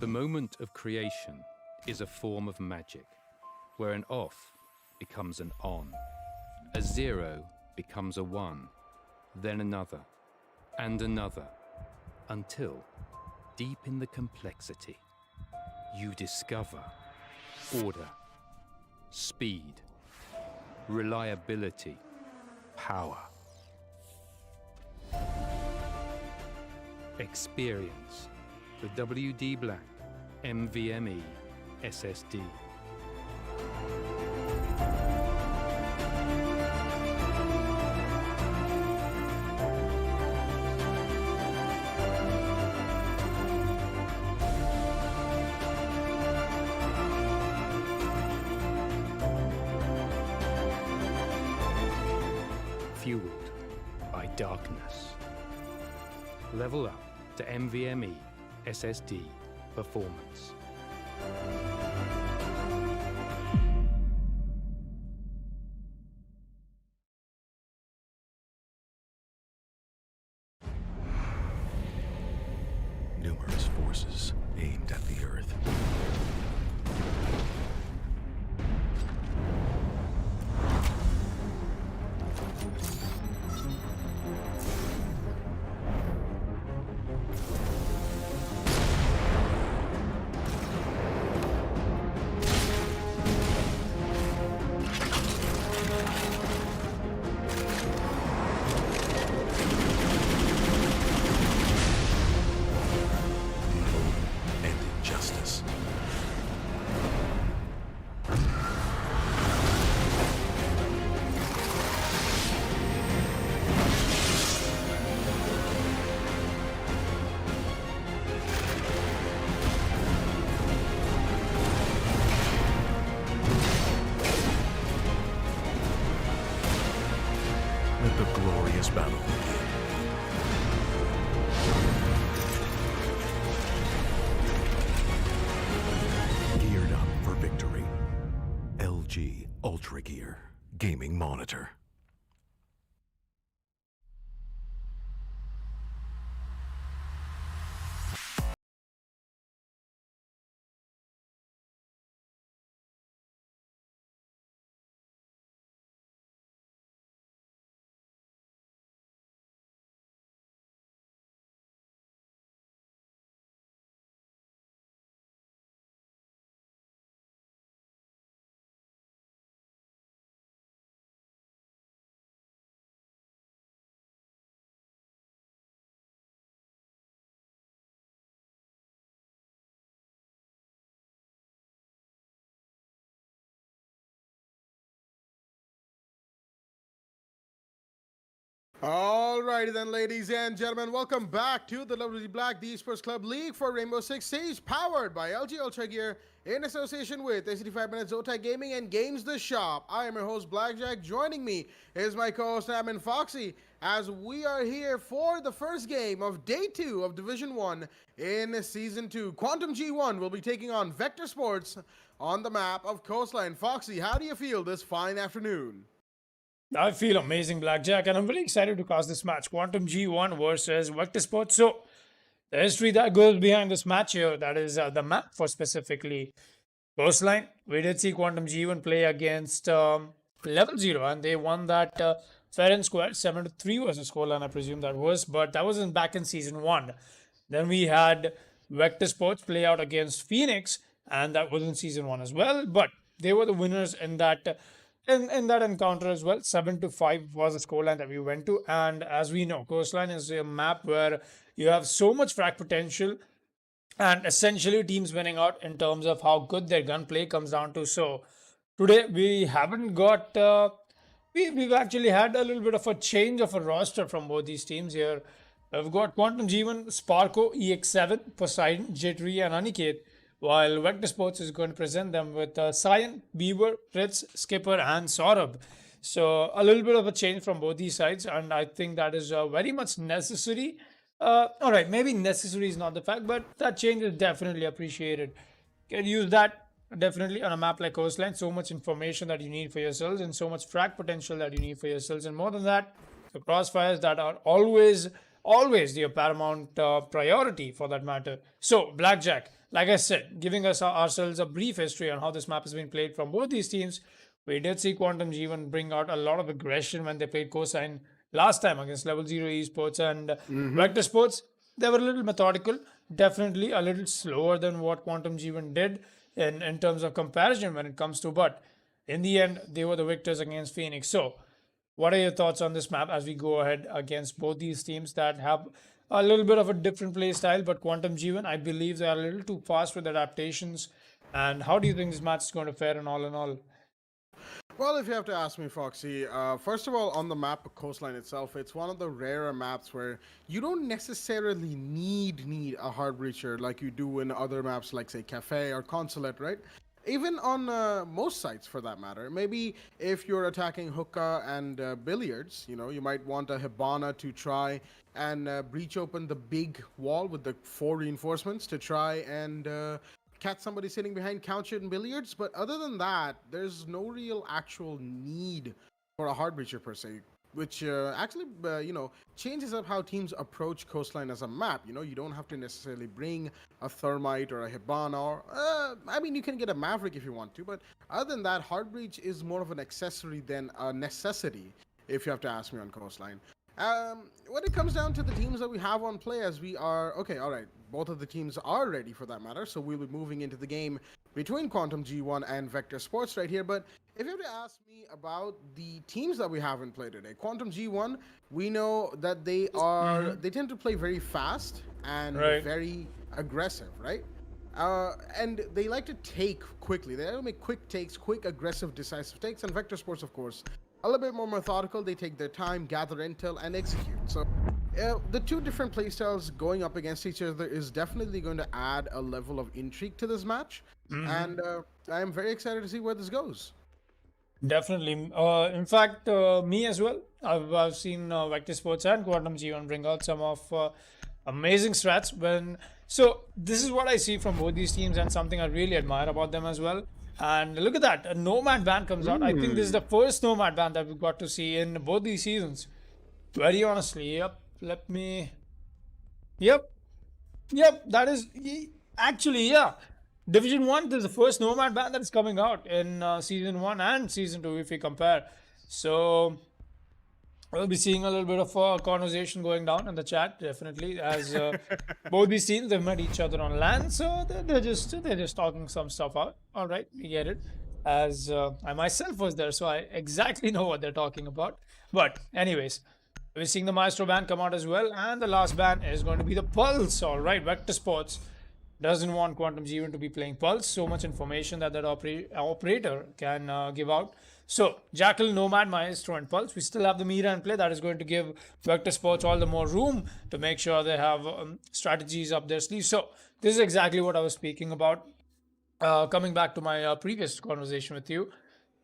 The moment of creation is a form of magic, where an off becomes an on, a 0 becomes a 1, then another, and another, until, deep in the complexity, you discover order, speed, reliability, power. Experience the WD Black NVMe SSD. Fueled by darkness. Level up to NVMe SSD performance. Numerous forces aimed at the Earth. Let the glorious battle begin. Geared up for victory. LG Ultragear Gaming Monitor. Alrighty then, ladies and gentlemen, welcome back to the LG Black, the Esports Club League for Rainbow Six Siege, powered by LG Ultragear in association with ACT Fibernet, Zotac Gaming, and Games The Shop. I am your host, Blackjack. Joining me is my co-host, Admin Foxy, as we are here for the first game of Day 2 of Division 1 in Season 2. Quantum G1 will be taking on Vector Sports on the map of Coastline. Foxy, how do you feel this fine afternoon? I feel amazing, Blackjack, and I'm very excited to cast this match. Quantum G1 versus Vector Sports. So, the history that goes behind this match here, that is the map for specifically Coastline. We did see Quantum G1 play against Level 0, and they won that fair and square. 7-3 was the scoreline, I presume that was, but that was back in Season 1. Then we had Vector Sports play out against Phoenix, and that was in Season 1 as well, but they were the winners in that in that encounter as well. 7-5 was the scoreline that we went to, and as we know, Coastline is a map where you have so much frag potential, and essentially teams winning out in terms of how good their gunplay comes down to. So today we haven't got we've actually had a little bit of a change of a roster from both these teams here. We've got Quantum G1, Sparko, EX7, Poseidon, J3, and Aniket, while Vector Sports is going to present them with Cyan, Beaver, Fritz, Skipper, and Saurabh. So a little bit of a change from both these sides, and I think that is very much necessary. All right, maybe necessary is not the fact, but that change is definitely appreciated. Can use that definitely on a map like Coastline. So much information that you need for yourselves, and so much frag potential that you need for yourselves, and more than that, the crossfires that are always the paramount priority for that matter. So, Blackjack, like I said, giving us ourselves a brief history on how this map has been played from both these teams. We did see Quantum G1 bring out a lot of aggression when they played Cosine last time against Level 0 Esports and Vector Sports. They were a little methodical, definitely a little slower than what Quantum G1 did in terms of comparison when it comes to, but in the end, they were the victors against Phoenix. So, what are your thoughts on this map as we go ahead against both these teams that have a little bit of a different play style? But Quantum G1, I believe they are a little too fast with adaptations. And how do you think this match is going to fare in all? Well, if you have to ask me, Foxy, first of all, on the map Coastline itself, it's one of the rarer maps where you don't necessarily need a hard breacher like you do in other maps like, say, Cafe or Consulate, right? Even on most sites, for that matter. Maybe if you're attacking hookah and billiards, you might want a Hibana to try and breach open the big wall with the 4 reinforcements to try and catch somebody sitting behind couch in billiards. But other than that, there's no real actual need for a hard breacher per se, which actually, changes up how teams approach Coastline as a map. You don't have to necessarily bring a Thermite or a Hibana, or, you can get a Maverick if you want to, but other than that, hard breach is more of an accessory than a necessity, if you have to ask me on Coastline. When it comes down to the teams that we have on play, as we are, okay, all right, both of the teams are ready for that matter, so we'll be moving into the game between Quantum G1 and Vector Sports right here. But if you have to ask me about the teams that we have in play today, Quantum G1, we know that they tend to play very fast and very aggressive, right? And they like to take quickly. They like to make quick takes, quick, aggressive, decisive takes. And Vector Sports, of course, a little bit more methodical. They take their time, gather intel, and execute. So the two different playstyles going up against each other is definitely going to add a level of intrigue to this match. And I am very excited to see where this goes. Definitely. In fact, me as well. I've seen Vector Sports and Quantum G1 bring out some of amazing strats. So this is what I see from both these teams and something I really admire about them as well. And look at that, a Nomad ban comes out. I think this is the first Nomad ban that we've got to see in both these seasons. Very honestly, yep, that is, actually, yeah. Division 1, this is the first Nomad ban that is coming out in Season 1 and Season 2 if we compare. So, we'll be seeing a little bit of a conversation going down in the chat, definitely, as both these teams, they've met each other on LAN, so they're just talking some stuff out. All right, we get it. As I myself was there, so I exactly know what they're talking about. But anyways, we're seeing the Maestro ban come out as well, and the last ban is going to be the Pulse. All right, Vector Sports doesn't want Quantum G1 to be playing Pulse. So much information that operator can give out. So, Jackal, Nomad, Maestro, and Pulse. We still have the Mira in play. That is going to give Vector Sports all the more room to make sure they have strategies up their sleeves. So, this is exactly what I was speaking about. Coming back to my previous conversation with you,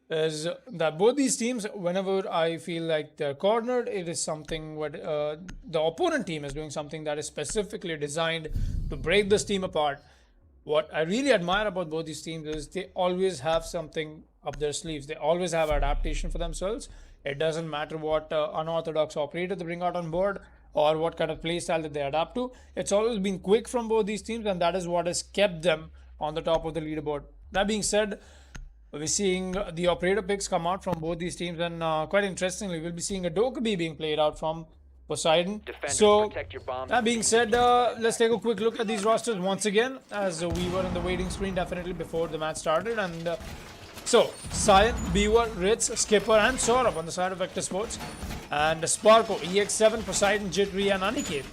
is that both these teams, whenever I feel like they're cornered, it is something what the opponent team is doing something that is specifically designed to break this team apart. What I really admire about both these teams is they always have something up their sleeves. They always have adaptation for themselves. It doesn't matter what unorthodox operator they bring out on board or what kind of play style that they adapt to. It's always been quick from both these teams, and that is what has kept them on the top of the leaderboard. That being said, we're seeing the operator picks come out from both these teams, and quite interestingly, we'll be seeing a Dokkaebi being played out from Poseidon. So, that being said, let's take a quick look at these rosters once again, as we were on the waiting screen definitely before the match started. And so, Cyan, Beaver, Ritz, Skipper, and Saurabh on the side of Vector Sports. And Sparko, EX7, Poseidon, Jitri, and Aniket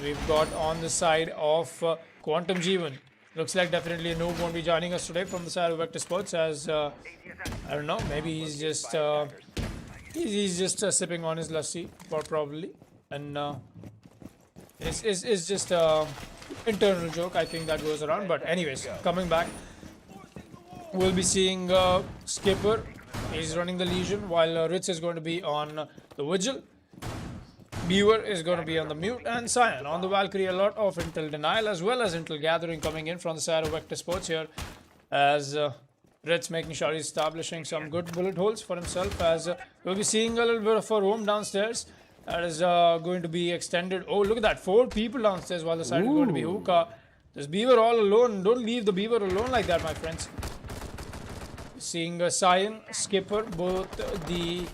we've got on the side of Quantum G1. Looks like definitely a noob won't be joining us today from the side of Vector Sports, as I don't know, maybe he's just sipping on his lassi, or probably, and it's just a internal joke I think that goes around. But anyways, coming back, we'll be seeing Skipper. He's running the Legion, while Ritz is going to be on the Vigil. Beaver is going to be on the Mute, and Cyan on the Valkyrie. A lot of intel denial as well as intel gathering coming in from the side of Vector Sports here, as Ritz making sure he's establishing some good bullet holes for himself, as we'll be seeing a little bit of a roam downstairs that is going to be extended. Oh, look at that, 4 people downstairs, while the side is going to be Hookah There's Beaver all alone. Don't leave the Beaver alone like that, my friends. Seeing Cyan, Skipper, both the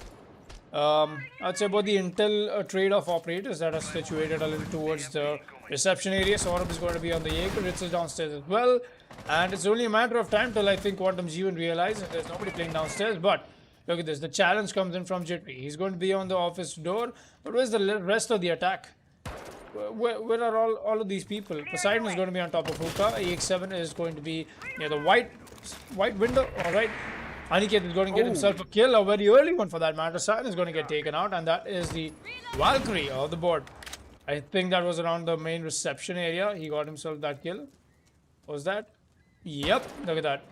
I'd say both the Intel trade-off operators that are situated a little towards the reception area. Saurabh is going to be on the Jaeger. Ritz is downstairs as well. And it's only a matter of time till I think Quantum G1 realizes there's nobody playing downstairs. But look at this. The challenge comes in from Jittery. He's going to be on the office door. But where's the rest of the attack? Where are all of these people? Poseidon is going to be on top of Hookah. EX7 is going to be near the white window. All right. Aniket is going to get himself a kill, a very early one for that matter. Cyan is going to get taken out, and that is the Valkyrie of the board. I think that was around the main reception area. He got himself that kill. Was that? Yep, look at that.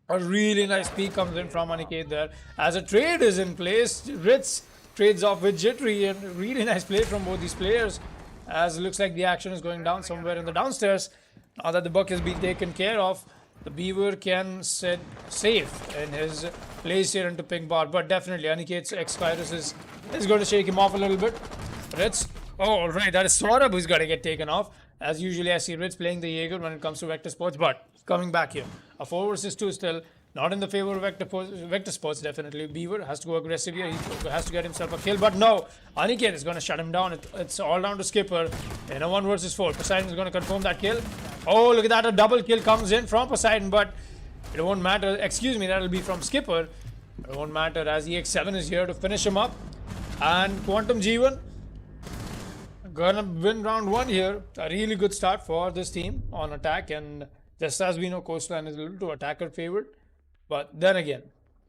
A really nice peek comes in from Aniket there. As a trade is in place, Ritz trades off with Jittery, and really nice play from both these players. As it looks like the action is going down somewhere in the downstairs. Now that the buck has been taken care of, the Beaver can sit safe in his place here into pink bar. But definitely Aniket's X-Virus is going to shake him off a little bit. Ritz. Oh, right. That is Saurabh who's going to get taken off. As usually I see Ritz playing the Jaeger when it comes to Vector Sports. But coming back here. A 4 versus 2 still. Not in the favor of Vector Sports, definitely. Beaver has to go aggressive here. He has to get himself a kill. But no, Aniket is going to shut him down. It's all down to Skipper. In a 1 versus 4. Poseidon is going to confirm that kill. Oh, look at that. A double kill comes in from Poseidon. But it won't matter. Excuse me, that'll be from Skipper. It won't matter as EX7 is here to finish him up. And Quantum G1 gonna win round 1 here. A really good start for this team on attack. And just as we know, Coastline is a little too attacker favored. But then again,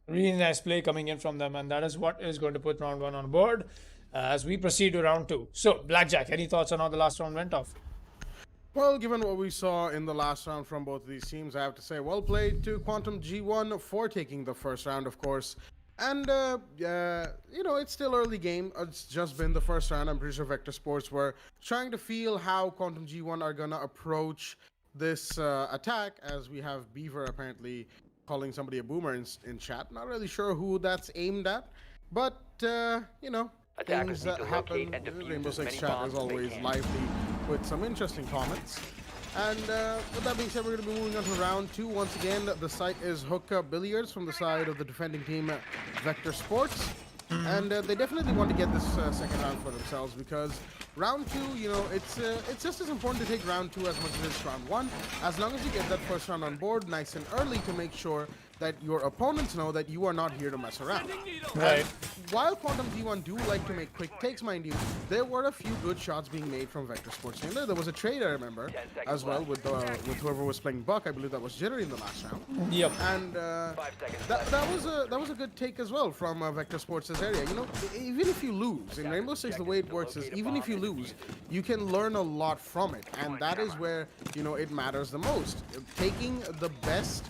really nice play coming in from them, and that is what is going to put round 1 on board as we proceed to round 2. So, Blackjack, any thoughts on how the last round went off? Well, given what we saw in the last round from both of these teams, I have to say well played to Quantum G1 for taking the first round, of course. And, you know, it's still early game. It's just been the first round. I'm pretty sure Vector Sports were trying to feel how Quantum G1 are going to approach this attack, as we have Beaver apparently calling somebody a boomer in chat. Not really sure who that's aimed at, but you know, things that happen. Rainbow Six chat is always lively with some interesting comments. And with that being said, we're going to be moving on to round 2. Once again, the site is Hookah Billiards from the side of the defending team, Vector Sports. And they definitely want to get this second round for themselves, because round 2, you know, it's just as important to take round 2 as much as it's round 1. As long as you get that first round on board nice and early to make sure that your opponents know that you are not here to mess around. Right. And while Quantum G1 do like to make quick takes, mind you, there were a few good shots being made from Vector Sports. There was a trade, I remember, as well with whoever was playing Buck. I believe that was Jittery in the last round. Yep. And that was a good take as well from Vector Sports' area. You know, even if you lose in Rainbow Six, the way it works is even if you lose, you can learn a lot from it, and that is where, you know, it matters the most. Taking the best.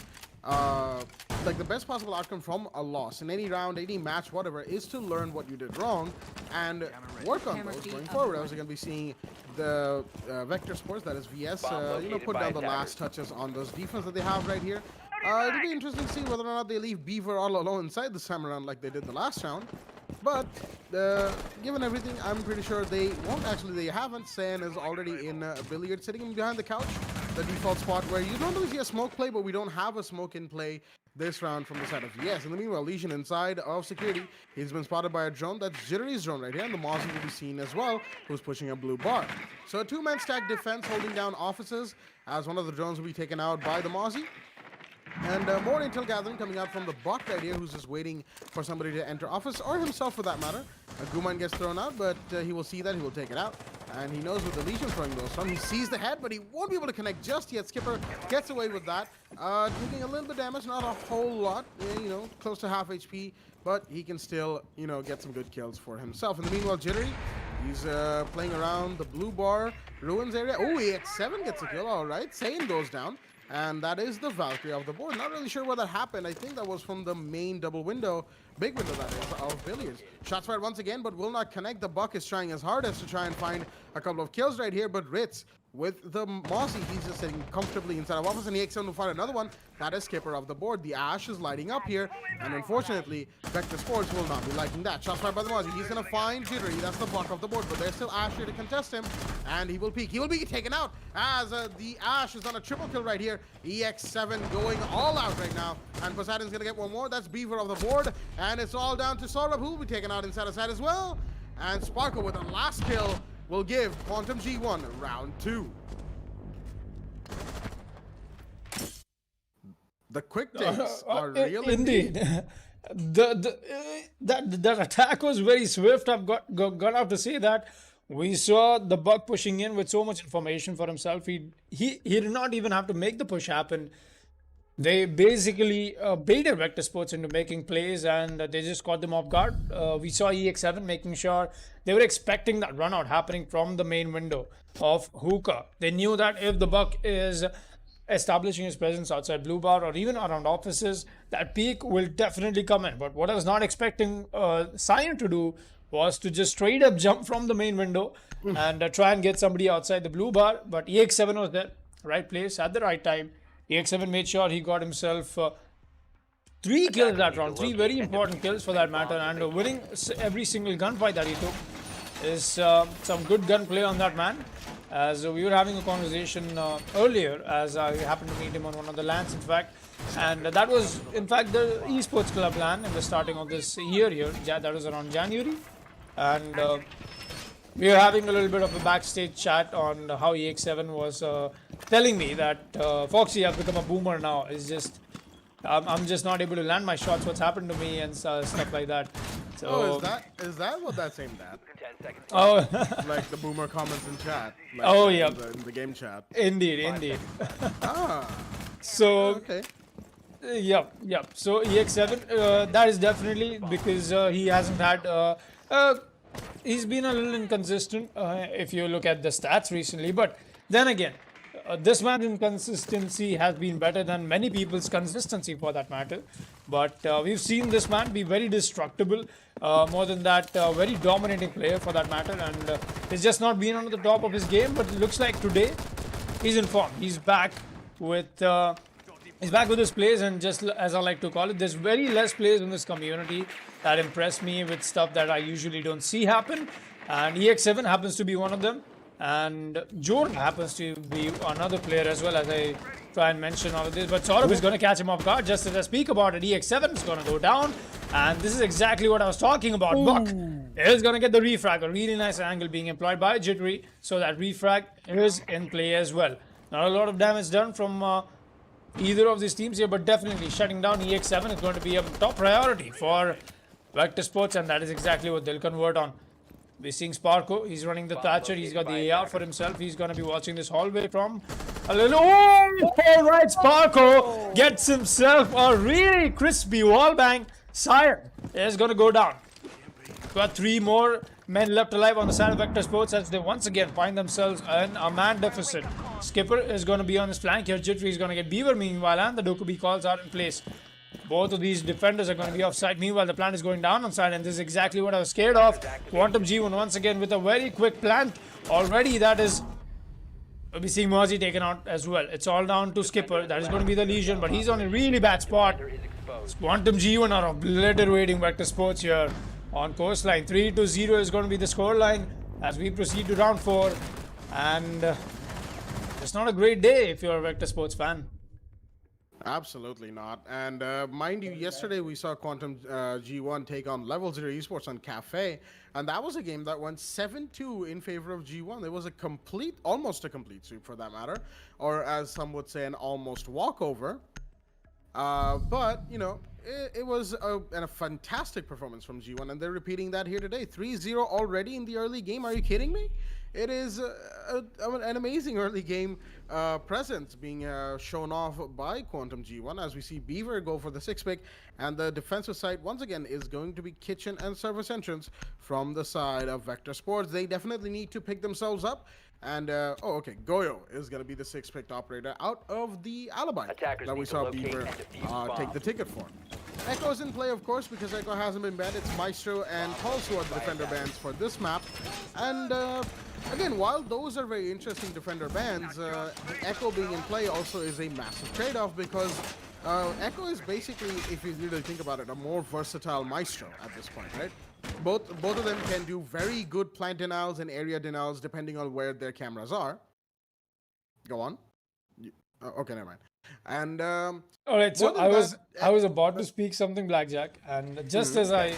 Like the best possible outcome from a loss in any round, any match, whatever, is to learn what you did wrong and work on those going forward. I was going to be seeing the Vector Sports, that is VS, you know, put down the last touches on those defense that they have right here. It'll be interesting to see whether or not they leave Beaver all alone inside this time around like they did the last round. But given everything, I'm pretty sure they won't. Actually, they haven't. San is already in billiard, sitting behind the couch, the default spot where you normally see a smoke play, but we don't have a smoke in play this round from the side of VS. In the meanwhile, Legion inside of security, he's been spotted by a drone. That's Jittery's drone right here, and the Mozzie will be seen as well, who's pushing a blue bar. So a 2-man stack defense holding down offices, as one of the drones will be taken out by the Mozzie. And more intel gathering coming out from the bot right here, who's just waiting for somebody to enter office, or himself for that matter. A Guman gets thrown out, but he will see that, he will take it out. And he knows what the Legion throwing those from. He sees the head, but he won't be able to connect just yet. Skipper gets away with that. Taking a little bit of damage, not a whole lot, you know, close to half HP, but he can still, you know, get some good kills for himself. In the meanwhile, Jittery, he's playing around the blue bar ruins area. Oh, EX7 gets a kill, all right. Sane goes down. And that is the Valkyrie of the board. Not really sure where that happened. I think that was from the main double window big window that is, of billiards. Shots fired once again, but will not connect. The Buck is trying his hardest to try and find a couple of kills right here, but Ritz with the Mossy, he's just sitting comfortably inside of office, and EX7 will find another one. That is skipper of the board. The Ash is lighting up here, and unfortunately, Vector Sports will not be liking that. Shots fired by the Mossy. He's going to find Jittery. That's the block of the board, but there's still Ash here to contest him, and he will peek. He will be taken out as the Ash is on a triple kill right here. EX7 going all out right now, and Poseidon's going to get one more. That's Beaver of the board, and it's all down to Saurabh, who will be taken out inside of side as well. And Sparkle with the last kill will give Quantum G1 round 2. The quick takes are real indeed. That attack was very swift. I've got to have say that. We saw the Buck pushing in with so much information for himself. He did not even have to make the push happen. They basically baited Vector Sports into making plays, and they just caught them off guard. We saw EX7 making sure they were expecting that run out happening from the main window of Hookah. They knew that if the Buck is establishing his presence outside Blue Bar or even around offices, that peak will definitely come in. But what I was not expecting Cyan to do was to just straight up jump from the main window and try and get somebody outside the Blue Bar. But EX7 was there, right place at the right time. EX7 made sure he got himself 3 kills that round, 3 very important kills for that matter, and winning every single gunfight that he took is some good gunplay on that man. As we were having a conversation earlier, as I happened to meet him on one of the LANs, in fact, and that was in fact the Esports Club LAN in the starting of this year here. That was around January, and we were having a little bit of a backstage chat on how EX7 was telling me that Foxy, I've become a boomer now. It's just I'm just not able to land my shots. What's happened to me and stuff like that. So, is that what that's aimed at? Oh, Like the boomer comments in chat. Like oh yeah, in the game chat. indeed. Ah, So okay. Yep. So EX7, that is definitely because he hasn't had. He's been a little inconsistent if you look at the stats recently. But then again, this man's inconsistency has been better than many people's consistency for that matter. But we've seen this man be very destructible. More than that, very dominating player for that matter. And he's just not been on the top of his game. But it looks like today he's in form. He's back with. He's back with his plays, and just as I like to call it, there's very less plays in this community that impress me with stuff that I usually don't see happen. And EX7 happens to be one of them. And Jordan happens to be another player as well, as I try and mention all of this. But Saurabh is going to catch him off guard just as I speak about it. EX7 is going to go down. And this is exactly what I was talking about. Buck is going to get the refrag. A really nice angle being employed by Jittery. So that refrag is in play as well. Not a lot of damage done from either of these teams here, but definitely shutting down EX7 is going to be a top priority for Vector Sports, and that is exactly what they'll convert on. We're seeing Sparko. He's running the Thatcher. He's got the AR for himself. He's going to be watching this hallway from a little... Oh, all right, Sparko gets himself a really crispy wallbang. Sire is going to go down. Got 3 more men left alive on the side of Vector Sports as they once again find themselves in a man deficit. Skipper is going to be on his flank here. Jittery is going to get Beaver meanwhile, and the Dokubi calls are in place. Both of these defenders are going to be offside. Meanwhile, the plant is going down on side, and this is exactly what I was scared of. Quantum G1 once again with a very quick plant. Already that is... We'll be seeing Mozzie taken out as well. It's all down to Skipper. That is going to be the Legion, but he's on a really bad spot. Quantum G1 are obliterating Vector Sports here on coastline. 3-0 is going to be the scoreline as we proceed to round 4. And it's not a great day if you're a Vector Sports fan. Absolutely not. And mind you, yesterday we saw Quantum G1 take on Level 0 Esports on Cafe, and that was a game that went 7-2 in favor of G1. It was almost a complete sweep for that matter, or as some would say, an almost walkover. But, you know, it was a fantastic performance from G1, and they're repeating that here today. 3-0 already in the early game. Are you kidding me? It is an amazing early game presence being shown off by Quantum G1 as we see Beaver go for the 6-pick, and the defensive side once again is going to be kitchen and service entrance from the side of Vector Sports. They definitely need to pick themselves up. And, Goyo is going to be the 6-picked operator out of the alibi that we saw Beaver take the ticket for. Echo's in play, of course, because Echo hasn't been banned. It's Maestro and Pulse who are the defender bans for this map. And again, while those are very interesting defender bans, the Echo being in play also is a massive trade-off because Echo is basically, if you really think about it, a more versatile Maestro at this point, right? Both of them can do very good plant denials and area denials depending on where their cameras are. Go on. Okay, never mind. And all right, so more than I was about to speak something, Blackjack, and just as I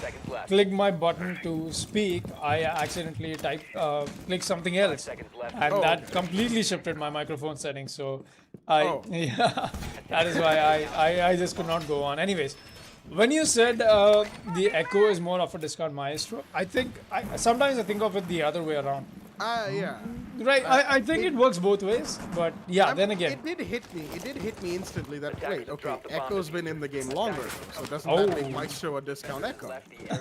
clicked my button to speak, I accidentally clicked something else, and that completely shifted my microphone settings. So yeah, that is why I just could not go on. Anyways, when you said the Echo is more of a discard Maestro, I think sometimes I think of it the other way around. yeah. Right, I think it works both ways, but yeah, then again. It did hit me instantly that, wait, okay, Echo's been in the game longer, so doesn't that make Maestro a discount Echo?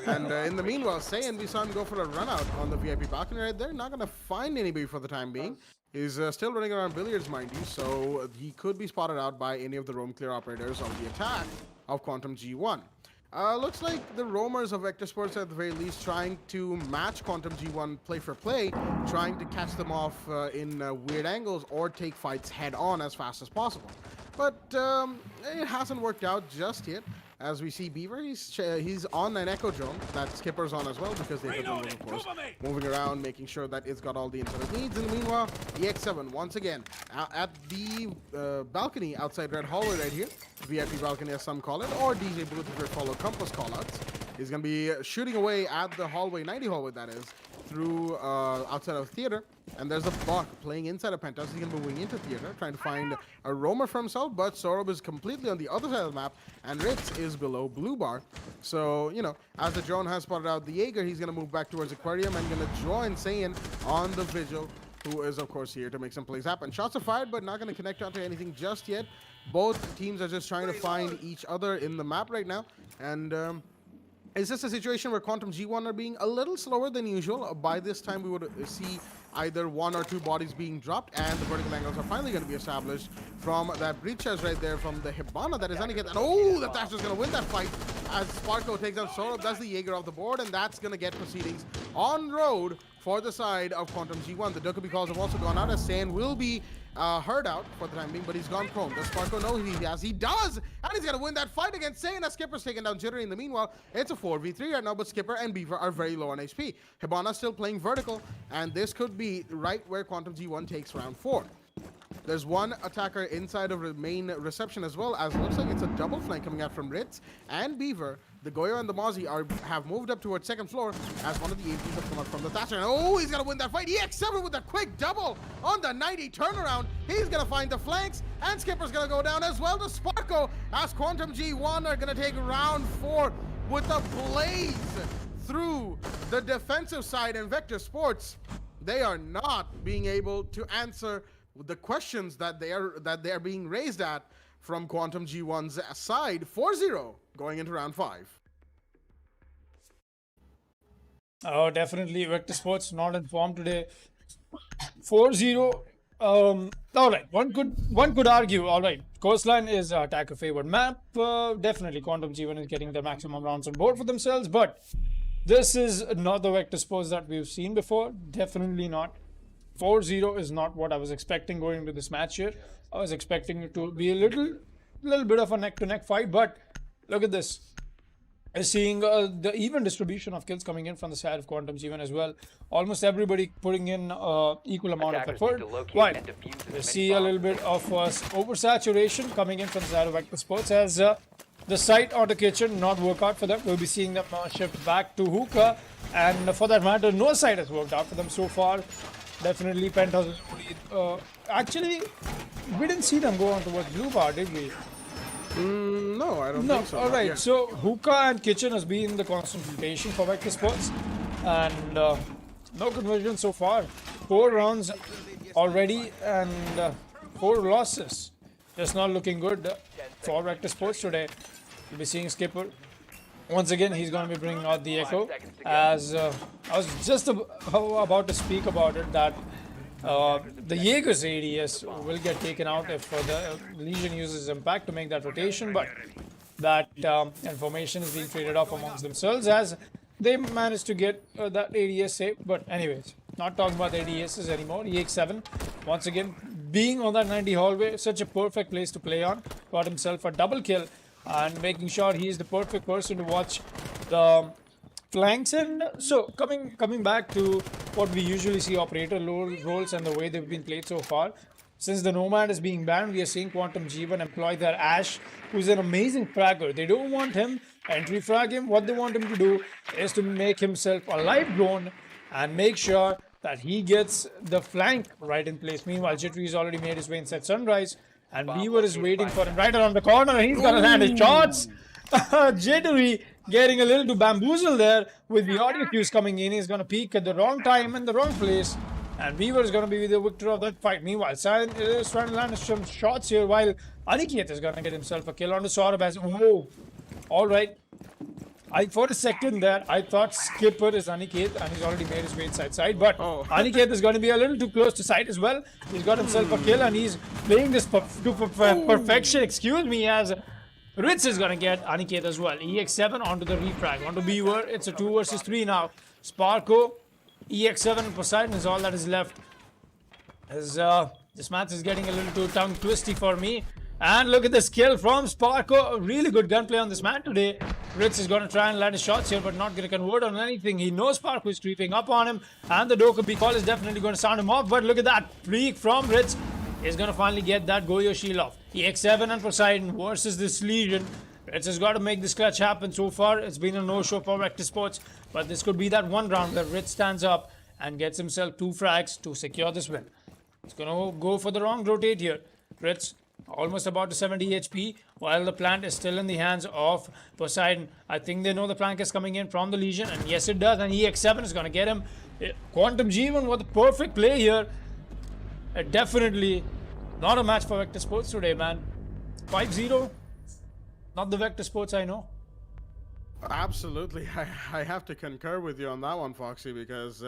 And in the meanwhile, Saiyan, we saw him go for a run out on the VIP balcony right there, not going to find anybody for the time being. He's still running around billiards, mind you, so he could be spotted out by any of the roam clear operators on the attack of Quantum G1. Looks like the roamers of Vector Sports at the very least trying to match Quantum G1 play for play, trying to catch them off in weird angles or take fights head on as fast as possible. But it hasn't worked out just yet. As we see Beaver, he's on an Echo drone that Skipper's on as well because they've been, of course, moving around, making sure that it's got all the intel it needs. In the meanwhile, EX7 once again at the balcony outside Red Hallway right here, VIP balcony as some call it, or DJ Blue if follow Compass callouts. He's going to be shooting away at the hallway, 90 hallway that is, through outside of theater. And there's a Buck playing inside of Penthouse. He's going to be moving into theater, trying to find a roamer for himself, but Sorob is completely on the other side of the map, and Ritz is below Blue Bar. So, you know, as the drone has spotted out the Jaeger, he's going to move back towards Aquarium and going to join Saiyan on the Vigil, who is, of course, here to make some plays happen. Shots are fired, but not going to connect onto anything just yet. Both teams are just trying to find each other in the map right now, and it's just a situation where Quantum G1 are being a little slower than usual. By this time, we would see either one or two bodies being dropped, and the vertical angles are finally going to be established from that breaches right there from the Hibana that is going to get. And oh, the Thatcher's going to win that fight as Sparko takes out Sorab. That's the Jaeger off the board, and that's going to get proceedings on road for the side of Quantum G1. The Dokubi calls have also gone out as Saiyan will be hurt out for the time being, but he's gone prone. Does Sparko know he has? He does! And he's gonna win that fight against Saiyan as Skipper's taking down Jittery. In the meanwhile, it's a 4v3 right now, but Skipper and Beaver are very low on HP. Hibana still playing vertical, and this could be right where Quantum G1 takes round 4. There's one attacker inside of the main reception as well, as it looks like it's a double flank coming out from Ritz and Beaver. The Goyo and the Mozzie have moved up towards second floor as one of the APs have come up from the Thatcher. And oh, he's going to win that fight. EX7 with a quick double on the 90 turnaround. He's going to find the flanks, and Skipper's going to go down as well to Sparko as Quantum G1 are going to take round 4 with a blaze through the defensive side. And Vector Sports, they are not being able to answer the questions that they are being raised at from Quantum G1's side. 4-0 going into round 5. Oh, definitely. Vector Sports not informed today. 4-0. All right. One could argue. All right. Coastline is attacker favored map. Definitely, Quantum G1 is getting the maximum rounds on board for themselves. But this is not the Vector Sports that we've seen before. Definitely not. 4-0 is not what I was expecting going into this match here. I was expecting it to be a little bit of a neck-to-neck fight, but look at this. I'm seeing the even distribution of kills coming in from the side of Quantum G1 as well. Almost everybody putting in equal amount of effort. While we see a little bit of oversaturation coming in from the side of Vector Sports as the site or the kitchen not work out for them. We'll be seeing them shift back to Hookah, and for that matter, no site has worked out for them so far. Definitely Penthouse. Actually, we didn't see them go on towards Blue Bar, did we? No, I don't think so. All right, so Hookah and Kitchen has been the constant rotation for Vector Sports, and no conversion so far. 4 rounds already and 4 losses. Just not looking good for Vector Sports today. We'll be seeing Skipper. Once again, he's going to be bringing out the Echo. As I was just about to speak about it, that the Jaeger's ADS will get taken out if the Legion uses Impact to make that rotation. But that information is being traded off amongst themselves as they managed to get that ADS safe. But anyways, not talking about the ADSs anymore. EX7 once again being on that 90 hallway, such a perfect place to play on. Got himself a double kill and making sure he is the perfect person to watch the flanks. And so coming back to what we usually see operator roles and the way they've been played so far. Since the Nomad is being banned, we are seeing Quantum G1 employ their Ash, who's an amazing fragger. They don't want him entry frag him. What they want him to do is to make himself a live drone and make sure that he gets the flank right in place. Meanwhile, Jittery's already made his way inside Sunrise, and Weaver is waiting for him right around the corner. He's gonna land his shots. Jittery getting a little too bamboozled there with the audio cues coming in. He's gonna peek at the wrong time and the wrong place. And Weaver is going to be the victor of that fight. Meanwhile, Silent is trying to land some shots here while Aniket is going to get himself a kill on the Saurabh as... Oh, alright. For a second there, I thought Skipper is Aniket and he's already made his way inside side. But Aniket is going to be a little too close to side as well. He's got himself a kill and he's playing this to perfection. Excuse me, as Ritz is going to get Aniket as well. EX7 onto the refrag. Onto Weaver. It's a 2 versus 3 now. Sparko. EX7 and Poseidon is all that is left. As this match is getting a little too tongue twisty for me. And look at the skill from Sparko. A really good gunplay on this man today. Ritz is going to try and land his shots here, but not going to convert on anything. He knows Sparko is creeping up on him. And the Dokubi call is definitely going to sound him off. But look at that. Freak from Ritz is going to finally get that Goyo shield off. EX7 and Poseidon versus this Legion. Ritz has got to make this clutch happen. So far, it's been a no-show for Vector Sports. But this could be that one round where Ritz stands up and gets himself 2 frags to secure this win. It's going to go for the wrong rotate here. Ritz almost about to 70 HP while the plant is still in the hands of Poseidon. I think they know the flank is coming in from the Legion. And yes, it does. And EX7 is going to get him. Quantum G1 was the perfect play here. Definitely not a match for Vector Sports today, man. 5-0. Not the Vector Sports I know. Absolutely. I have to concur with you on that one, Foxy, because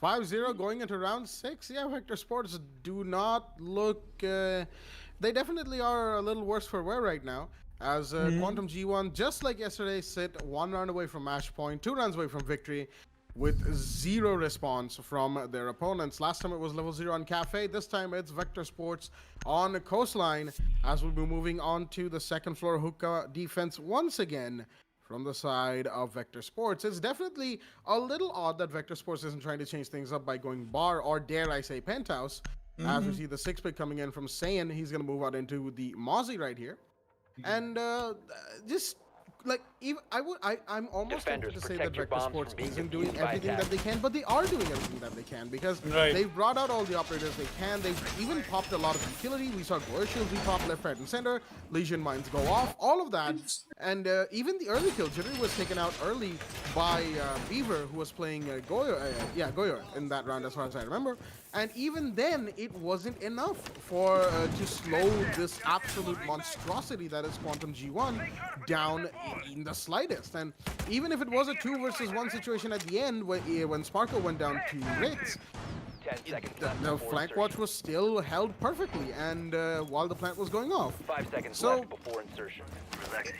5-0 going into round 6. Yeah, Vector Sports do not look... they definitely are a little worse for wear right now. As Quantum G1, just like yesterday, sit 1 round away from match point, 2 rounds away from victory, with 0 response from their opponents. Last time it was level 0 on Cafe. This time it's Vector Sports on Coastline, as we'll be moving on to the second floor hookah defense once again from the side of Vector Sports. It's definitely a little odd that Vector Sports isn't trying to change things up by going bar, or dare I say penthouse, as we see the 6-pick coming in from Saiyan. He's going to move out into the Mozzie right here. And just... like, even I'm almost tempted to say that Vector Sports isn't doing everything that they can, but they are doing everything that they can, because they've brought out all the operators they can. They've even popped a lot of utility. We saw Goyo shields be popped left, right, and center. Legion mines go off. All of that, and even the early kill. Jittery was taken out early by Beaver, who was playing Goyo in that round, as far as I remember. And even then, it wasn't enough for to slow this absolute monstrosity that is Quantum G1 down in the slightest. And even if it was a 2 versus 1 situation at the end, when Sparko went down to Ritz, the flank watch was still held perfectly, and while the plant was going off. 5 seconds so left before insertion.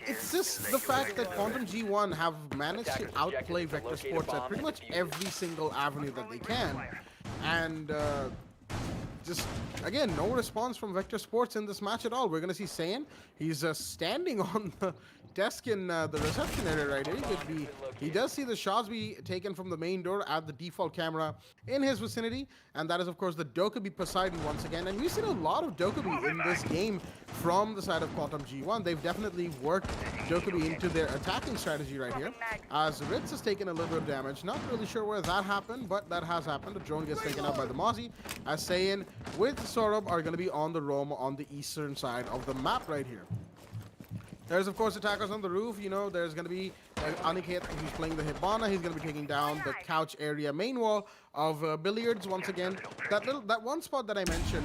It's just the fact that Quantum G1 have managed to outplay Vector Sports at pretty much every single avenue that they can. And just, again, no response from Vector Sports in this match at all. We're going to see Saiyan. He's standing on the desk in the reception area right here. He does see the shots be taken from the main door at the default camera in his vicinity. And that is, of course, the Dokubi Poseidon once again. And we've seen a lot of Dokubi in this game from the side of Quantum G1. They've definitely worked Dokubi into their attacking strategy right here. As Ritz has taken a little bit of damage. Not really sure where that happened, but that has happened. The drone gets taken out by the Mozzie. As Saiyan with Saurabh are going to be on the roam on the eastern side of the map right here. There's, of course, attackers on the roof. You know, there's going to be Aniket, who's playing the Hibana. He's going to be taking down the couch area main wall of Billiards once again. That one spot that I mentioned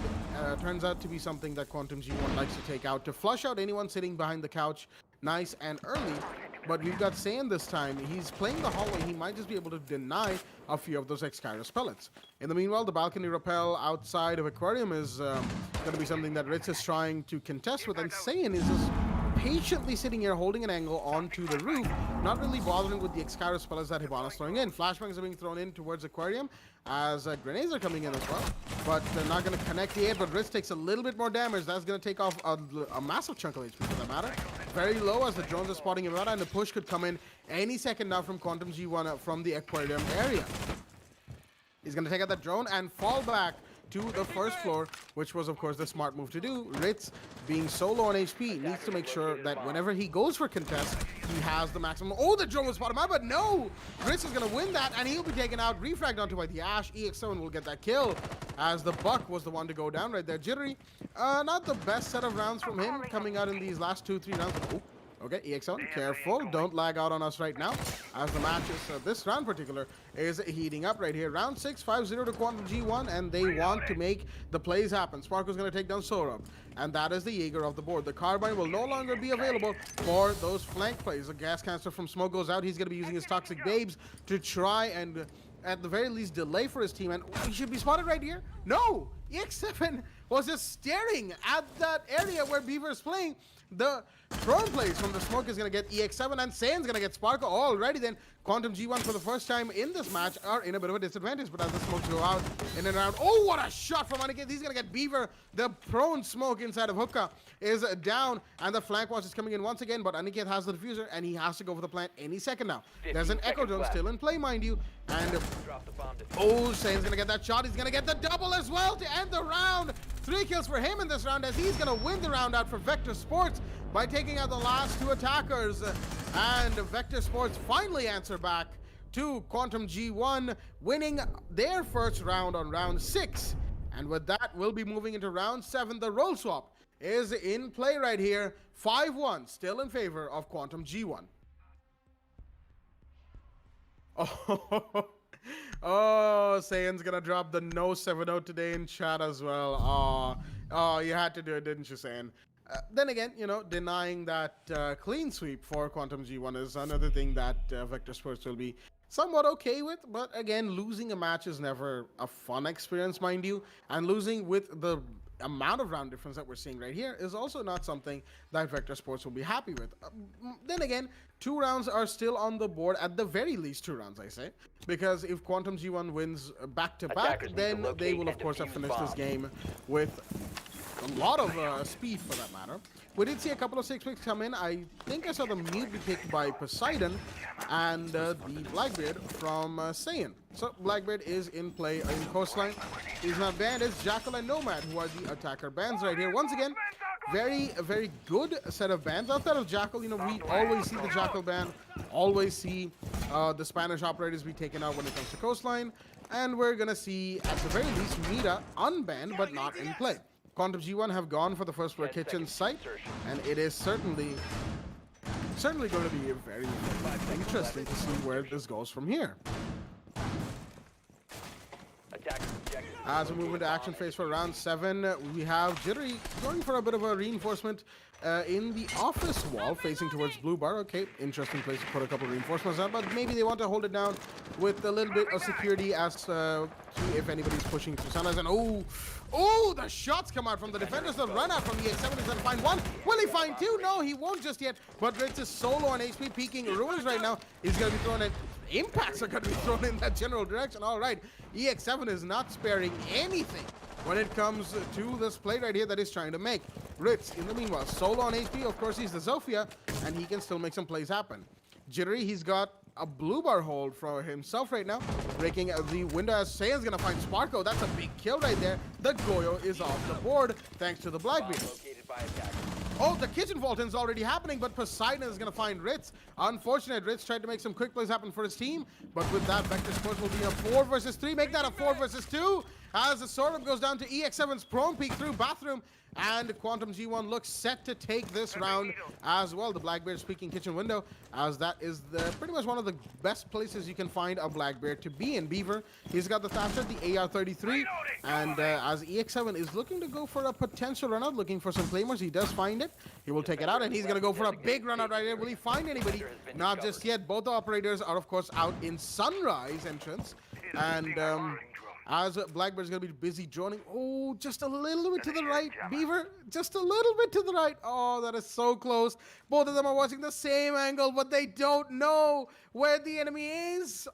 turns out to be something that Quantum G1 likes to take out to flush out anyone sitting behind the couch nice and early. But we've got Saiyan this time. He's playing the hallway. He might just be able to deny a few of those Excyrus pellets. In the meanwhile, the balcony rappel outside of Aquarium is going to be something that Ritz is trying to contest with. And Saiyan is just patiently sitting here holding an angle onto the roof, not really bothering with the Excalibur spells that Hibana's throwing in. Flashbangs are being thrown in towards Aquarium as grenades are coming in as well, but they're not going to connect the 8, but Ritz takes a little bit more damage. That's going to take off a massive chunk of HP for that matter. Very low as the drones are spotting him out, and the push could come in any second now from Quantum G1 from the Aquarium area. He's going to take out that drone and fall back to the first floor, which was, of course, the smart move to do. Ritz, being so low on HP, needs to make sure that whenever he goes for contest, he has the maximum. Oh, the drone was spotted out, but no! Ritz is going to win that, and he'll be taken out, refragged onto by the Ash. EX7 will get that kill, as the Buck was the one to go down right there. Jittery, not the best set of rounds from him coming out in these last 2-3 rounds. Oh. Okay, EX1, careful. Don't lag out on us right now, as the match is, this round particular, is heating up right here. Round 6, 5-0 to Quantum G1, and they want to make the plays happen. Sparko's going to take down Sorab, and that is the Jaeger of the board. The Carbine will no longer be available for those flank plays. A gas canister from Smoke goes out. He's going to be using his Toxic Babes to try and, at the very least, delay for his team, and he should be spotted right here. No! EX7 was just staring at that area where Beaver is playing. The drone plays from the Smoke is going to get EX7, and Saiyans going to get Sparko. Already then, Quantum G1 for the first time in this match are in a bit of a disadvantage, but as the Smokes go out in and around. Oh, what a shot from Aniket. He's going to get Beaver. The prone Smoke inside of Hookah is down, and the flank watch is coming in once again, but Aniket has the diffuser, and he has to go for the plant any second now. There's an Echo Drone still in play, mind you, and oh, Saiyans going to get that shot. He's going to get the double as well to end the round. 3 kills for him in this round, as he's going to win the round out for Vector Sports by taking out the last 2 attackers. And Vector Sports finally answer back to Quantum G1, winning their first round on round 6. And with that, we'll be moving into round 7. The role swap is in play right here. 5-1, still in favor of Quantum G1. Oh, Saiyan's gonna drop the no 7-0 today in chat as well. Oh, you had to do it, didn't you, Saiyan? Then again, you know, denying that clean sweep for Quantum G1 is another thing that Vector Sports will be somewhat okay with. But again, losing a match is never a fun experience, mind you. And losing with the amount of round difference that we're seeing right here is also not something that Vector Sports will be happy with. Then again, 2 rounds are still on the board, at the very least 2 rounds, I say, because if Quantum G1 wins back-to-back, then they will of course have finished this game with a lot of speed for that matter. We did see a couple of 6 picks come in. I think I saw the mute be picked by Poseidon and the Blackbeard from Saiyan. So Blackbeard is in play in Coastline. He's not banned. It's Jackal and Nomad who are the attacker bans right here. Once again, very good set of bans. Outside of Jackal, you know, we always see the Jackal ban, always see the Spanish operators be taken out when it comes to Coastline, and we're gonna see at the very least Mira unbanned but not in play. Quantum G1 have gone for the first floor kitchen site, and it is certainly going to be very interesting to see where this goes from here. As we move into action phase for round 7, we have Jittery going for a bit of a reinforcement in the office wall facing towards Blue Bar. Okay, interesting place to put a couple of reinforcements on, but maybe they want to hold it down with a little bit of security as to if anybody's pushing through Sunrise. And oh, the shots come out from the defenders. The run out from the EX7 is going to find 1. Will he find 2? No, he won't just yet. But Ritz is solo on HP, peeking Ruins right now. He's going to be thrown in. Impacts are going to be thrown in that general direction. All right, EX7 is not sparing anything when it comes to this play right here that he's trying to make. Ritz, in the meanwhile, solo on HP. Of course, he's the Zofia, and he can still make some plays happen. Jittery, he's got a Blue Bar hold for himself right now, breaking the window as Saiyan's gonna find Sparko. That's a big kill right there. The Goyo is off the board thanks to the Blackbeard. Oh, the kitchen vault-in's already happening, but Poseidon is gonna find Ritz. Unfortunate, Ritz tried to make some quick plays happen for his team, but with that, Vector Sports will be a 4 versus 3. Make that a 4 versus 2 as the Sorab goes down to EX7's prone peek through bathroom, and Quantum G1 looks set to take this round as well. The Blackbeard speaking kitchen window, as that is pretty much one of the best places you can find a Blackbeard to be in Beaver. He's got the Thatcher, the AR-33, and as EX7 is looking to go for a potential run out, looking for some claymores, he does find it. He will take it out, and he's going to go for a big run out right here. Will he find anybody? Not just yet. Both the operators are, of course, out in Sunrise entrance, and as Blackbird's going to be busy joining. Oh, just a little bit to the right, Beaver. Just a little bit to the right. Oh, that is so close. Both of them are watching the same angle, but they don't know where the enemy is.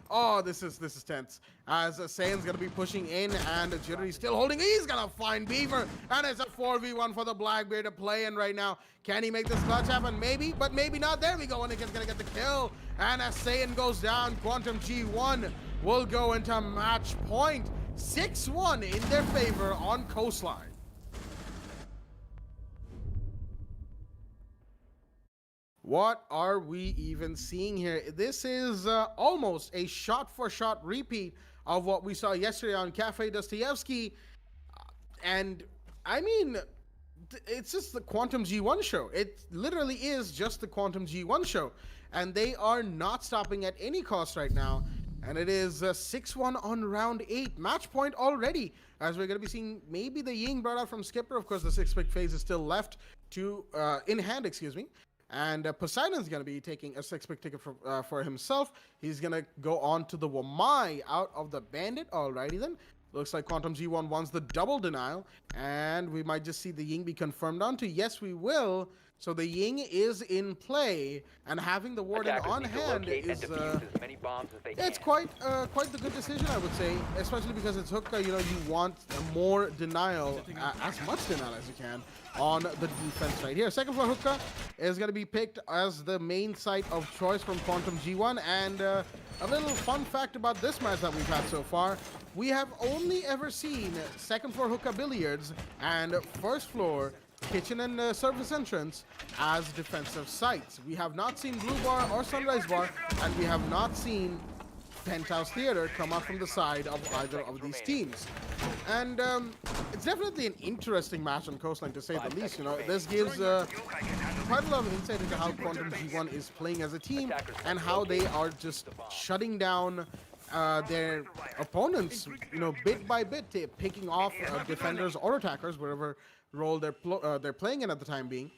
Oh, this is tense. As Sayan's going to be pushing in, and Jittery's still holding. He's going to find Beaver, and it's a 4v1 for the Blackbeard to play in right now. Can he make this clutch happen? Maybe, but maybe not. There we go. And he's going to get the kill. And as Saiyan goes down, Quantum G1 will go into match point. 6-1 in their favor on Coastline. What are we even seeing here? This is almost a shot-for-shot repeat of what we saw yesterday on Cafe Dostoevsky. And, I mean, it's just the Quantum G1 show. It literally is just the Quantum G1 show. And they are not stopping at any cost right now. And it is 6-1 on round 8. Match point already, as we're going to be seeing maybe the Ying brought out from Skipper. Of course, the 6-pick phase is still left to in hand, excuse me. And Poseidon's going to be taking a 6-pick ticket for himself. He's going to go on to the Wamai out of the Bandit. Alrighty then. Looks like Quantum G1 wants the double denial. And we might just see the Ying be confirmed onto. Yes, we will. So the Ying is in play, and having the Warden on hand is it's quite the good decision, I would say, especially because it's Hookah. You know, you want more denial, as much denial as you can on the defense right here. Second floor Hookah is going to be picked as the main site of choice from Quantum G1, and a little fun fact about this match that we've had so far: we have only ever seen second floor Hookah billiards and first floor kitchen and service entrance as defensive sites. We have not seen Blue Bar or Sunrise Bar, and we have not seen Penthouse Theater come up from the side of either of these teams. And it's definitely an interesting match on Coastline, to say the least. You know, this gives quite a lot of insight into how Quantum G1 is playing as a team and how they are just shutting down their opponents, you know, bit by bit, picking off defenders or attackers, wherever role they're playing in at the time being.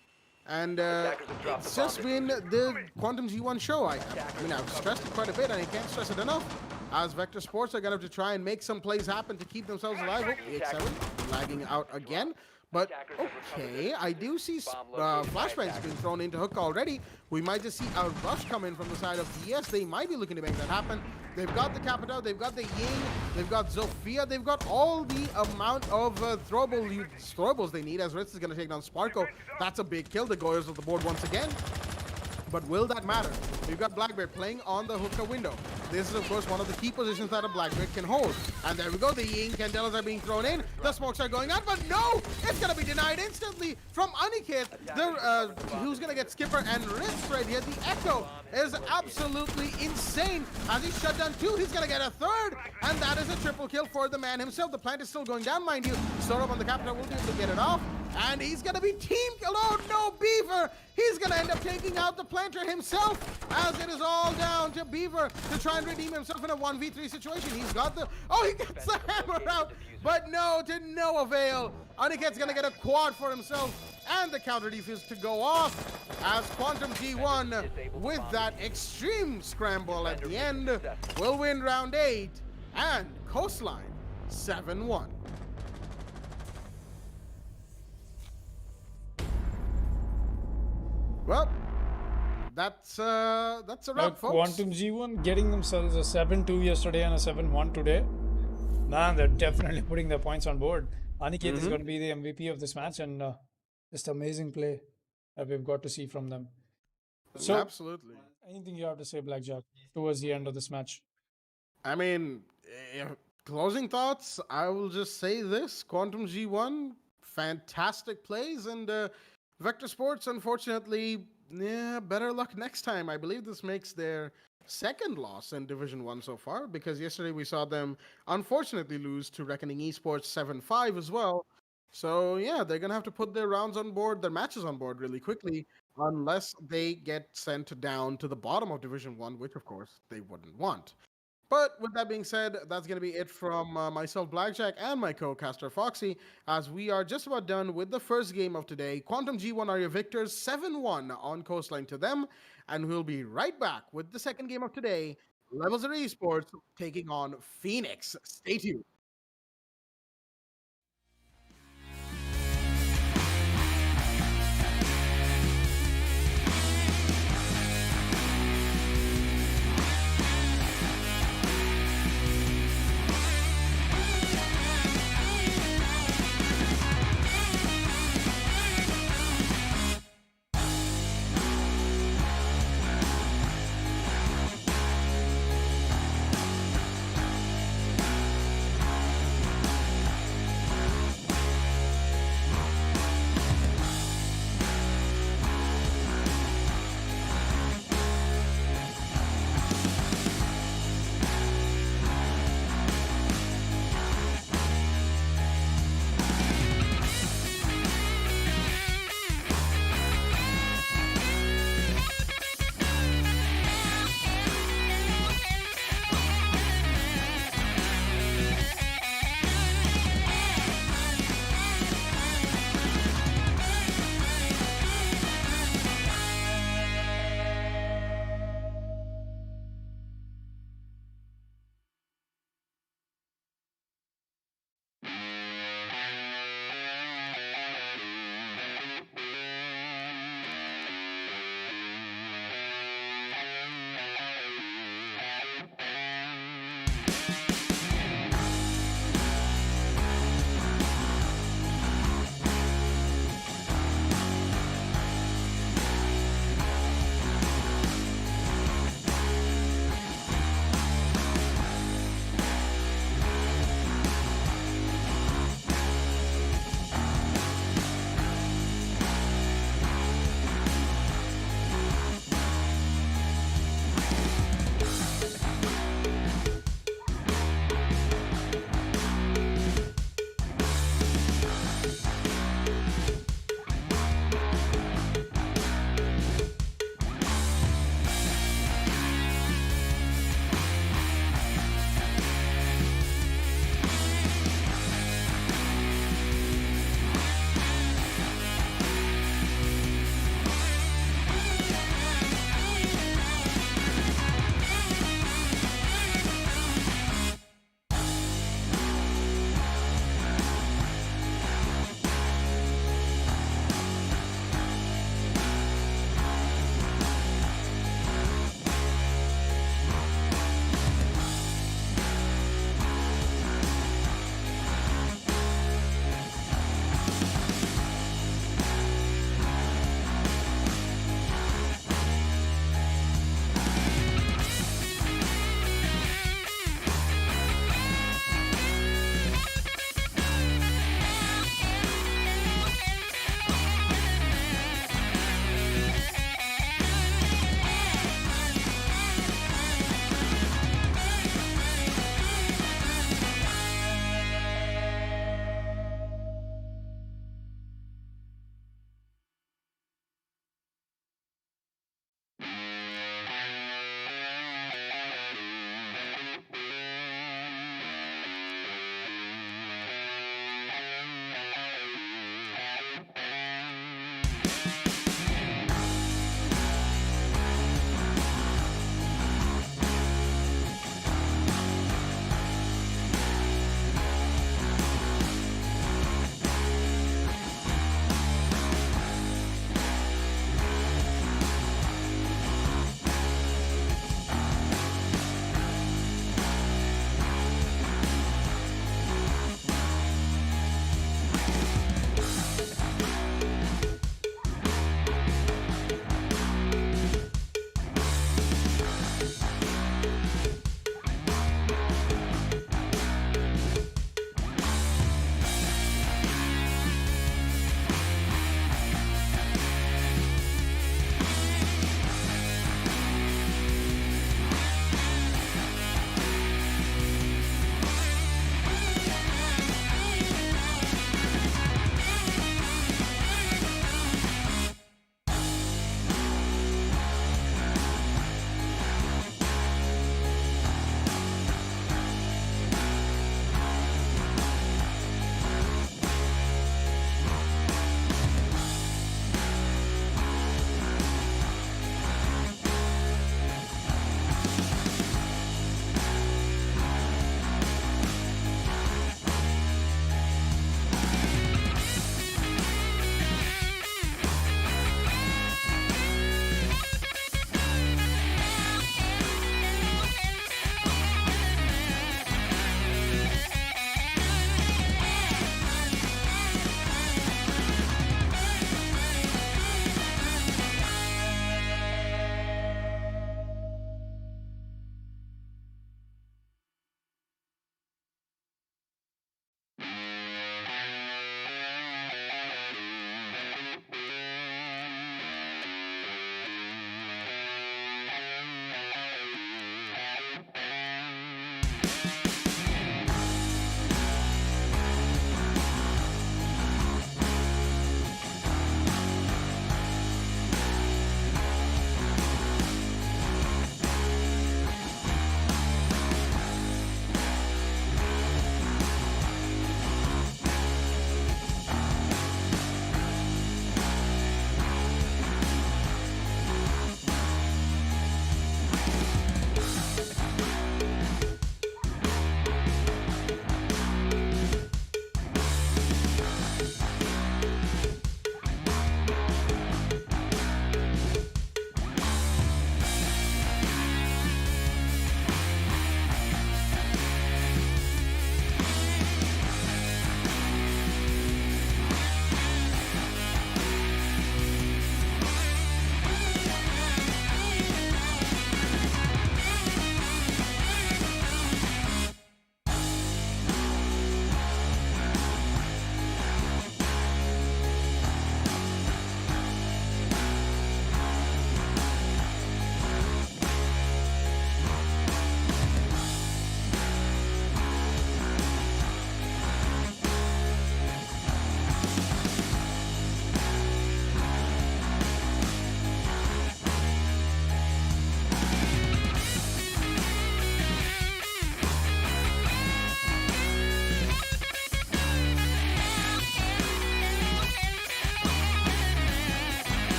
And it's just been the Quantum G1 show. I mean, I've stressed it quite a bit, and I can't stress it enough, as Vector Sports are going to have to try and make some plays happen to keep themselves alive. Oh, 8-7, lagging out again. But, okay, I do see flashbangs being thrown into Hook already. We might just see a rush come in from the side of DS. They might be looking to make that happen. They've got the Capita, they've got the Ying, they've got Zofia, they've got all the amount of throwables they need, as Ritz is going to take down Sparko. That's a big kill. The Goyos of the board once again. But will that matter? We've got Blackbeard playing on the Hookah window. This is, of course, one of the key positions that a Blackbeard can hold. And there we go. The Ying Candelas are being thrown in. The smokes are going out, but no! It's going to be denied instantly from Aniket. Who's going to get Skipper and Ritz right here. The Echo is absolutely insane. As he shut down 2, he's going to get a 3rd. And that is a triple kill for the man himself. The plant is still going down, mind you. Sorab on the Captain will be able to get it off. And he's going to be team killed. Oh, no, Beaver. He's going to end up taking out the planter himself, as it is all down to Beaver to try and redeem himself in a 1v3 situation. He's got the... Oh, he gets the hammer out. But no, to no avail. Aniket's going to get a quad for himself, and the counter defuse to go off, as Quantum G1, with that extreme scramble at the end, will win round 8, and Coastline 7-1. Well, that's a wrap, folks. Quantum G1 getting themselves a 7-2 yesterday and a 7-1 today. Man, they're definitely putting their points on board. Aniket is going to be the MVP of this match, and just amazing play that we've got to see from them. So, absolutely. Anything you have to say, Blackjack, towards the end of this match? I mean, closing thoughts, I will just say this. Quantum G1, fantastic plays, and Vector Sports, unfortunately, better luck next time. I believe this makes their second loss in Division 1 so far, because yesterday we saw them unfortunately lose to Reckoning Esports 7-5 as well. So yeah, they're going to have to put their rounds on board, their matches on board really quickly, unless they get sent down to the bottom of Division 1, which of course they wouldn't want. But with that being said, that's going to be it from myself, Blackjack, and my co-caster, Foxy, as we are just about done with the first game of today. Quantum G1 are your victors, 7-1 on Coastline to them, and we'll be right back with the second game of today Level 0 Esports taking on Phoenix. Stay tuned.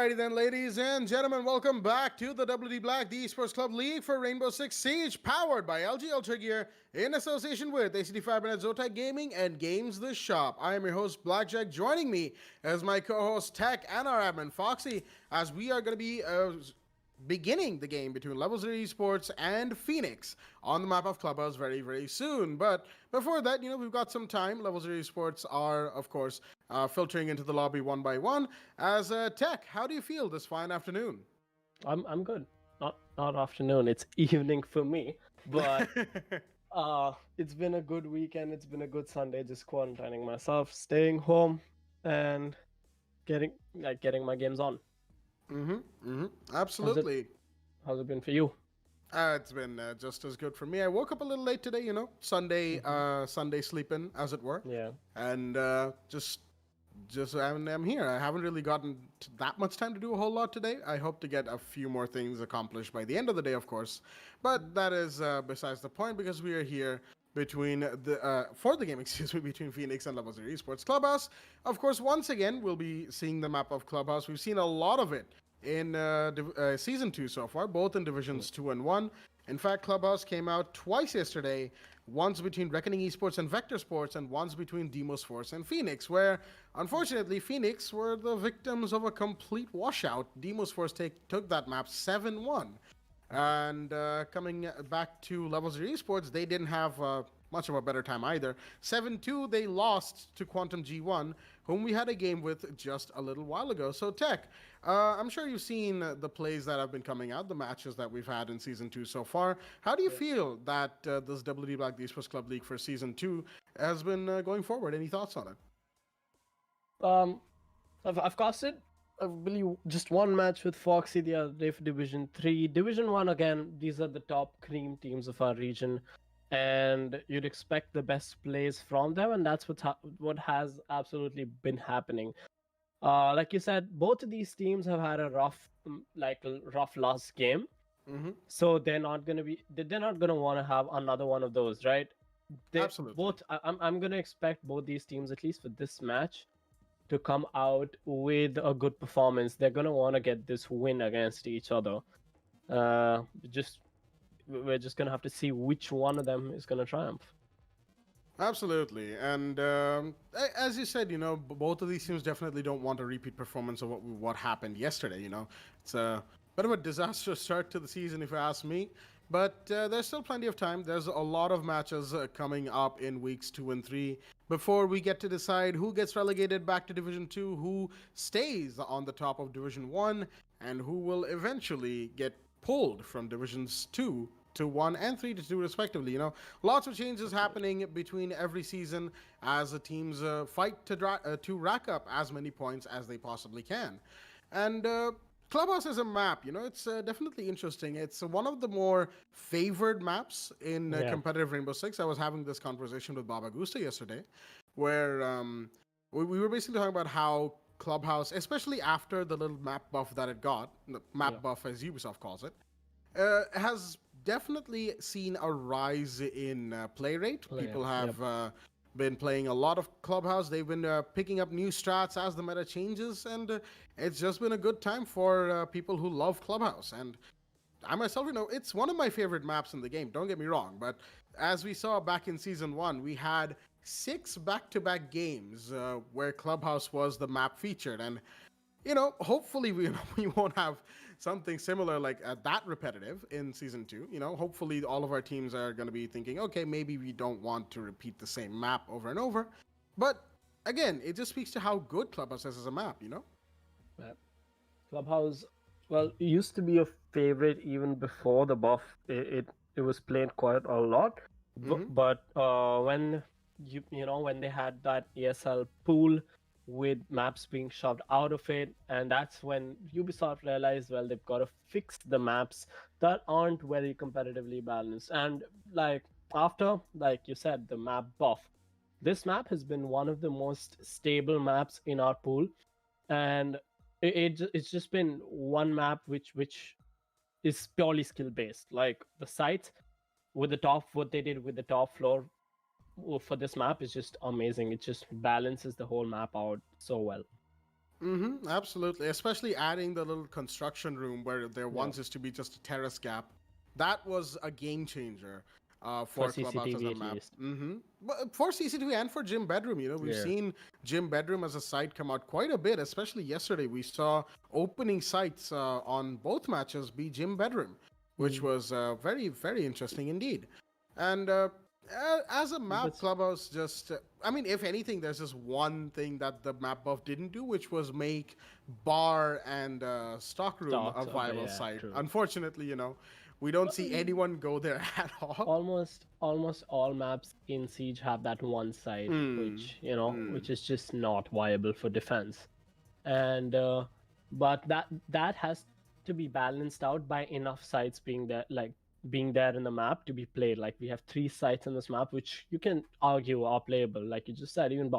righty then, ladies and gentlemen, welcome back to the WD Black, the Esports Club League for Rainbow Six Siege, powered by LG Ultragear in association with ACD Fibernet, Zotac Gaming, and Games the Shop. I am your host, Blackjack. Joining me as my co-host, Tech, and our admin, Foxy, as we are going to be beginning the game between Level 0 Esports and Phoenix on the map of Clubhouse very, very soon. But before that, we've got some time. Level 0 Esports are, of course, filtering into the lobby one by one. As Tech, how do you feel this fine afternoon? I'm good. Not afternoon. It's evening for me. But it's been a good weekend. It's been a good Sunday. Just quarantining myself, staying home, and getting my games on. Absolutely. How's it been for you? It's been just as good for me. I woke up a little late today, Sunday, Sunday sleeping, as it were. Yeah. And just I'm here. I haven't really gotten that much time to do a whole lot today. I hope to get a few more things accomplished by the end of the day, of course. But that is besides the point, because we are here between for the game, between Phoenix and Level 0 Esports Clubhouse. Of course, once again, we'll be seeing the map of Clubhouse. We've seen a lot of it in Season 2 so far, both in Divisions 2 and 1. In fact, Clubhouse came out twice yesterday, once between Reckoning Esports and Vector Sports, and once between Demos Force and Phoenix, where, unfortunately, Phoenix were the victims of a complete washout. Demos Force took that map 7-1. And coming back to Level 0 Esports, they didn't have much of a better time either. 7-2, they lost to Quantum G1, whom we had a game with just a little while ago. So, Tech, I'm sure you've seen the plays that have been coming out, the matches that we've had in Season 2 so far. How do you feel that this WD Black, the Esports Club League for Season 2 has been going forward? Any thoughts on it? I've casted, I believe, just one match with Foxy the other day for Division 3. Division 1, again, these are the top cream teams of our region, and you'd expect the best plays from them, and that's what has absolutely been happening. Like you said, both of these teams have had a rough last game, so they're not gonna want to have another one of those, right? Absolutely. I'm gonna expect both these teams, at least for this match, to come out with a good performance. They're gonna want to get this win against each other. We're just gonna have to see which one of them is gonna triumph. Absolutely. And as you said, both of these teams definitely don't want a repeat performance of what happened yesterday. It's a bit of a disastrous start to the season, if you ask me. But there's still plenty of time. There's a lot of matches coming up in weeks 2 and 3 before we get to decide who gets relegated back to Division 2, who stays on the top of Division 1, and who will eventually get pulled from Divisions 2 to 1 and 3 to 2 respectively. Lots of changes happening between every season as the teams fight to rack up as many points as they possibly can. And Clubhouse is a map, it's definitely interesting. It's one of the more favored maps in competitive Rainbow Six. I was having this conversation with Baba Gusta yesterday, where we were basically talking about how Clubhouse, especially after the little map buff that it got, buff as Ubisoft calls it, has definitely seen a rise in play rate. People have been playing a lot of Clubhouse. They've been picking up new strats as the meta changes, and it's just been a good time for people who love Clubhouse. And I myself, it's one of my favorite maps in the game, don't get me wrong, but as we saw back in Season 1, we had 6 back-to-back games where Clubhouse was the map featured, and hopefully we won't have something similar like that repetitive in Season 2. Hopefully all of our teams are going to be thinking, okay, maybe we don't want to repeat the same map over and over. But again, it just speaks to how good Clubhouse is as a map, Clubhouse, well, it used to be a favorite even before the buff. It was played quite a lot. But when when they had that ESL pool with maps being shoved out of it, and that's when Ubisoft realized, well, they've got to fix the maps that aren't very competitively balanced. And after, like you said, the map buff, this map has been one of the most stable maps in our pool, and it's just been one map which is purely skill based. Like the site with what they did with the top floor for this map is just amazing. It just balances the whole map out so well. Mm-hmm, absolutely. Especially adding the little construction room where there once used to be just a terrace gap. That was a game changer For for Clubhouse as CCTV a at map. least. Mm-hmm. But for CCTV and for Gym Bedroom, we've Yeah. seen Gym Bedroom as a site come out quite a bit, especially yesterday. We saw opening sites on both matches be Gym Bedroom, which was very, very interesting indeed. And as a map, But Clubhouse just, I mean, if anything, there's just one thing that the map buff didn't do, which was make bar and stockroom a stocks, okay, viable yeah, site. true. Unfortunately, we don't see anyone go there at all. Almost all maps in Siege have that one site, which which is just not viable for defense. And but that has to be balanced out by enough sites being there, like being there in the map to be played. Like we have 3 sites in this map, which you can argue are playable. Like you just said, even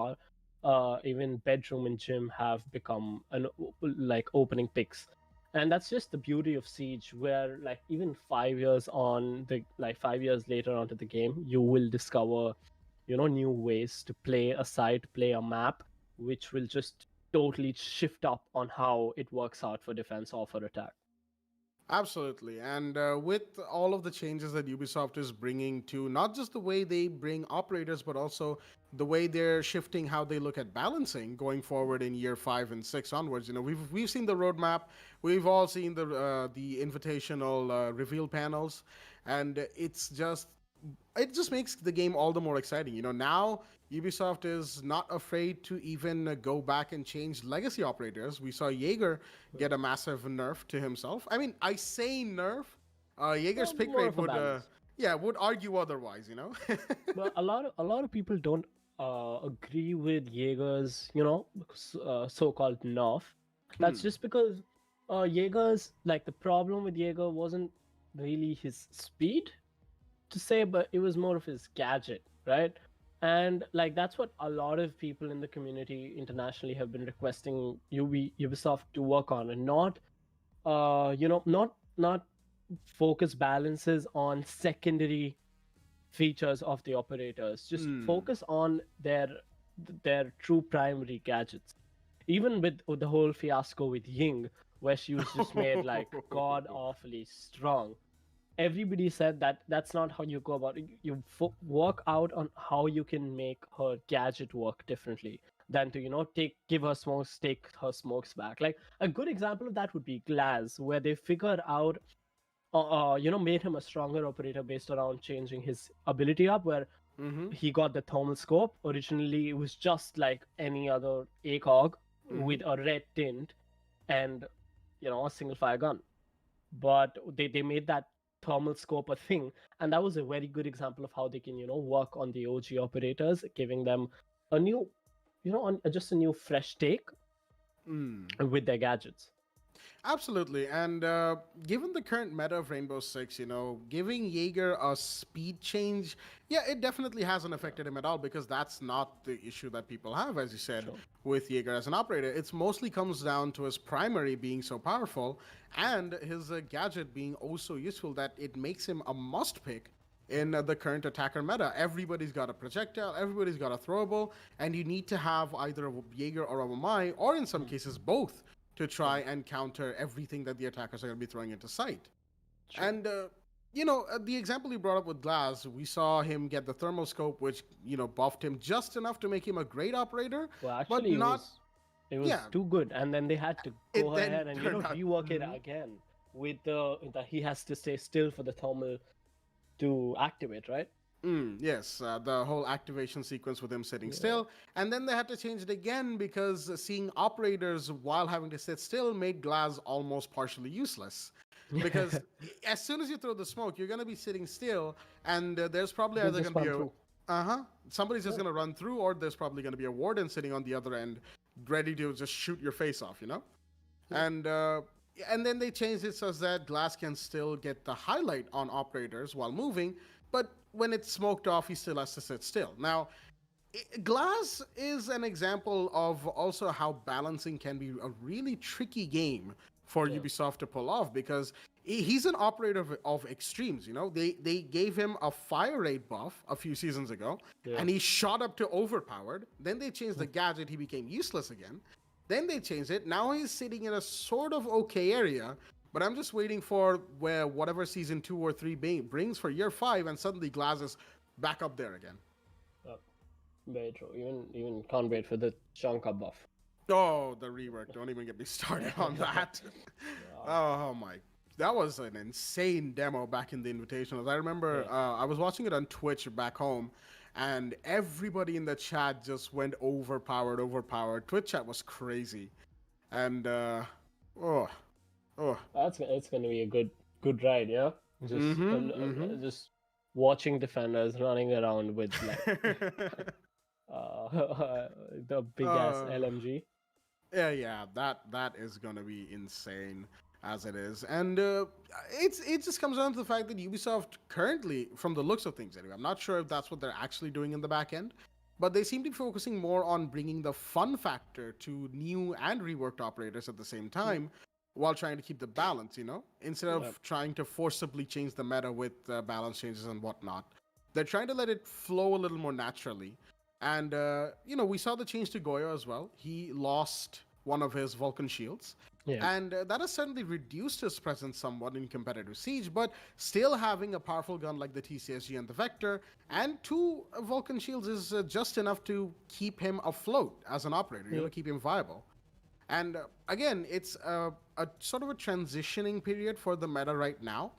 bedroom and gym have become like opening picks, and that's just the beauty of Siege, where like even 5 years on the 5 years later onto the game, you will discover new ways to play a site, play a map, which will just totally shift up on how it works out for defense or for attack. Absolutely. And with all of the changes that Ubisoft is bringing to not just the way they bring operators, but also the way they're shifting how they look at balancing going forward in year 5 and 6 onwards. We've seen the roadmap, we've all seen the invitational reveal panels, and it just makes the game all the more exciting. Now Ubisoft is not afraid to even go back and change legacy operators. We saw Jaeger get a massive nerf to himself. I mean, I say nerf. Jaeger's pick More rate of a would, balance. would argue otherwise. But a lot of people don't agree with Jaeger's so-called nerf. That's just because Jaeger's like the problem with Jaeger wasn't really his speed to say, but it was more of his gadget, right? And like that's what a lot of people in the community internationally have been requesting Ubisoft to work on, and not focus balances on secondary features of the operators. Just focus on their true primary gadgets. Even with the whole fiasco with Ying, where she was just made like god awfully strong, everybody said that that's not how you go about it. You work out on how you can make her gadget work differently than to give her smokes, take her smokes back. Like a good example of that would be Glaz, where they figured out made him a stronger operator based around changing his ability up, where he got the thermal scope. Originally it was just like any other ACOG with a red tint and a single fire gun, but they made that thermal scope a thing, and that was a very good example of how they can work on the OG operators, giving them a new just a new fresh take with their gadgets. Absolutely. And given the current meta of Rainbow Six, giving Jaeger a speed change, it definitely hasn't affected him at all, because that's not the issue that people have, as you said, with Jaeger as an operator. It's mostly comes down to his primary being so powerful and his gadget being oh so useful that it makes him a must pick in the current attacker meta. Everybody's got a projectile, everybody's got a throwable, and you need to have either a Jaeger or a Wamai, or in some cases both, to try and counter everything that the attackers are going to be throwing into sight. And, the example you brought up with Glass, we saw him get the thermal scope, which, buffed him just enough to make him a great operator, Well, but actually, not... it was too good, and then they had to It go then ahead and turned out- rework it again with the he has to stay still for the thermal to activate, right? Yes, the whole activation sequence with him sitting still. And then they had to change it again because seeing operators while having to sit still made Glaz almost partially useless. Because as soon as you throw the smoke, you're going to be sitting still, and there's probably They'll either just going to be run somebody's just going to run through, or there's probably going to be a warden sitting on the other end ready to just shoot your face off, And then they changed it so that Glass can still get the highlight on operators while moving, but when it's smoked off, he still has to sit still. Now, Glass is an example of also how balancing can be a really tricky game for Ubisoft to pull off, because he's an operator of extremes. They gave him a fire rate buff a few seasons ago, and he shot up to overpowered. Then they changed the gadget; he became useless again. Then they changed it. Now he's sitting in a sort of okay area, but I'm just waiting for where whatever season 2 or 3 brings for year 5, and suddenly Glass is back up there again. Very true. Even can't wait for the Shankar buff. Oh, the rework. Don't even get me started on that. Oh my. That was an insane demo back in the Invitationals. I remember I was watching it on Twitch back home, and everybody in the chat just went overpowered. Twitch chat was crazy. And, It's going to be a good ride, yeah? Just watching defenders running around with like the big ass LMG. Yeah, that is gonna be insane as it is, and it just comes down to the fact that Ubisoft currently, from the looks of things anyway, I'm not sure if that's what they're actually doing in the back end, but they seem to be focusing more on bringing the fun factor to new and reworked operators at the same time, while trying to keep the balance, instead of trying to forcibly change the meta with balance changes and whatnot. They're trying to let it flow a little more naturally. And, we saw the change to Goyo as well. He lost one of his Vulcan shields. Yeah. And that has certainly reduced his presence somewhat in competitive Siege, but still having a powerful gun like the TCSG and the Vector, and 2 Vulcan shields is just enough to keep him afloat as an operator, keep him viable. And again, it's a sort of a transitioning period for the meta right now.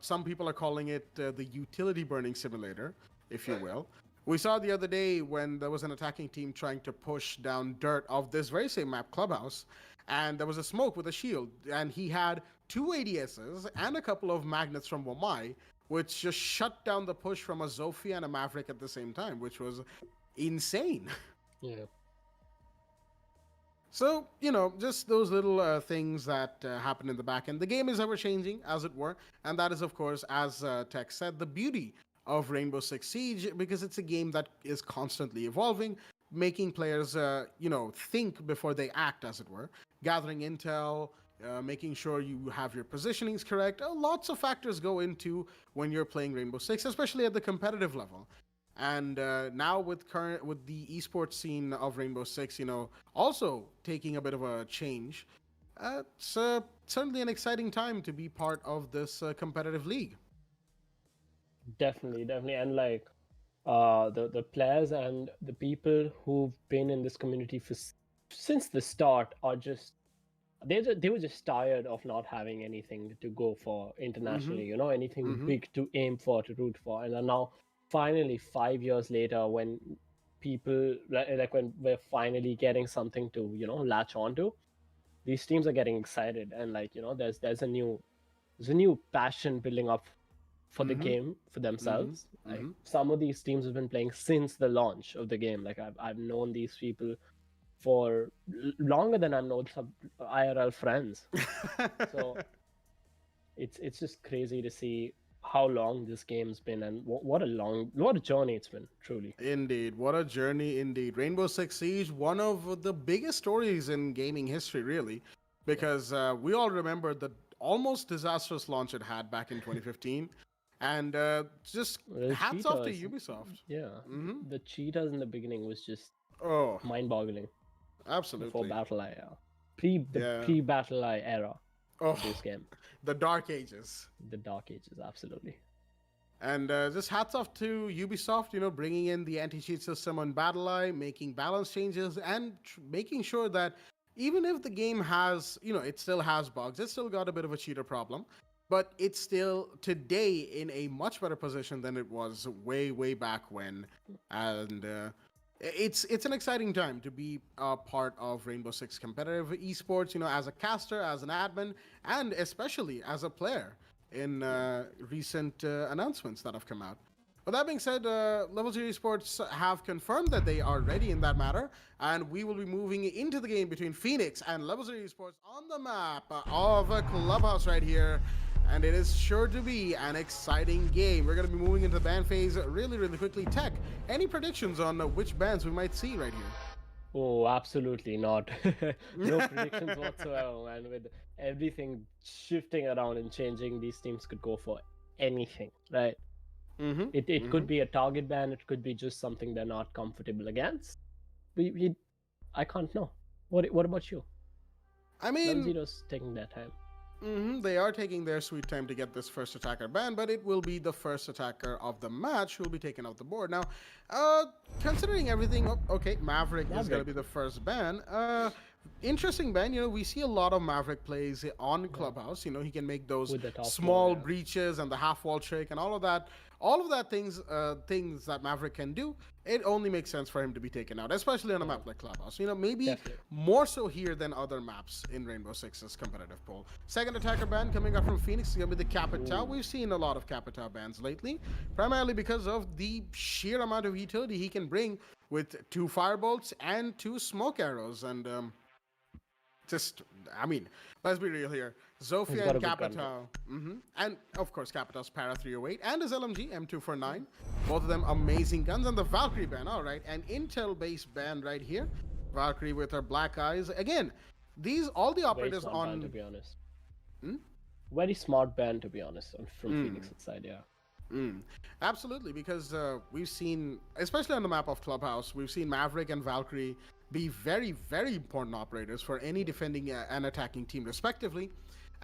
Some people are calling it the utility burning simulator, if you will. We saw the other day when there was an attacking team trying to push down dirt of this very same map, Clubhouse, and there was a smoke with a shield, and he had 2 ADSs and a couple of magnets from Wamai, which just shut down the push from a Zofia and a Maverick at the same time, which was insane. Yeah. So, just those little things that happen in the back end. The game is ever changing, as it were, and that is, of course, as TEC said, the beauty of Rainbow Six Siege, because it's a game that is constantly evolving, making players, think before they act, as it were, gathering intel, making sure you have your positionings correct. Lots of factors go into when you're playing Rainbow Six, especially at the competitive level. And now with the esports scene of Rainbow Six, also taking a bit of a change, it's certainly an exciting time to be part of this competitive league. Definitely, and like the players and the people who've been in this community since the start are just they were just tired of not having anything to go for internationally, anything big to aim for, to root for, and are now finally 5 years later, when people like when we're finally getting something to latch onto, these teams are getting excited, and like there's a new passion building up for the game for themselves. Like some of these teams have been playing since the launch of the game. Like I've known these people for longer than I've known some IRL friends. So it's just crazy to see how long this game's been, and what a journey it's been, truly. Indeed, what a journey indeed. Rainbow Six Siege, one of the biggest stories in gaming history, really, because we all remember the almost disastrous launch it had back in 2015. And just hats off to Ubisoft. Yeah, the cheetahs in the beginning was just mind-boggling. Absolutely. Before Battle Eye, pre-Battle Eye era of this game. The Dark Ages. The Dark Ages, absolutely. And just hats off to Ubisoft, bringing in the anti-cheat system on Battle Eye, making balance changes, and making sure that even if the game has, it still has bugs, it's still got a bit of a cheater problem, but it's still today in a much better position than it was way back when. And it's an exciting time to be a part of Rainbow Six competitive esports, as a caster, as an admin, and especially as a player in recent announcements that have come out. With that being said, Level 0 Esports have confirmed that they are ready in that matter, and we will be moving into the game between Phoenix and Level 0 Esports on the map of a Clubhouse right here. And it is sure to be an exciting game. We're going to be moving into the ban phase really quickly. TEC, any predictions on which bans we might see right here? Oh, absolutely not. No predictions whatsoever, man. With everything shifting around and changing, these teams could go for anything, right? It could be a target ban. It could be just something they're not comfortable against. I can't know. What about you? I mean, Zero's taking their time. They are taking their sweet time to get this first attacker banned, but it will be the first attacker of the match who will be taken off the board. Now, considering everything, okay, Maverick is going to be the first ban. Interesting ban. We see a lot of Maverick plays on Clubhouse. He can make those small breaches and the half wall trick and all of that. All of that things that Maverick can do, it only makes sense for him to be taken out, especially on a map like Clubhouse. Maybe more so here than other maps in Rainbow Six's competitive pool. Second attacker ban coming up from Phoenix is going to be the Capitao. We've seen a lot of Capitao bans lately, primarily because of the sheer amount of utility he can bring with 2 firebolts and 2 smoke arrows. And let's be real here. Zofia and Capitao. And of course, Capitao's Para 308 and his LMG M249. Both of them amazing guns. And the Valkyrie ban, all right. An Intel-based ban right here. Valkyrie with her black eyes. Again, all the operators on... Ban, to be honest. Very smart ban, to be honest, from Phoenix's side, yeah. Absolutely, because we've seen, especially on the map of Clubhouse, we've seen Maverick and Valkyrie be very, very important operators for any defending and attacking team, respectively.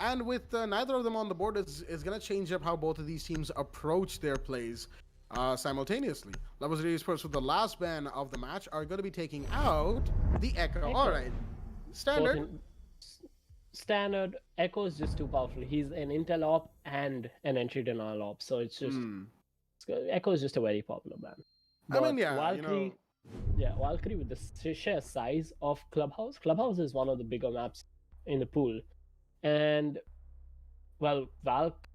And with neither of them on the board, is going to change up how both of these teams approach their plays simultaneously. Level 0 Esports, with the last ban of the match, are going to be taking out the Echo. All right. Standard. Echo is just too powerful. He's an intel op and an entry denial op, so it's just Echo is just a very popular ban. But Valkyrie, Valkyrie with the sheer size of Clubhouse. Clubhouse is one of the bigger maps in the pool, and Valk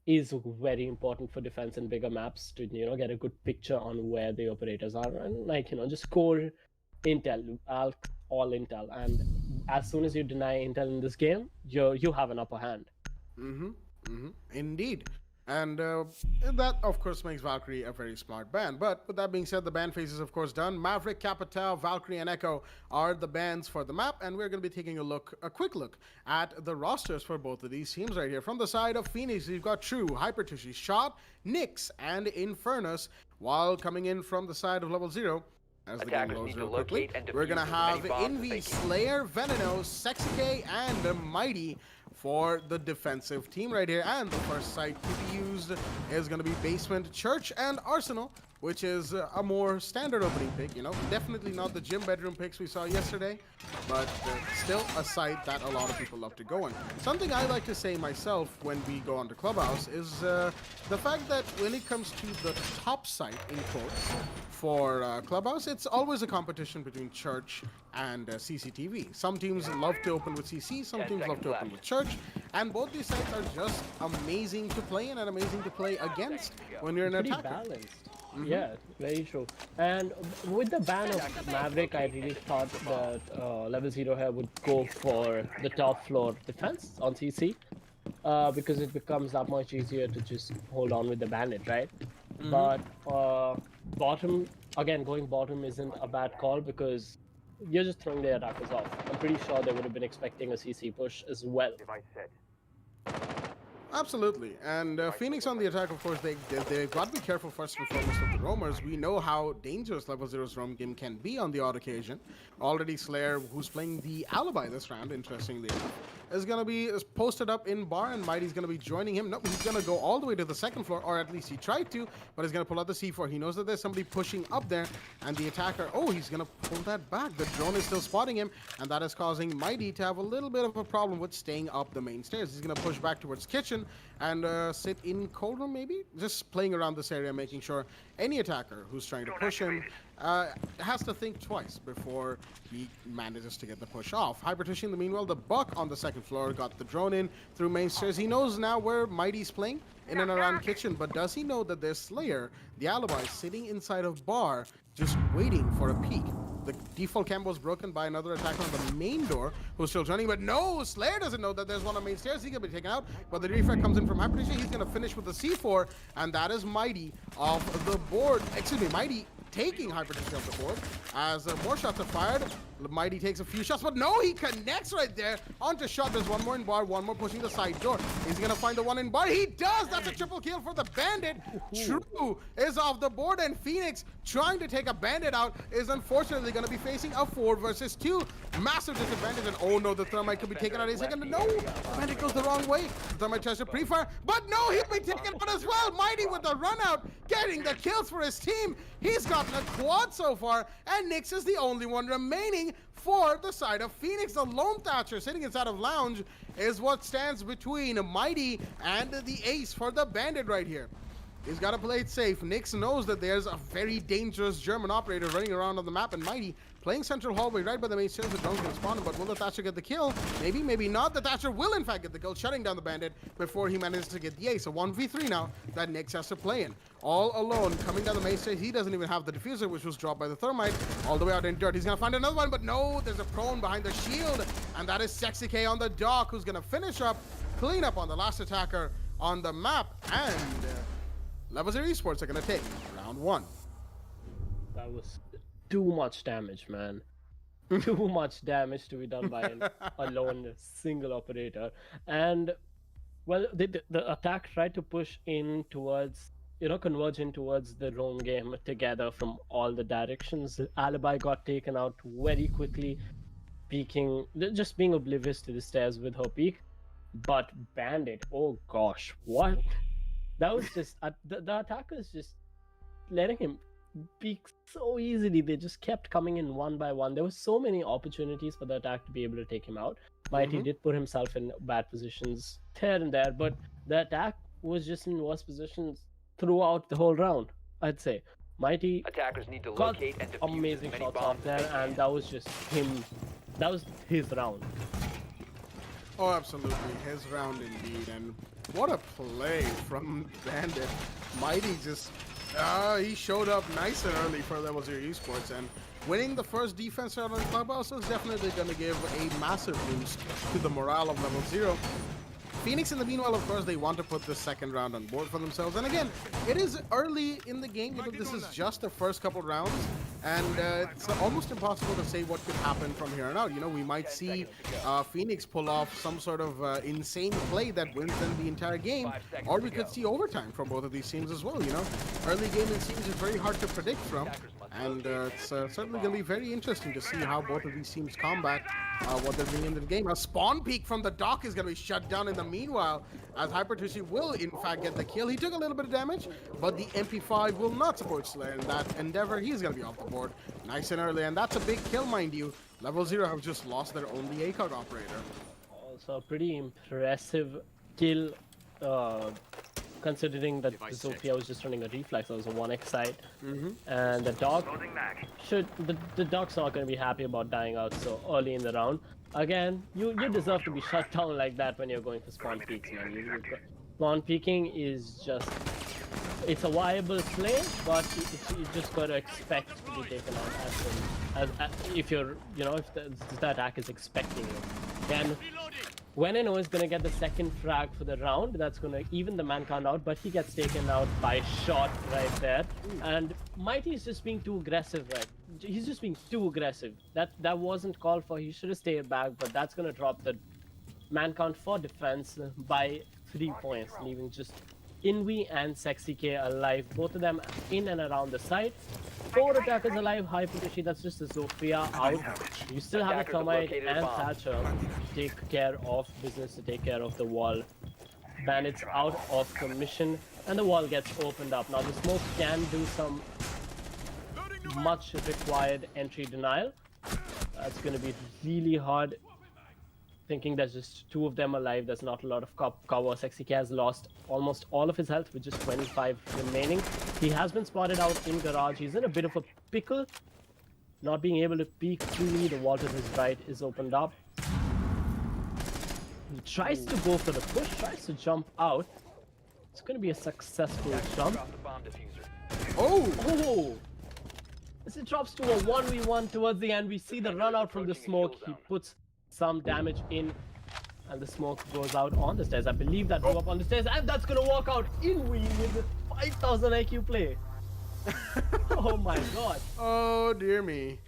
is very important for defense in bigger maps to get a good picture on where the operators are and just core intel, all intel, and as soon as you deny intel in this game, you have an upper hand. Indeed. And that, of course, makes Valkyrie a very smart ban. But with that being said, the ban phase is, of course, done. Maverick, Capitao, Valkyrie, and Echo are the bans for the map. And we're going to be taking a quick look at the rosters for both of these teams right here. From the side of Phoenix, you've got True, Hypertushy, Shot, Nyx, and Infernus. While coming in from the side of Level 0, as the game loads real quickly, we're going to have Envy, Slayer, Veneno, Sexy, and Mighty for the defensive team right here. And the first site to be used is going to be Basement, Church, and Arsenal, which is a more standard opening pick. Definitely not the gym bedroom picks we saw yesterday, but still a site that a lot of people love to go on. Something I like to say myself when we go on to Clubhouse is the fact that when it comes to the top site, in quotes, for Clubhouse, it's always a competition between Church and CCTV. Some teams love to open with CC, some teams love to open with Church, and both these sites are just amazing to play in and amazing to play against when you're an attacker. Balanced. Yeah, very true. And with the ban of Maverick, I really thought that Level 0 here would go for the top floor defense on CC, because it becomes that much easier to just hold on with the bandit, right? But bottom, again, going bottom isn't a bad call because you're just throwing the attackers off. I'm pretty sure they would have been expecting a CC push as well. Absolutely. And Phoenix on the attack, of course, they've got to be careful first and foremost of the roamers. We know how dangerous Level 0's roam game can be on the odd occasion. Already Slayer, who's playing the alibi this round, interestingly enough, is going to be posted up in bar, and Mighty's going to be joining him. No, he's going to go all the way to the second floor, or at least he tried to, but he's going to pull out the C4. He knows that there's somebody pushing up there, and the attacker, he's going to pull that back. The drone is still spotting him, and that is causing Mighty to have a little bit of a problem with staying up the main stairs. He's going to push back towards kitchen and sit in cold room, maybe? Just playing around this area, making sure any attacker who's trying to push him has to think twice before he manages to get the push off. Hypertushy, in the meanwhile, the Buck on the second floor got the drone in through main stairs. He knows now where Mighty's playing, in and around kitchen, but does he know that there's Slayer, the alibi, sitting inside of bar, just waiting for a peek? The default cam was broken by another attacker on the main door, who's still running, but no, Slayer doesn't know that there's one on main stairs. He's gonna be taken out, but the refrag comes in from Hypertushy. He's gonna finish with the C4, and that is Mighty off the board. Excuse me, Mighty taking Hypertushy off the board as more shots are fired. Mighty takes a few shots, but no, he connects right there. Onto shot, there's one more in bar, one more pushing the side door. Is he gonna find the one in bar? He does! That's a triple kill for the Bandit. True is off the board, and Phoenix trying to take a Bandit out is unfortunately gonna be facing a 4 versus 2. Massive disadvantage, and oh no, the Thermite could be taken out any second. No, the Bandit goes the wrong way. The Thermite tries to pre-fire, but no, he'll be taken out as well. Mighty with the run out, getting the kills for his team. He's gotten a quad so far, and Nyx is the only one remaining for the side of Phoenix. The lone Thatcher sitting inside of Lounge is what stands between Mighty and the ace for the Bandit right here. He's got to play it safe. Nyx knows that there's a very dangerous German operator running around on the map, and Mighty playing central hallway right by the main stairs. The drone's going to spawn him, but will the Thatcher get the kill? Maybe, maybe not. The Thatcher will in fact get the kill, shutting down the Bandit before he manages to get the ace. A 1v3 now that Nyx has to play in. All alone, coming down the main stairs. He doesn't even have the diffuser, which was dropped by the Thermite. All the way out in dirt. He's going to find another one, but no, there's a prone behind the shield, and that is Sexy K on the dock, who's going to finish up, clean up on the last attacker on the map, and Level 0 Esports are going to take round 1. That was too much damage, man. Too much damage to be done by a lone single operator. And well, the attack tried to push in towards, converge in towards the roam game together from all the directions. Alibi got taken out very quickly, peeking, just being oblivious to the stairs with her peek. But Bandit, oh gosh, what? That was just, the attackers just letting him peak so easily. They just kept coming in one by one. There were so many opportunities for the attack to be able to take him out. Mighty did put himself in bad positions here and there, but the attack was just in worse positions throughout the whole round, I'd say. Mighty Attackers need to got locate and defuse amazing as many shots bombs out there, as they and can. that was just him. That was his round. Oh, absolutely. His round indeed. And what a play from Bandit. Mighty just, he showed up nice and early for Level 0 Esports. And winning the first defense round on Clubhouse is definitely going to give a massive boost to the morale of Level 0. Phoenix, in the meanwhile, of course, they want to put the second round on board for themselves. And again, it is early in the game. This is just the first couple rounds. And it's almost impossible to say what could happen from here on out. We might see Phoenix pull off some sort of insane play that wins them the entire game. Or we could see overtime from both of these teams as well, Early gaming teams is very hard to predict from. And it's certainly going to be very interesting to see how both of these teams combat what they're doing in the game. A spawn peek from the dock is going to be shut down in the meanwhile, as Hypertushi will in fact get the kill. He took a little bit of damage, but the MP5 will not support Slayer in that endeavor. He's going to be off the board nice and early, and that's a big kill, mind you. Level 0 have just lost their only ACOG operator. Also a pretty impressive kill, considering that Zofia was just running a reflex. That was a 1x side. And the dog the dog's not going to be happy about dying out so early in the round. Again, you deserve to be shut down like that when you're going for spawn peaks, man. Spawn peeking is just, it's a viable play, but you just got to expect to be taken out as if you're, if the attack is expecting you. Then Veneno is going to get the second frag for the round. That's going to even the man count out, but he gets taken out by shot right there. And Mighty is just being too aggressive, right? He's just being too aggressive. That wasn't called for. He should have stayed back, but that's going to drop the man count for defense by 3 points, leaving just Invi and Sexy K alive. Both of them in and around the site. 4 attackers alive. Hypertushi, that's just a Zofia out. You still have a Attackers have Thermite located a and bomb. Thatcher to take care of business, to take care of the wall. Bandits out of commission, and the wall gets opened up. Now the smoke can do some much required entry denial. That's going to be really hard. Thinking there's just 2 of them alive, there's not a lot of cover. Sexy K has lost almost all of his health with just 25 remaining. He has been spotted out in garage. He's in a bit of a pickle, not being able to peek freely. The wall to his right is opened up. He tries to go for the push, tries to jump out. It's going to be a successful jump. Drop the bomb diffuser. Oh! As it drops to a 1v1 towards the end, we see the run out from the smoke. He puts some damage in, and the smoke goes out on the stairs. I believe that blew up on the stairs, and that's gonna work out in with 5,000 IQ play. Oh my god. Oh, dear me.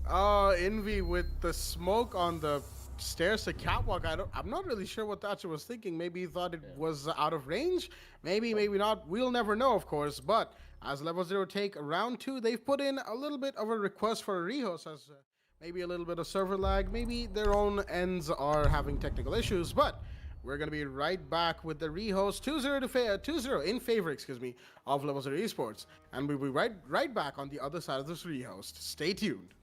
Envy with the smoke on the stairs to catwalk. I'm not really sure what Thatcher was thinking. Maybe he thought it was out of range. Maybe not. We'll never know, of course. But as Level 0 take round 2, they've put in a little bit of a request for a rehost, as maybe a little bit of server lag. Maybe their own ends are having technical issues. But we're going to be right back with the rehost 2-0 in favor, excuse me, of Level 0 Esports. And we'll be right back on the other side of this rehost. Stay tuned.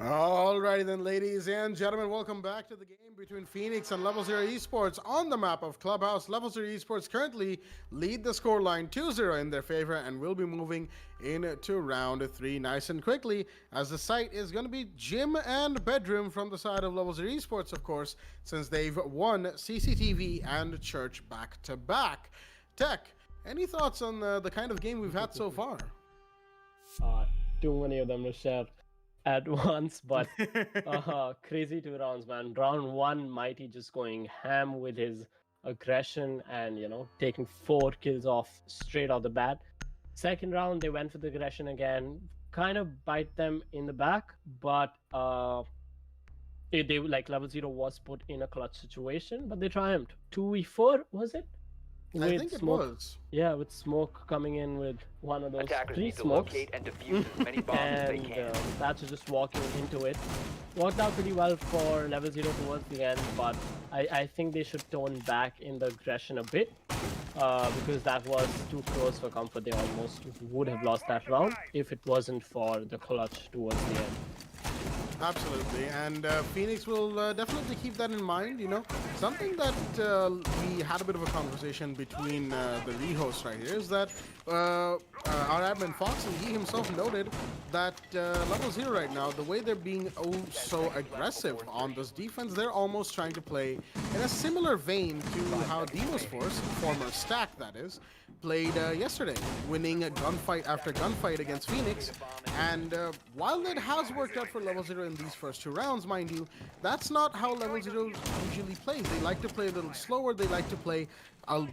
Alrighty then, ladies and gentlemen, welcome back to the game between Phoenix and Level Zero Esports on the map of Clubhouse. Level Zero Esports currently lead the scoreline 2-0 in their favor and will be moving into round 3 nice and quickly, as the site is going to be gym and bedroom from the side of Level Zero Esports, of course, since they've won CCTV and Church back to back. Tech, any thoughts on the kind of game we've had so far? Too many of them to share at once, but crazy 2 rounds, man. Round 1, Mighty just going ham with his aggression and, you know, taking 4 kills off straight off the bat. Second round, they went for the aggression again, kind of bite them in the back, but they like Level Zero was put in a clutch situation, but they triumphed. 2v4, was it? I think it was. Yeah, with smoke coming in with one of those Attackers 3 need to smokes. locate and defuse as many bombs as they And can. Thatcher just walking into it. Worked out pretty well for Level Zero towards the end, but I think they should tone back in the aggression a bit, because that was too close for comfort. They almost would have lost that round if it wasn't for the clutch towards the end. Absolutely, and Phoenix will definitely keep that in mind. You know, something that we had a bit of a conversation between the rehosts right here is that our admin Fox and he himself noted that Level Zero right now, the way they're being so aggressive on this defense, they're almost trying to play in a similar vein to how Demo's Force, former Stack that is, played yesterday, winning a gunfight after gunfight against Phoenix. And while that has worked out for Level Zero in these first 2 rounds, mind you, that's not how Level Zero usually plays. They like to play a little slower. They like to play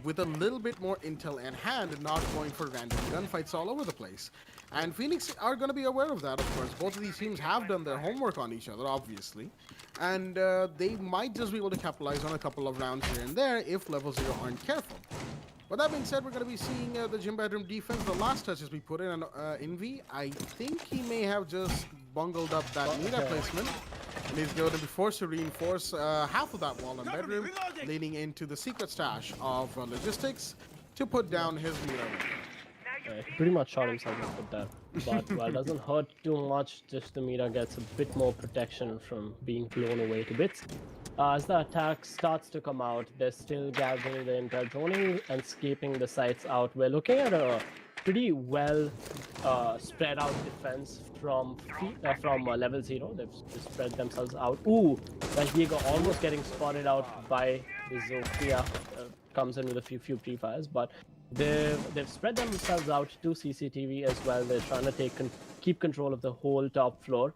with a little bit more intel in hand and not going for random gunfights all over the place. And Phoenix are going to be aware of that, of course. Both of these teams have done their homework on each other, obviously. And they might just be able to capitalize on a couple of rounds here and there if Level Zero aren't careful. With that being said, we're going to be seeing the gym bedroom defense. The last touches we put in on Envy. I think he may have just bungled up that meter placement. And he's going to be forced to reinforce half of that wall in bedroom, leading into the secret stash of logistics to put down his meter. He pretty much shot himself with that, but while it doesn't hurt too much, just the meter gets a bit more protection from being blown away to bits. As the attack starts to come out, they're still gathering the intel, zoning and escaping the sites out. We're looking at a pretty well spread out defense from Level Zero. They've just spread themselves out. Ooh, that Jaeger almost getting spotted out by the Zofia. Comes in with a few pre-fires, but they've spread themselves out to CCTV as well. They're trying to keep control of the whole top floor.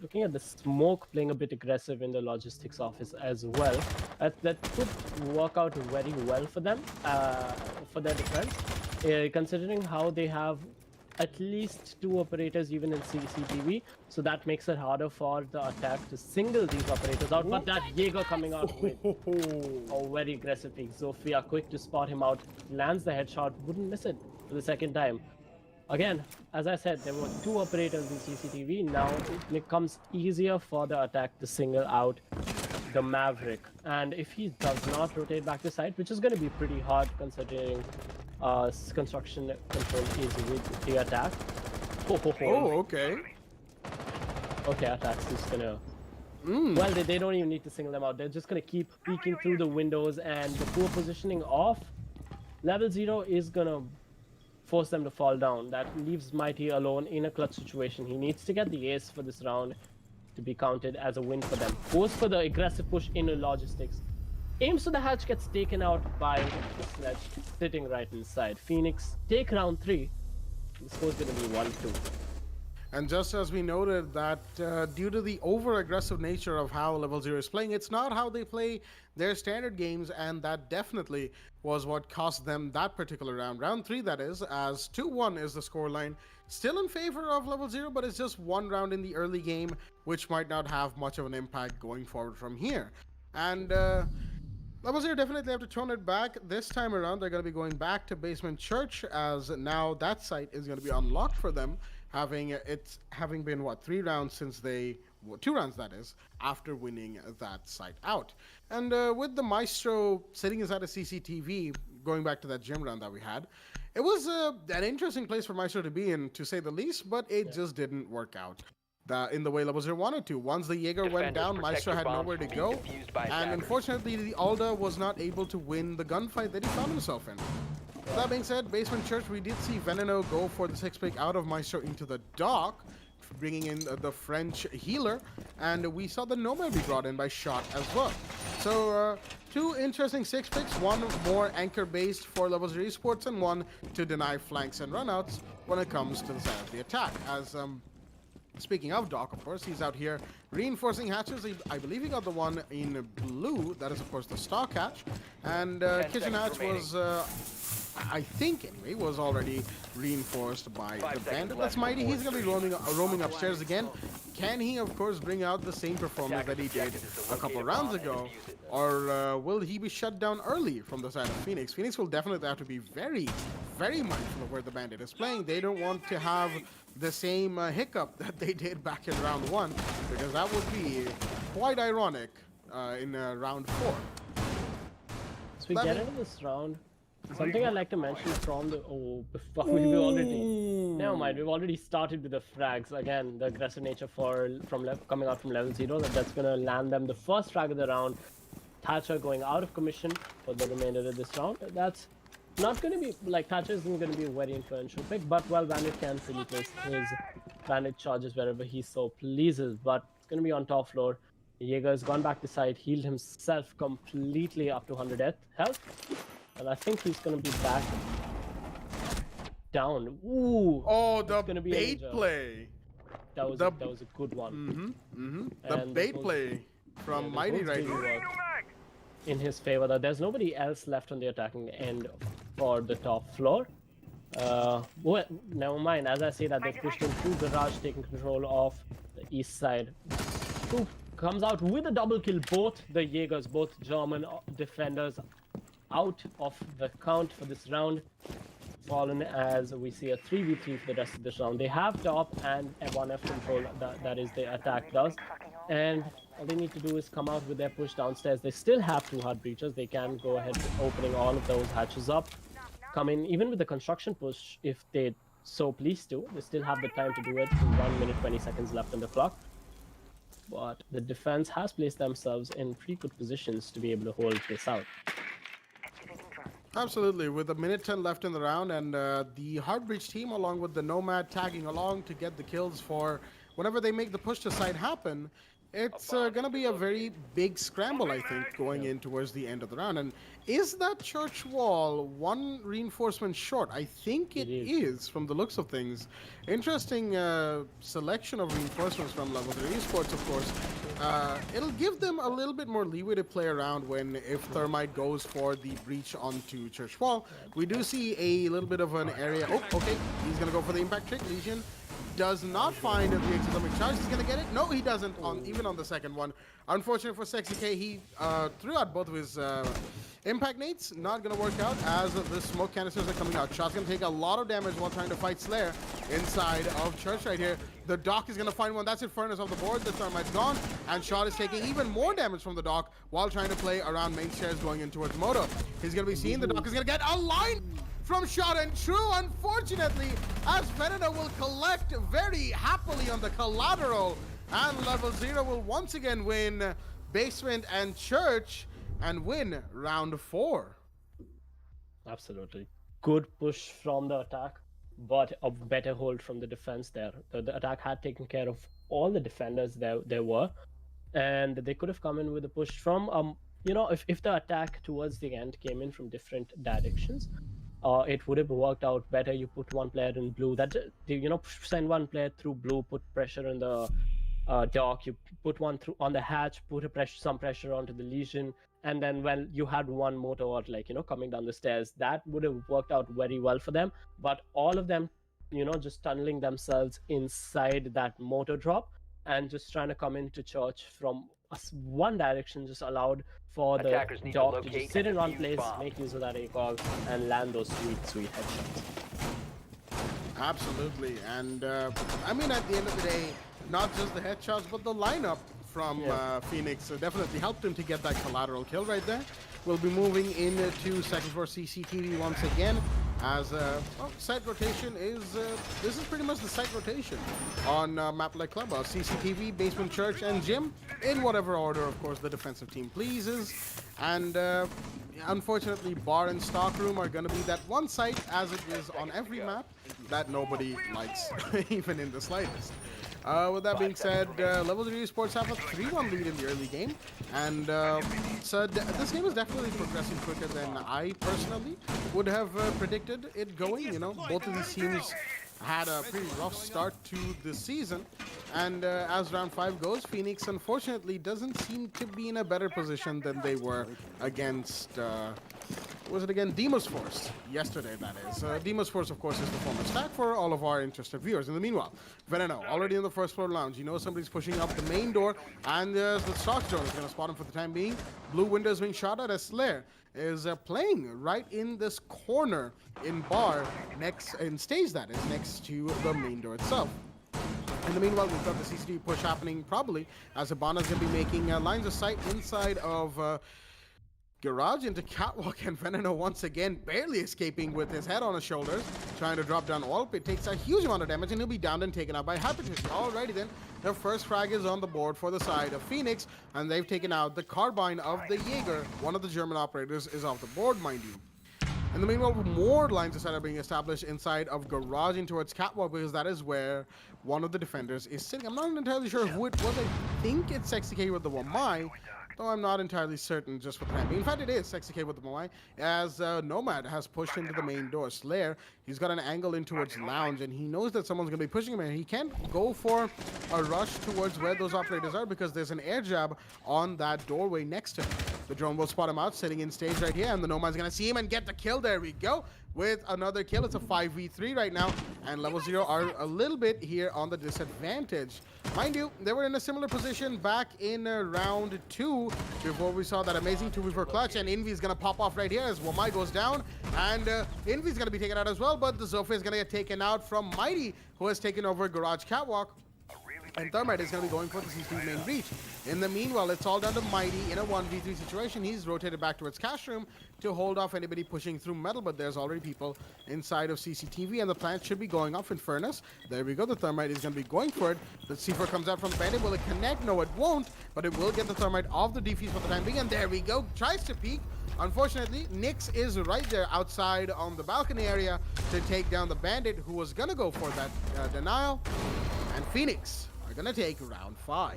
Looking at the smoke playing a bit aggressive in the logistics office as well. That could work out very well for them, for their defense, considering how they have at least 2 operators even in CCTV, so that makes it harder for the attack to single these operators out. But that Jaeger coming out with a very aggressive peek. Zofia quick to spot him out, lands the headshot, wouldn't miss it for the second time. Again, as I said, there were 2 operators in CCTV. Now it becomes easier for the attack to single out the Maverick. And if he does not rotate back to site, which is going to be pretty hard considering construction control is with the attack. Oh, okay. Okay, attack's just gonna... Well, they don't even need to single them out. They're just gonna keep peeking through the windows, and the poor positioning off Level Zero is gonna force them to fall down. That leaves Mighty alone in a clutch situation. He needs to get the ace for this round to be counted as a win for them. Goes for the aggressive push in logistics. Aims to the hatch, gets taken out by the sledge sitting right inside. Phoenix take round 3. The score's gonna be 1-2. And just as we noted that due to the over-aggressive nature of how Level Zero is playing, it's not how they play their standard games, and that definitely was what cost them that particular round. Round 3, that is, as 2-1 is the scoreline. Still in favor of Level Zero, but it's just 1 round in the early game, which might not have much of an impact going forward from here. And Level Zero definitely have to tone it back. This time around, they're going to be going back to Basement Church, as now that site is going to be unlocked for them, having been, what, 3 rounds since they 2 rounds that is, after winning that site out. And with the Maestro sitting inside a CCTV, going back to that gym round that we had, it was an interesting place for Maestro to be in, to say the least, but it just didn't work out in the way Level 0 wanted to. Once the Jaeger went Defenders, down, protect Maestro your had bombs nowhere to from being go, defused by and attackers. unfortunately the Alda was not able to win the gunfight that he found himself in. That being said, Basement Church, we did see Veneno go for the 6 pick out of Maestro into the dock, bringing in the French healer, and we saw the Nomad be brought in by Shot as well. So 2 interesting 6 picks, one more anchor based for Level 0 Esports and one to deny flanks and runouts when it comes to the side of the attack. As speaking of Doc, of course, he's out here reinforcing hatches. I believe he got the one in blue. That is, of course, the stock hatch. And kitchen hatch was, I think anyway, was already reinforced by the bandit. That's Mighty. He's going to be roaming upstairs again. Can he, of course, bring out the same performance that he did a couple rounds ago? Or will he be shut down early from the side of Phoenix? Phoenix will definitely have to be very, very mindful of where the bandit is playing. They don't want to have the same hiccup that they did back in round 1, because that would be quite ironic in round 4. As we get into this round, something I'd like to mention from the before we've already never mind, we've already started with the frags. Again, the aggressive nature coming out from level 0, that's gonna land them the first frag of the round. Thatcher going out of commission for the remainder of this round. That's not going to be, like, Thatcher isn't going to be a very influential pick, but well, Bandit can fully place his Bandit charges wherever he so pleases, but it's going to be on top floor. Jaeger's gone back to side, healed himself completely up to 100 health, and I think he's going to be back down. Ooh! Oh, the gonna be bait play! That was a good one. The bait play from Mighty right here. In his favor, that there's nobody else left on the attacking end for the top floor. Well, never mind. As I say that, they've pushed in through Garage, taking control of the east side. Who comes out with a double kill? Both the Jaegers, both German defenders, out of the count for this round. Fallen as we see a 3v3 for the rest of this round. They have top and F1F control, that is the attack does. And all they need to do is come out with their push downstairs. They still have 2 hard breaches. They can go ahead opening all of those hatches up. Come in, even with the construction push, if they so please to. They still have the time to do it. 1 minute, 20 seconds left on the clock. But the defense has placed themselves in pretty good positions to be able to hold this out. Absolutely, with a minute 10 left in the round, and the hard breach team along with the Nomad tagging along to get the kills for whenever they make the push to side happen, it's going to be a very big scramble, I think, going in towards the end of the round. And is that church wall 1 reinforcement short? I think it is, from the looks of things. Interesting selection of reinforcements from Level 3 Esports, of course. It'll give them a little bit more leeway to play around if Thermite goes for the breach onto church wall. We do see a little bit of an area. Oh, okay, he's going to go for the impact trick. Legion does not find the exotic charge. He's going to get it. No, he doesn't, even on the second one. Unfortunate for Sexy K, he threw out both of his impact nades. Not going to work out as the smoke canisters are coming out. Shot's going to take a lot of damage while trying to fight Slayer inside of church right here. The Doc is going to find one. That's it. Furnace off the board. The Thermite's gone. And Shot is taking even more damage from the Doc while trying to play around main stairs going in towards Moto. He's going to be seen. The Doc is going to get a line from Shot and True, unfortunately, as Veneno will collect very happily on the collateral. And Level 0 will once again win Basement and Church and win round 4. Absolutely. Good push from the attack, but a better hold from the defense there. The attack had taken care of all the defenders there were, and they could have come in with a push from, you know, if the attack towards the end came in from different directions, it would have worked out better. You put one player in blue, that, you know, send one player through blue, put pressure on the dock, you put one through on the hatch, put some pressure onto the Legion, and then when you had one motor, like, you know, coming down the stairs, that would have worked out very well for them. But all of them, you know, just tunneling themselves inside that motor drop and just trying to come into church from one direction just allowed for the dog to just sit in one place, make use of that ACOG, and land those sweet headshots. Absolutely, and I mean, at the end of the day, not just the headshots, but the lineup from Phoenix definitely helped him to get that collateral kill right there. We'll be moving into second floor CCTV once again, as site rotation is this is pretty much the site rotation on map like Clubhouse. CCTV, basement, church, and gym, in whatever order, of course, the defensive team pleases. And unfortunately, bar and stock room are going to be that one site, as it is on every map, that nobody likes, even in the slightest. With that being said, Level 3 Esports have a 3-1 lead in the early game, and so this game is definitely progressing quicker than I personally would have predicted it going. You know, both of these teams had a pretty rough start to the season, and as round 5 goes, Phoenix unfortunately doesn't seem to be in a better position than they were against was it again? Demos Force yesterday, that is. Demos Force, of course, is the former stack for all of our interested viewers. In the meanwhile, Veneno, already in the first floor lounge. You know somebody's pushing up the main door, and the stock drone is going to spot him for the time being. Blue window is being shot at as Slayer is playing right in this corner in bar, next in stage that is, next to the main door itself. In the meanwhile, we've got the CCTV push happening probably, as Hibana's going to be making lines of sight inside of garage into catwalk, and Veneno once again barely escaping with his head on his shoulders, trying to drop down all. It takes a huge amount of damage, and he'll be downed and taken out by Hypertissue. Alrighty then, the first frag is on the board for the side of Phoenix, and they've taken out the carbine of the Jaeger. One of the German operators is off the board, mind you. In the meanwhile, more lines of sight are being established inside of garage in towards catwalk, because that is where one of the defenders is sitting. I'm not entirely sure who it was. I think it's Sexy K with the Wamai, though I'm not entirely certain just for the time being. In fact, it is Sexy K with the Wamai, as Nomad has pushed into the main door. Slayer, he's got an angle in towards lounge, and he knows that someone's going to be pushing him, and he can't go for a rush towards where those operators are, because there's an air jab on that doorway next to him. The drone will spot him out, sitting in stage right here, and the Nomad's going to see him and get the kill. There we go. With another kill, it's a 5v3 right now, and Level 0 are a little bit here on the disadvantage. Mind you, they were in a similar position back in round 2 before we saw that amazing 2v4 clutch, and Envy's going to pop off right here as Wamai goes down, and Envy's going to be taken out as well, but the Zofa is going to get taken out from Mighty, who has taken over Garage Catwalk. And Thermite is going to be going for the CCTV main breach. In the meanwhile, it's all down to Mighty in a 1v3 situation. He's rotated back towards cash room to hold off anybody pushing through metal, but there's already people inside of CCTV, and the plant should be going off in Furnace. There we go. The Thermite is going to be going for it. The C4 comes out from the bandit. Will it connect? No, it won't, but it will get the Thermite off the defuse for the time being, and there we go. Tries to peek. Unfortunately, Nyx is right there outside on the balcony area to take down the bandit, who was going to go for that denial, and Phoenix are going to take round 5.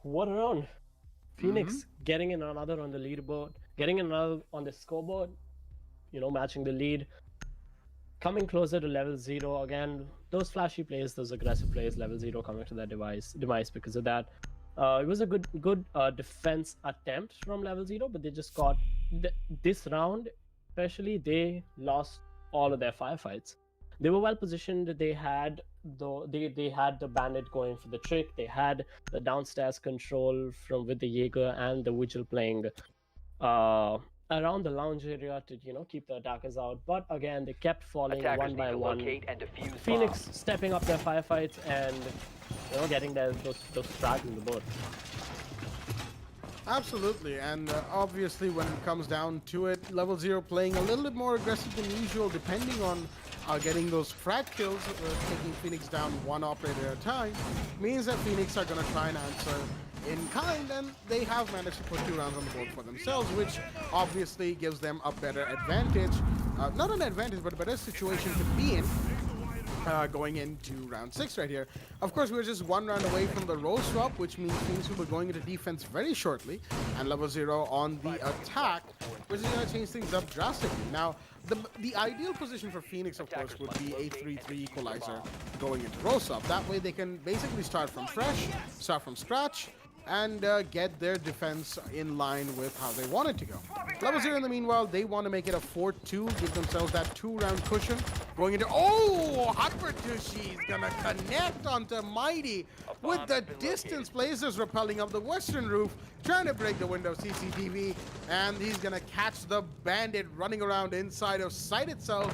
What a round. Phoenix getting in another on the leaderboard, getting another on the scoreboard, you know, matching the lead, coming closer to level 0 again. Those flashy plays, those aggressive plays, level 0 coming to their demise because of that. It was a good defense attempt from level 0, but they just got this round. Especially, they lost all of their firefights. They were well positioned. They had the bandit going for the trick. They had the downstairs control with the Jaeger and the Vigil playing around the lounge area to, you know, keep the attackers out. But again, they kept falling one by one. Phoenix stepping up their firefights and, you know, getting those frags in the board. Absolutely, and obviously when it comes down to it, Level 0 playing a little bit more aggressive than usual, depending on getting those frag kills, taking Phoenix down one operator at a time, means that Phoenix are going to try and answer in kind, and they have managed to put 2 rounds on the board for themselves, which obviously gives them a better advantage. Not an advantage, but a better situation to be in. Going into round 6 right here. Of course, we're just 1 round away from the role swap, which means Phoenix will be going into defense very shortly, and Level 0 on the attack, which is going to change things up drastically. Now, the ideal position for Phoenix, of course, would be a 3-3 equalizer going into role swap. That way they can basically start from fresh, start from scratch, and get their defense in line with how they want it to go. Level 0, in the meanwhile, they want to make it a 4-2, give themselves that 2-round cushion going into... Oh! Hypertushi is going to connect onto Mighty. with the distance blazers rappelling up the western roof, trying to break the window CCTV, and he's gonna catch the bandit running around inside of site itself,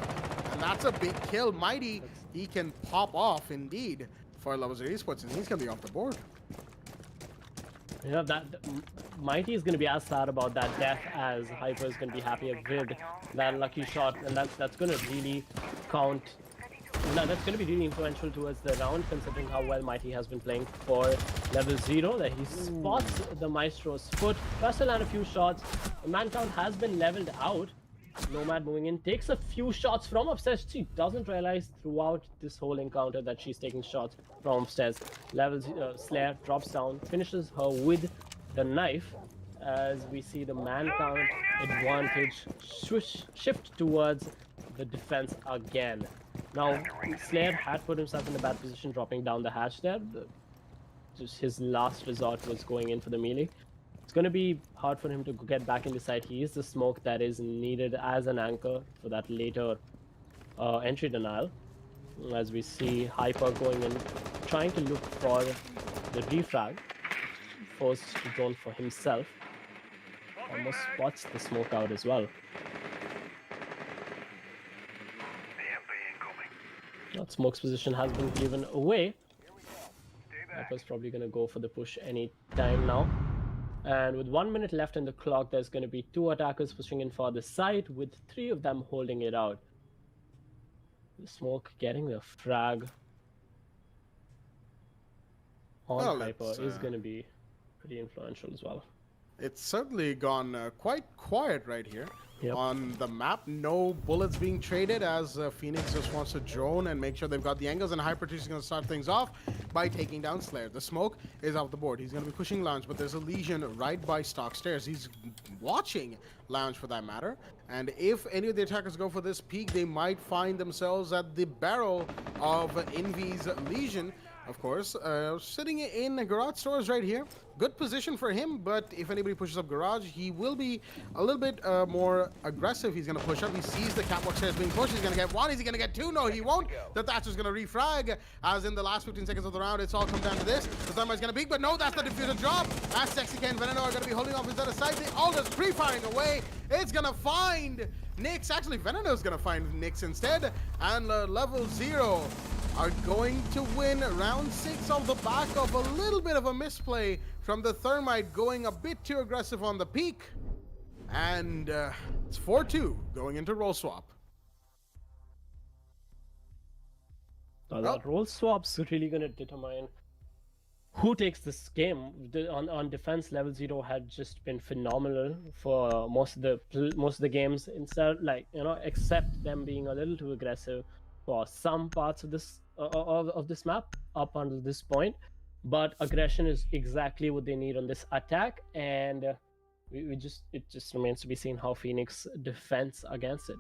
and that's a big kill. Mighty, he can pop off indeed for Levels of Esports, and he's gonna be off the board. You know, that Mighty is going to be as sad about that death as Hyper is going to be happy with that lucky shot, and that's going to really count. That's going to be really influential towards the round, considering how well Mighty has been playing for level 0. That he spots the Maestro's foot, tries to land a few shots. The man count has been leveled out. Nomad moving in, takes a few shots from upstairs. She doesn't realize throughout this whole encounter that she's taking shots from upstairs. Slayer drops down, finishes her with the knife, as we see the man count advantage shift towards the defense again. Now, Slayer had put himself in a bad position dropping down the hatch there. Just his last resort was going in for the melee. It's going to be hard for him to get back in the site. He is the smoke that is needed as an anchor for that later entry denial. As we see Hyper going in, trying to look for the refrag. Forced to drone for himself. Almost spots the smoke out as well. That smoke's position has been given away. Hyper's probably going to go for the push any time now. And with 1 minute left in the clock, there's going to be 2 attackers pushing in for the site, with 3 of them holding it out. The smoke getting the frag on Hyper is going to be pretty influential as well. It's certainly gone quite quiet right here. Yep. On the map, no bullets being traded, as Phoenix just wants to drone and make sure they've got the angles, and Hyper is going to start things off by taking down Slayer. The smoke is off the board. He's going to be pushing Lounge, but there's a Legion right by stock stairs. He's watching Lounge for that matter, and if any of the attackers go for this peek, they might find themselves at the barrel of Envy's Legion. Of course, sitting in garage stores right here. Good position for him, but if anybody pushes up garage, he will be a little bit more aggressive. He's going to push up. He sees the catwalk stairs being pushed. He's going to get 1. Is he going to get 2? No, he won't. The Thatcher's going to refrag. As in the last 15 seconds of the round, it's all come down to this. The Thermite's going to peek, but no, that's the diffuser drop. As Sexy Ken and Veneno are going to be holding off his other side. They all just pre-firing away. It's going to find Nyx. Actually, Veneno's going to find Nyx instead. And level 0 are going to win round 6 off the back of a little bit of a misplay from the Thermite, going a bit too aggressive on the peak. And it's 4-2 going into roll swap. That roll swap's really going to determine who takes this game. On defense, level 0 had just been phenomenal for most of the games. Instead, except them being a little too aggressive for some parts of this map up until this point. But aggression is exactly what they need on this attack, and it just remains to be seen how Phoenix defends against it.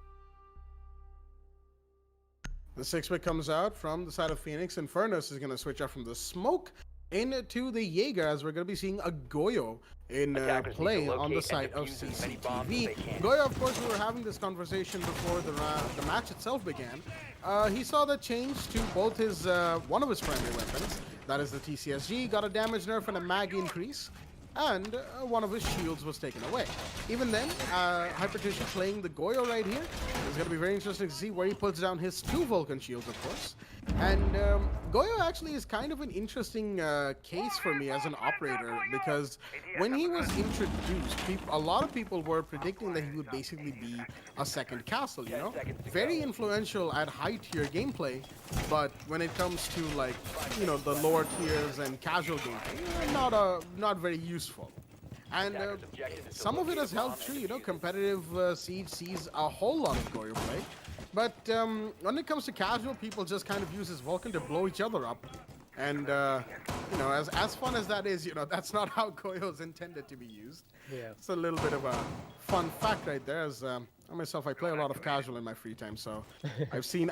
The 6-pick comes out from the side of Phoenix. Infernus is going to switch up from the smoke into the Jaeger, as we're going to be seeing a Goyo in play on the side of CCTV. Goyo, of course, we were having this conversation before the match itself began. He saw the change to both his one of his primary weapons, that is the TCSG, got a damage nerf and a mag increase, and one of his shields was taken away. Even then, Hypertician playing the Goyo right here. It's going to be very interesting to see where he puts down his 2 Vulcan shields, of course. And Goyo actually is kind of an interesting case for me as an operator, because when he was introduced, a lot of people were predicting that he would basically be a second castle, you know? Very influential at high tier gameplay, but when it comes to, like, you know, the lower tiers and casual gameplay, not very useful. And some of it has held true, you know. Competitive Siege sees a whole lot of Goyo play. But when it comes to casual, people just kind of use his Vulcan to blow each other up. And, you know, as fun as that is, you know, that's not how Goyo is intended to be used. Yeah. It's a little bit of a fun fact right there. As myself, I play a lot of casual in my free time, so I've seen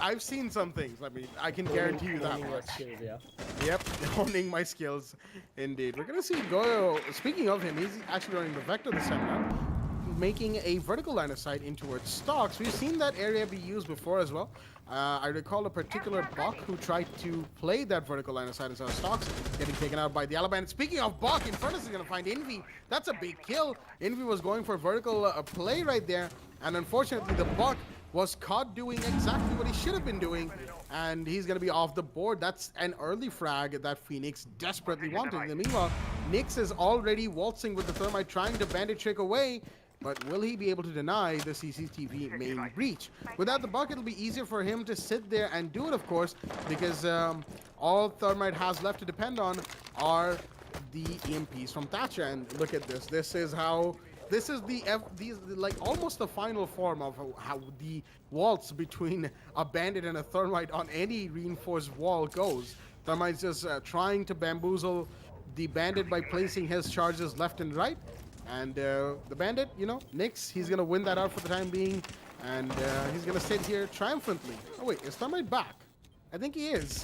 some things. I mean, I can guarantee you that much. Skills, yeah. Yep, honing my skills, indeed. We're gonna see Goyo. Speaking of him, he's actually running the Vector this time around. making a vertical line of sight in towards stocks. We've seen that area be used before as well. I recall a particular Buck who tried to play that vertical line of sight inside of stocks, getting taken out by the Alabama. And speaking of Buck, Infernus is going to find Envy. That's a big kill. Envy was going for vertical play right there, and unfortunately the Buck was caught doing exactly what he should have been doing, and he's going to be off the board. That's an early frag that Phoenix desperately wanted. And meanwhile, Nyx is already waltzing with the Thermite, trying to bandit trick away. But will he be able to deny the CCTV main breach? Without the Buck, it'll be easier for him to sit there and do it, of course, because all Thermite has left to depend on are the EMPs from Thatcher. And look at this. This is like almost the final form of how the waltz between a bandit and a Thermite on any reinforced wall goes. Thermite's just trying to bamboozle the bandit by placing his charges left and right. And the bandit, you know, Nyx, he's going to win that out for the time being. And he's going to sit here triumphantly. Oh, wait, is Thermite back? I think he is.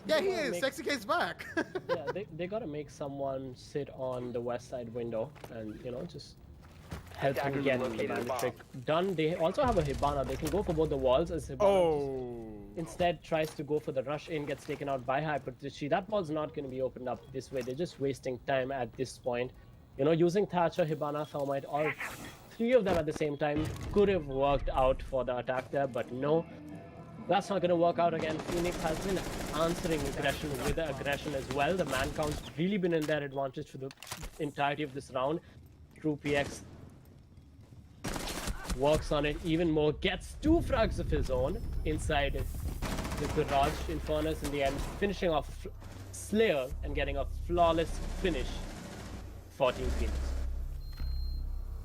Yeah, he is. Sexycate's back. Yeah, they got to make someone sit on the west side window and, you know, just help him get the bandit trick done. They also have a Hibana. They can go for both the walls as Hibana instead tries to go for the rush in, gets taken out by Hypertishi. That wall's not going to be opened up this way. They're just wasting time at this point. You know, using Thatcher, Hibana, Thermite, all three of them at the same time could have worked out for the attack there, but no. That's not going to work out again. Phoenix has been answering aggression with aggression as well. The man count's really been in their advantage for the entirety of this round. True PX works on it even more, gets 2 frags of his own inside the garage. Infernus in the end, finishing off Slayer and getting a flawless finish for Team Phoenix.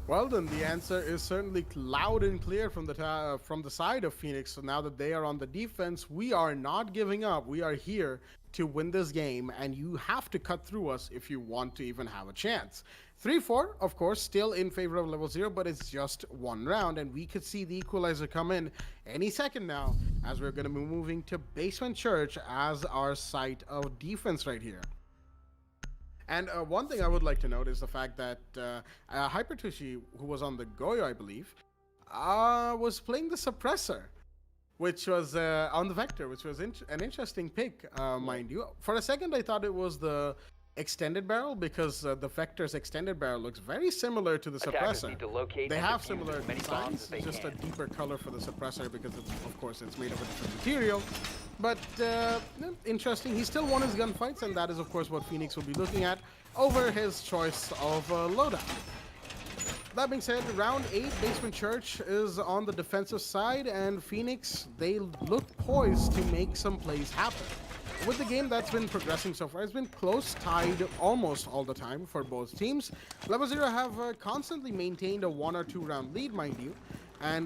Well then, the answer is certainly loud and clear from the side of Phoenix. So now that they are on the defense, we are not giving up. We are here to win this game, and you have to cut through us if you want to even have a chance. 3-4, of course, still in favor of level 0, but it's just one round, and we could see the equalizer come in any second now, as we're going to be moving to Basement Church as our site of defense right here. And one thing I would like to note is the fact that Hypertushi, who was on the Goyo, I believe, was playing the Suppressor, which was on the Vector, which was an interesting pick, mind you. For a second, I thought it was the extended barrel, because the Vector's extended barrel looks very similar to the Suppressor. They have similar designs, just a deeper color for the Suppressor, because of course it's made of a different material. But interesting, he still won his gunfights, and that is of course what Phoenix will be looking at over his choice of loadout. That being said, round 8, Basement Church is on the defensive side, and Phoenix, they look poised to make some plays happen. With the game that's been progressing so far, it's been close, tied almost all the time for both teams. Level 0 have constantly maintained a 1 or 2 round lead, mind you. And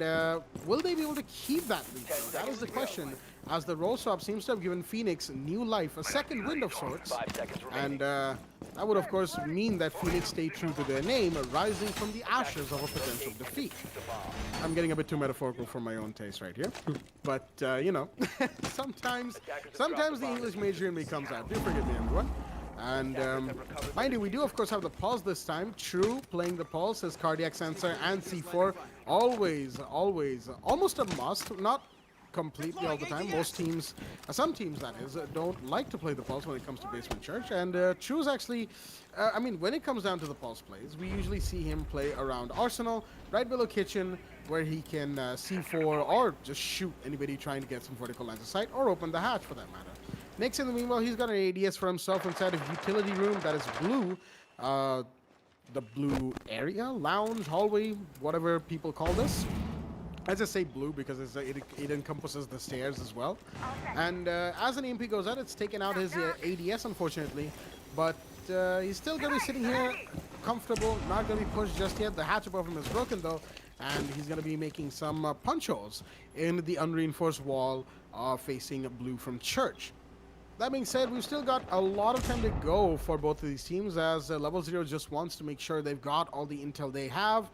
will they be able to keep that lead? That is the question, as the roll swap seems to have given Phoenix new life, a second wind of sorts. And that would of course mean that Phoenix stay true to their name, rising from the ashes of a potential defeat. I'm getting a bit too metaphorical for my own taste right here. But, you know, sometimes the English major in me comes out. Do forgive me, everyone. And mind you, we do of course have the pulse this time. True, playing the pulse, his cardiac sensor and C4, always, almost a must. Not completely all the time. Most teams, some teams that is, don't like to play the pulse when it comes to Basement Church. And True's actually, I mean, when it comes down to the pulse plays, we usually see him play around Arsenal, right below Kitchen, where he can C4 or just shoot anybody trying to get some vertical lines of sight, or open the hatch for that matter. Next, in the meanwhile, he's got an ADS for himself inside a utility room that is blue. The blue area, lounge, hallway, whatever people call this. I just say blue because it encompasses the stairs as well. And as an EMP goes out, it's taken out his ADS, unfortunately. But he's still going to be sitting here comfortable, not going to be pushed just yet. The hatch above him is broken, though. And he's going to be making some punch holes in the unreinforced wall facing blue from Church. That being said, we've still got a lot of time to go for both of these teams, as Level 0 just wants to make sure they've got all the intel they have,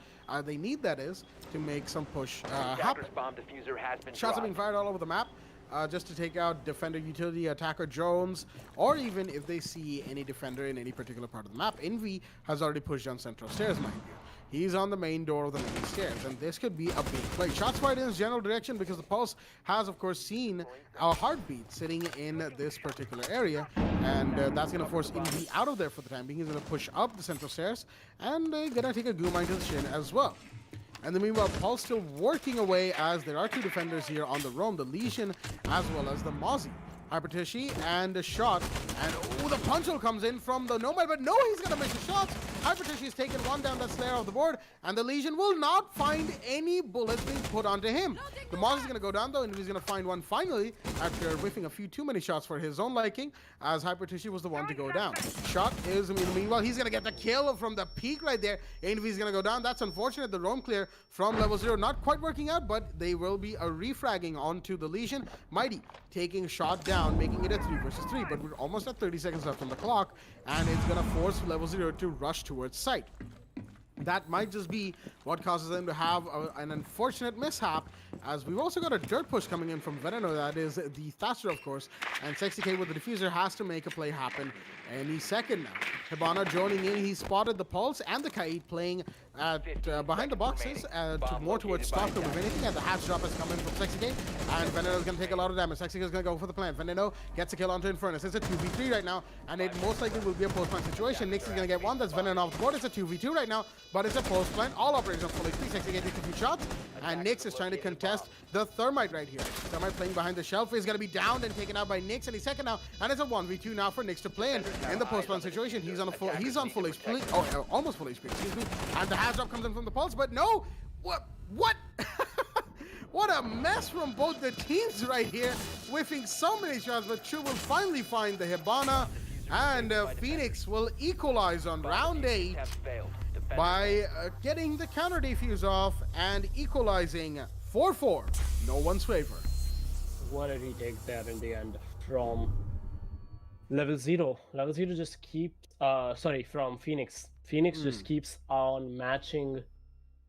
they need, that is, to make some push happen. Shots are being fired all over the map, just to take out defender, utility, attacker, drones, or even if they see any defender in any particular part of the map. Envy has already pushed down central stairs, mind you. He's on the main door of the main stairs, and this could be a big play. Shots fired in his general direction because the Pulse has, of course, seen a heartbeat sitting in this particular area, and that's going to force Invi out of there for the time being. He's going to push up the central stairs, and going to take a goo mine to the chin as well. And then meanwhile, Pulse still working away as there are two defenders here on the roam, the Legion as well as the Mozzie. Hypertishi and a shot, and the punch comes in from the Nomad, but no, he's gonna miss a shot. Hypertishi has taken one down, that Slayer off the board, and the Legion will not find any bullets being put onto him. The Moz is gonna go down though, and he's gonna find one finally after whiffing a few too many shots for his own liking, as Hypertishi was the one to go down. Shot is, meanwhile, he's gonna get the kill from the peak right there. Envy's gonna go down. That's unfortunate. The roam clear from level 0 not quite working out, but they will be a refragging onto the Legion. Mighty taking a shot down, making it a 3 versus 3, but we're almost at 30 seconds left on the clock, and it's gonna force level 0 to rush towards site. That might just be what causes them to have an unfortunate mishap, as we've also got a dirt push coming in from Veneno. That is the Thatcher, of course, and SexyK with the diffuser has to make a play happen any second now. Hibana joining in. He spotted the Pulse and the Kaid playing at behind the boxes, more towards Stockholm if anything, and the hatch drop has come in from SexyK, and Veneno is going to take a lot of damage. SexyK is going to go for the plant. Veneno gets a kill onto Infernus. It's a 2v3 right now, and it most likely will be a post-plant situation. Nyx is going to get one. That's Veneno off the board. It's a 2v2 right now, but it's a post-plant. All operators on full HP. SexyK takes a few shots, and Nyx is trying to contest the Thermite right here. Thermite playing behind the shelf is going to be downed and taken out by Nyx, and he's second now, and it's a 1v2 now for Nyx to play in the post-plant situation. He's on full HP, almost full HP, excuse me, and the hatch drop comes in from the Pulse, but no, what? What a mess from both the teams right here, whiffing so many shots, but True will finally find the Hibana, and Phoenix will equalize on round 8 by getting the counter defuse off and equalizing 4-4, no one's favor. What a retake there in the end from level 0. Level 0 just keeps, from Phoenix. Phoenix just keeps on matching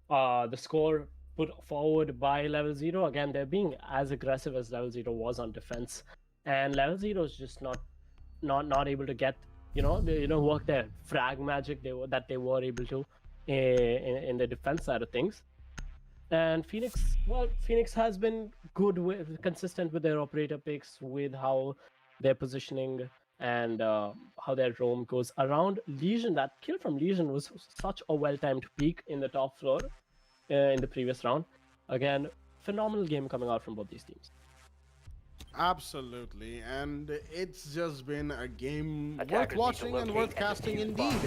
the score put forward by level 0. Again, they're being as aggressive as level 0 was on defense, and level 0 is just not able to get work their frag magic that they were able to in the defense side of things. And Phoenix has been consistent with their operator picks, with how they're positioning and how their roam goes around Legion. That kill from Legion was such a well-timed peek in the top floor in the previous round. Again, phenomenal game coming out from both these teams. Absolutely, and it's just been a game worth watching and worth casting indeed.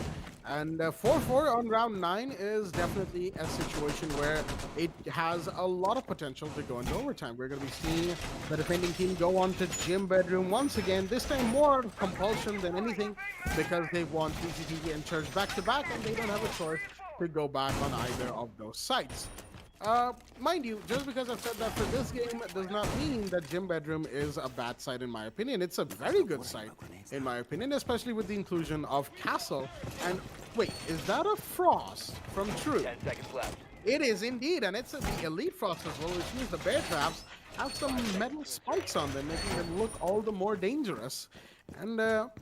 And 4-4 on round 9 is definitely a situation where it has a lot of potential to go into overtime. We're going to be seeing the defending team go on to Gym Bedroom once again, this time more compulsion than anything, because they've won TCTV and Church back-to-back, and they don't have a choice to go back on either of those sites. Mind you, just because I've said that for this game does not mean that Gym Bedroom is a bad site in my opinion. It's a very good site in my opinion, especially with the inclusion of Castle. And wait, is that a Frost from True? 10 seconds left. It is indeed, and it's the Elite Frost as well, which means the bear traps have some metal spikes on them, making them look all the more dangerous. And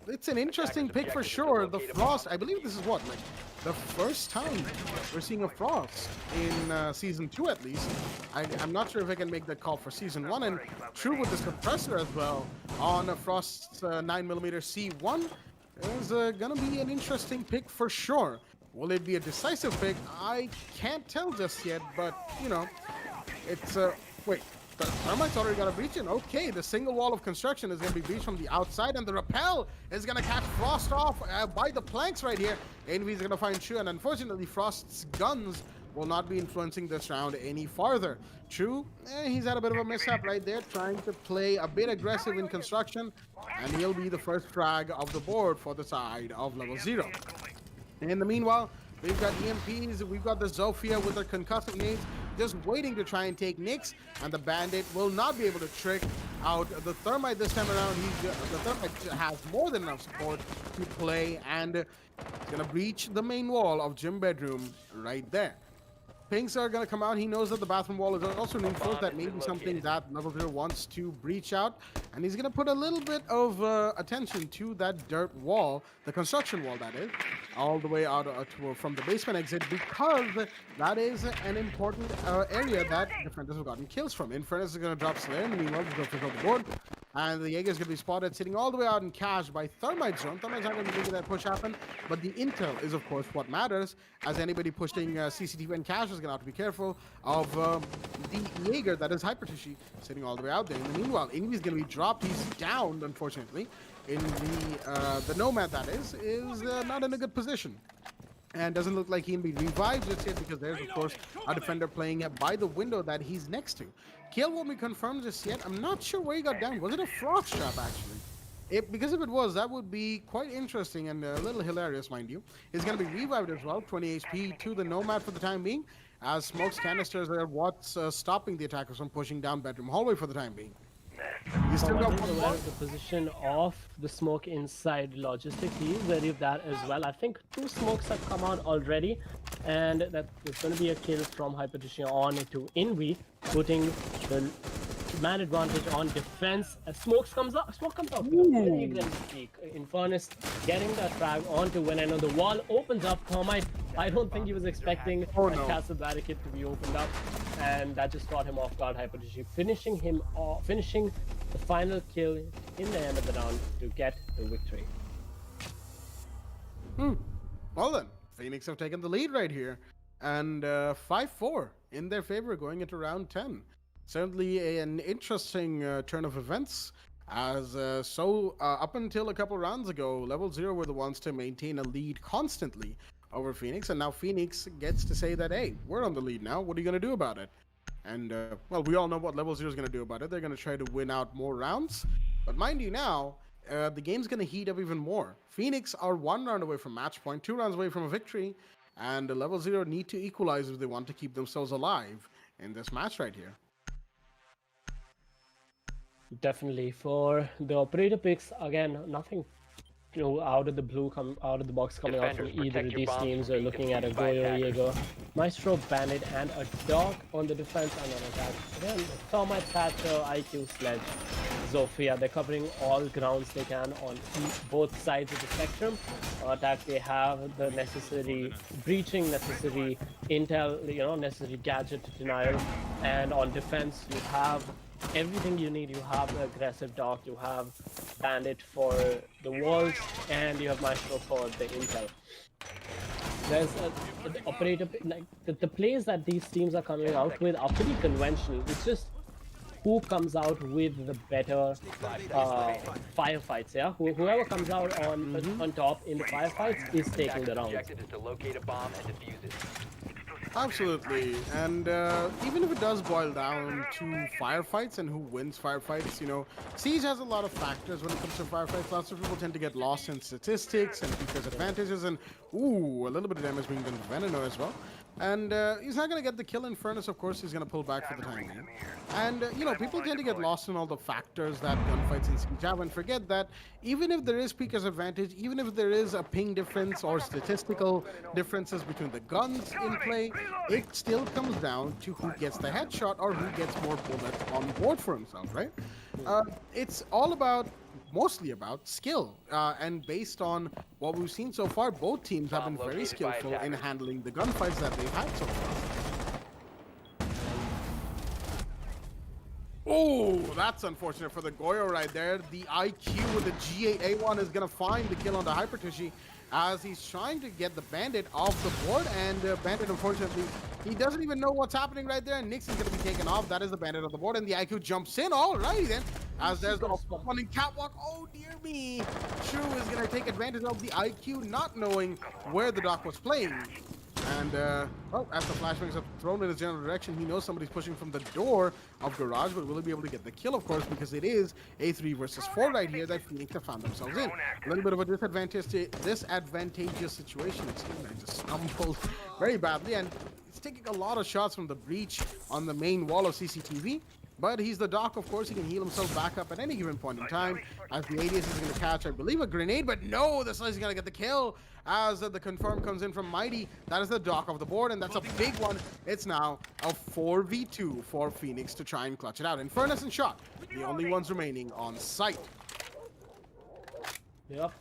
it's an interesting pick for sure. The Frost, I believe this is what, like the first time we're seeing a Frost in Season 2 at least. I'm not sure if I can make that call for Season 1. And True with the suppressor as well on a Frost's 9mm C1 is gonna be an interesting pick for sure. Will it be a decisive pick? I can't tell just yet, but you know, it's wait. The Thermite's already got a breach in. Okay, the single wall of construction is going to be breached from the outside, and the rappel is going to catch Frost off by the planks right here. Envy's going to find True, and unfortunately, Frost's guns will not be influencing this round any farther. True, he's had a bit of a mishap right there, trying to play a bit aggressive in construction, and he'll be the first frag of the board for the side of level 0. In the meanwhile, we've got EMPs, we've got the Zofia with her concussive nades, just waiting to try and take Nyx, and the Bandit will not be able to trick out the Thermite this time around. The Thermite has more than enough support to play, and it's gonna breach the main wall of Gym Bedroom right there. Pinks are going to come out. He knows that the bathroom wall is also reinforced. That may be something that Level 0 wants to breach out. And he's going to put a little bit of attention to that dirt wall, the construction wall, that is, all the way out from the basement exit, because that is an important area that defenders have gotten kills from. Infernus is going to drop Slayer, and meanwhile, he's going to pick up the board. And the Jaeger is going to be spotted sitting all the way out in cash by Thermite Zone. Thermite's not going to be making that push happen, but the intel is, of course, what matters. As anybody pushing CCTV and cash is going to have to be careful of the Jaeger, that is Hypertishi, sitting all the way out there. In the meanwhile, Ingvi's going to be dropped. He's downed, unfortunately. In the Nomad, that is not in a good position. And doesn't look like he can be revived just yet, because there's, of course, a defender playing by the window that he's next to. Kill won't be confirmed just yet. I'm not sure where he got down. Was it a frost trap, actually? Because if it was, that would be quite interesting and a little hilarious, mind you. He's going to be revived as well. 20 HP to the Nomad for the time being, as Smoke's canisters are what's stopping the attackers from pushing down bedroom hallway for the time being. He's still got one more. The position of the smoke inside logistic. He's wary of that as well. I think 2 smokes have come out already, and that is going to be a kill from Hypertition on to Invi, putting the man advantage on defense. As smoke comes out. Very aggressive. Infernus getting that frag onto Veneno. The wall opens up. Thermite, I don't think he was expecting a castle barricade to be opened up, and that just caught him off guard. Hypertishi finishing the final kill in the end of the round to get the victory. Well then, Phoenix have taken the lead right here, and 5-4 in their favor going into round 10. Certainly an interesting turn of events, as up until a couple rounds ago, Level 0 were the ones to maintain a lead constantly over Phoenix, and now Phoenix gets to say that, hey, we're on the lead now, what are you going to do about it? And, well, we all know what Level 0 is going to do about it. They're going to try to win out more rounds, but mind you now, the game's going to heat up even more. Phoenix are 1 round away from match point, 2 rounds away from a victory, and Level 0 need to equalize if they want to keep themselves alive in this match right here. Definitely. For the operator picks, again, nothing out of the box coming out from either of these teams. We're looking at a Goyo, Jaeger, Maestro, Bandit, and a Dog on the defense and on attack. Again, Thermite, Thatcher, IQ, Sledge, Zofia. They're covering all grounds they can on both sides of the spectrum. On attack, they have the necessary breaching, necessary intel, necessary gadget denial, and on defense, you have everything you need. You have the aggressive Dog, you have Bandit for the walls, and you have Maestro for the intel. There's the operator, like the plays that these teams are coming out with are pretty conventional. It's just who comes out with the better firefights. Yeah, whoever comes out on top in the firefights is taking the round. Objective is to locate a bomb and defuse it. Absolutely, and even if it does boil down to firefights and who wins firefights, Siege has a lot of factors when it comes to firefights. Lots of people tend to get lost in statistics and features advantages, and a little bit of damage being done to Veneno as well. And he's not going to get the kill in Furnace, of course. He's going to pull back for the time being. And, people tend to get lost in all the factors that gunfights in Siege have and forget that even if there is Pika's advantage, even if there is a ping difference or statistical differences between the guns in play, it still comes down to who gets the headshot or who gets more bullets on board for himself, right? It's all mostly about skill, and based on what we've seen so far, both teams have been very skillful in handling the gunfights that they've had so far. Oh, that's unfortunate for the Goyo right there. The IQ with the G8A1 is going to find the kill on the Hypertishi as he's trying to get the Bandit off the board, and Bandit, unfortunately, he doesn't even know what's happening right there, and Nix is going to be taken off. That is the Bandit on the board, and the IQ jumps in. Alrighty then, as there's the one in Catwalk. Oh dear me, True is going to take advantage of the IQ not knowing where the Doc was playing. And, as the flashbangs are thrown in his general direction, he knows somebody's pushing from the door of Garage, but will he be able to get the kill, of course, because it is a 3 versus 4 right here that Phoenix have found themselves in. A little bit of a disadvantageous situation. It seems like just stumbled very badly, and it's taking a lot of shots from the breach on the main wall of CCTV. But he's the Doc, of course. He can heal himself back up at any given point in time. As the ADS is going to catch, I believe, a grenade. But no, the Slice is going to get the kill. As the confirm comes in from Mighty. That is the Doc of the board, and that's a big one. It's now a 4v2 for Phoenix to try and clutch it out. Infernus and Shot, the only ones remaining on site. Yep.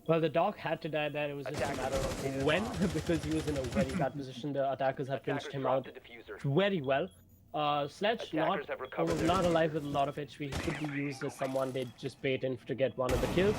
Well, the dog had to die there. It was just a matter of when, because he was in a very bad position. The attackers had finished him out very well. Sledge not alive with a lot of HP. He could be used as someone they just bait in to get one of the kills,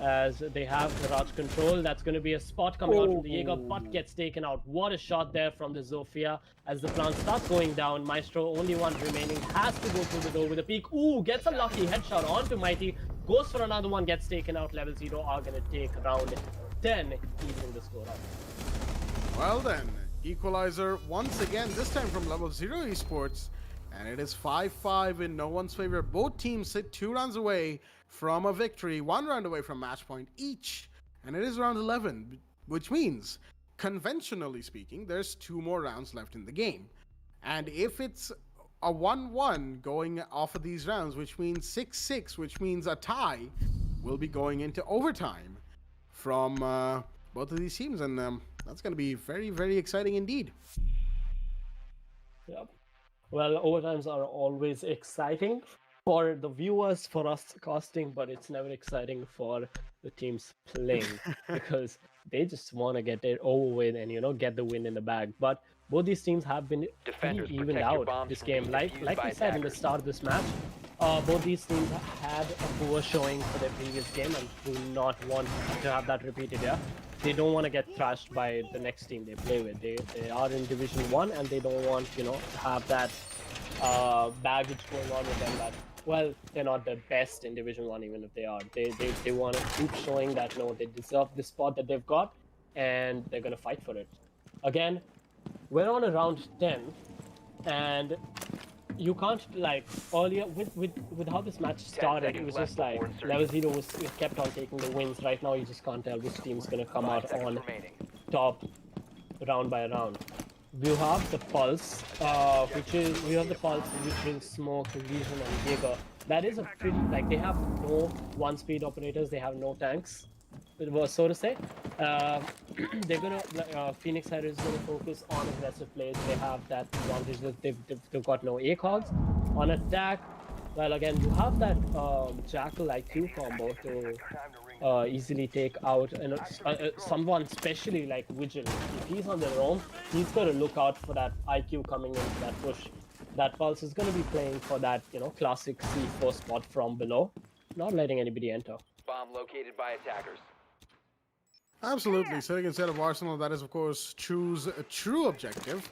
as they have the Raj control. That's going to be a spot coming out from the Jaeger, but gets taken out. What a shot there from the Zofia as the plant starts going down. Maestro, only one remaining, has to go through the door with a peek. Ooh, gets a lucky headshot onto Mighty. Goes for another one, gets taken out. Level 0 are going to take round 10, evening the score out. Well then, equalizer once again, this time from Level 0 Esports. And it is 5-5 in no one's favor. Both teams sit 2 rounds away from a victory, 1 round away from match point each. And it is round 11, which means, conventionally speaking, there's 2 more rounds left in the game. And if it's a 1-1 going off of these rounds, which means 6-6, which means a tie, will be going into overtime from both of these teams. And that's going to be very, very exciting indeed. Yep. Well, overtimes are always exciting for the viewers, for us casting, but it's never exciting for the teams playing because they just want to get it over with and, you know, get the win in the bag. But both these teams have been pretty evened out this game. Like we said in the start of this match, both these teams had a poor showing for their previous game and do not want to have that repeated. Yeah, they don't want to get thrashed by the next team they play with. They are in Division 1 and they don't want, you know, to have that baggage going on with them that, well, they're not the best in Division 1 even if they are. They want to keep showing that, no, they deserve the spot that they've got and they're going to fight for it. Again, we're on a round 10 and you can't, like, earlier with how this match started, it was just like Level 0 was kept on taking the wins. Right now you just can't tell which team's going to come out on top round by round. We have the Pulse, which is Smoke, Legion and Jaeger. That is a pretty, like, they have no 1-speed operators, they have no tanks, so to say. They're gonna, Phoenix side is gonna focus on aggressive plays. They have that advantage that they've got no ACOGs. On attack, well, again, you have that Jackal IQ combo to easily take out someone, especially like Vigil. If he's on the roam, he's got to look out for that IQ coming into that push. That Pulse is going to be playing for that, you know, classic C4 spot from below, not letting anybody enter. Bomb located by attackers. Absolutely. Sitting instead of Arsenal, that is, of course, True's true objective.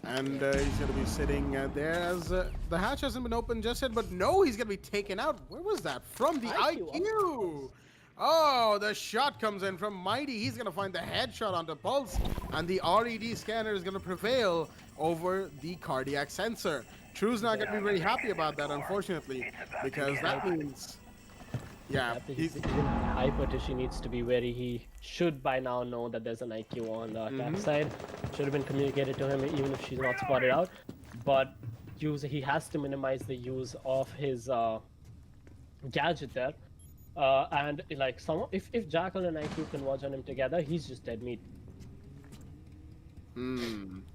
And he's going to be sitting there as the hatch hasn't been opened just yet. But no, he's going to be taken out. Where was that? From the IQ. Oh, the shot comes in from Mighty. He's going to find the headshot onto Pulse. And the RED scanner is going to prevail over the cardiac sensor. True's not going to be very happy about that, unfortunately, because that means... Yeah, he's even Hypertish needs to be wary. He should by now know that there's an IQ on the attack side. Should have been communicated to him even if she's not spotted out. But he has to minimize the use of his gadget there. And like if Jackal and IQ converge on him together, he's just dead meat.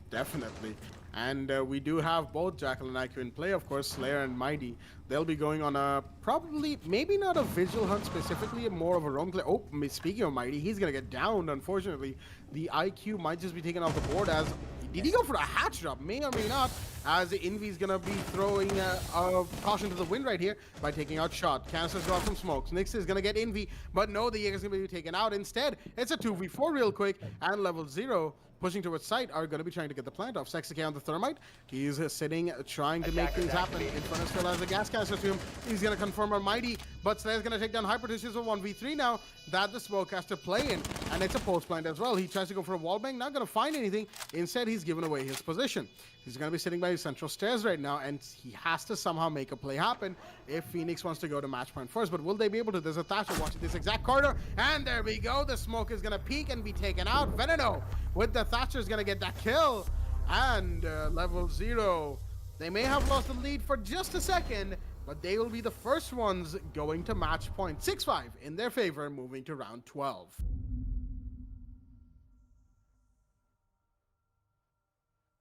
Definitely. And we do have both Jackal and IQ in play, of course, Slayer and Mighty. They'll be going on a probably, maybe not a visual hunt specifically, more of a roam play. Oh, speaking of Mighty, he's going to get downed, unfortunately. The IQ might just be taken off the board as... Did he go for a hatch drop? May or may not, as Envy's going to be throwing caution to the wind right here by taking out Shot. Canisters go out from Smokes. Nyx is going to get Envy, but no, the Jaeger's going to be taken out. Instead, it's a 2v4 real quick, and Level 0 pushing towards site are going to be trying to get the plant off. Sexy on the Thermite. He's sitting, trying to make things happen. In front of still has a gas canister to him. He's going to confirm on Mighty, but Slayer's going to take down Hyperticious with 1v3 now. That the Smoke has to play in, and it's a post plant as well. He tries to go for a wallbang, not going to find anything. Instead, he's given away his position. He's going to be sitting by his central stairs right now, and he has to somehow make a play happen if Phoenix wants to go to match point first. But will they be able to? There's a Thatcher watching this exact corner, and there we go. The Smoke is going to peek and be taken out. Veneno with the Thatcher is going to get that kill, and Level 0 They may have lost the lead for just a second, but they will be the first ones going to match point. 6-5 in their favor, moving to round 12.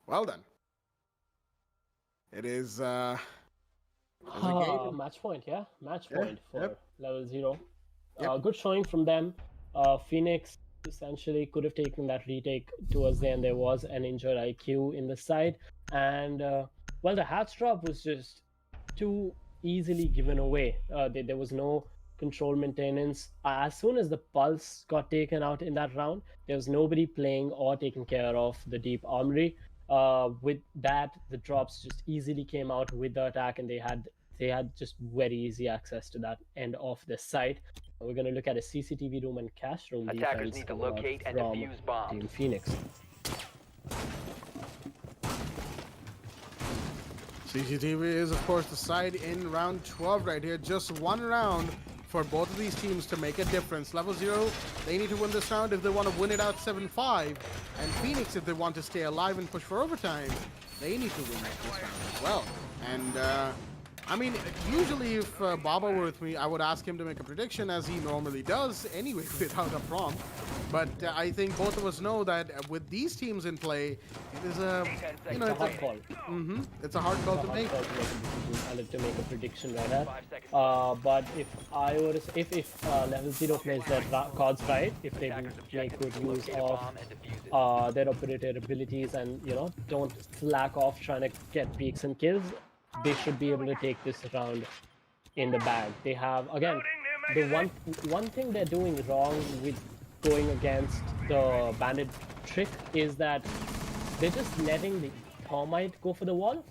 Well then. It is a game. Match point, yeah. Match Yeah, point for yep. level 0. Yep. Good showing from them. Phoenix essentially could have taken that retake towards the end. There was an injured IQ in the side. And, well, the hatch drop was just too easily given away. There was no control maintenance. As soon as the pulse got taken out in that round, there was nobody playing or taking care of the deep armory. With that, the drops just easily came out with the attack, and they had just very easy access to that end of the site. We're going to look at a CCTV room and cache room Attackers defense need to coming out locate and from defuse bombs. Team Phoenix. CCTV is, of course, the side in round 12 right here. Just one round for both of these teams to make a difference. Level 0, they need to win this round if they want to win it out 7-5. And Phoenix, if they want to stay alive and push for overtime, they need to win this round as well. And, I mean, usually if Baba were with me, I would ask him to make a prediction, as he normally does anyway, without a prompt. But I think both of us know that with these teams in play, it is a, you know, It's a hard call. it's a hard call to Hard make. call to make a decision. I like to make a prediction right now. But if I were to, if level 0 plays their cards right, if they make good use of their operator abilities and, you know, don't slack off trying to get peaks and kills, they should be able to take this round in the bag. They have, again, the one thing they're doing wrong with going against the bandit trick is that they're just letting the thermite go for the wall.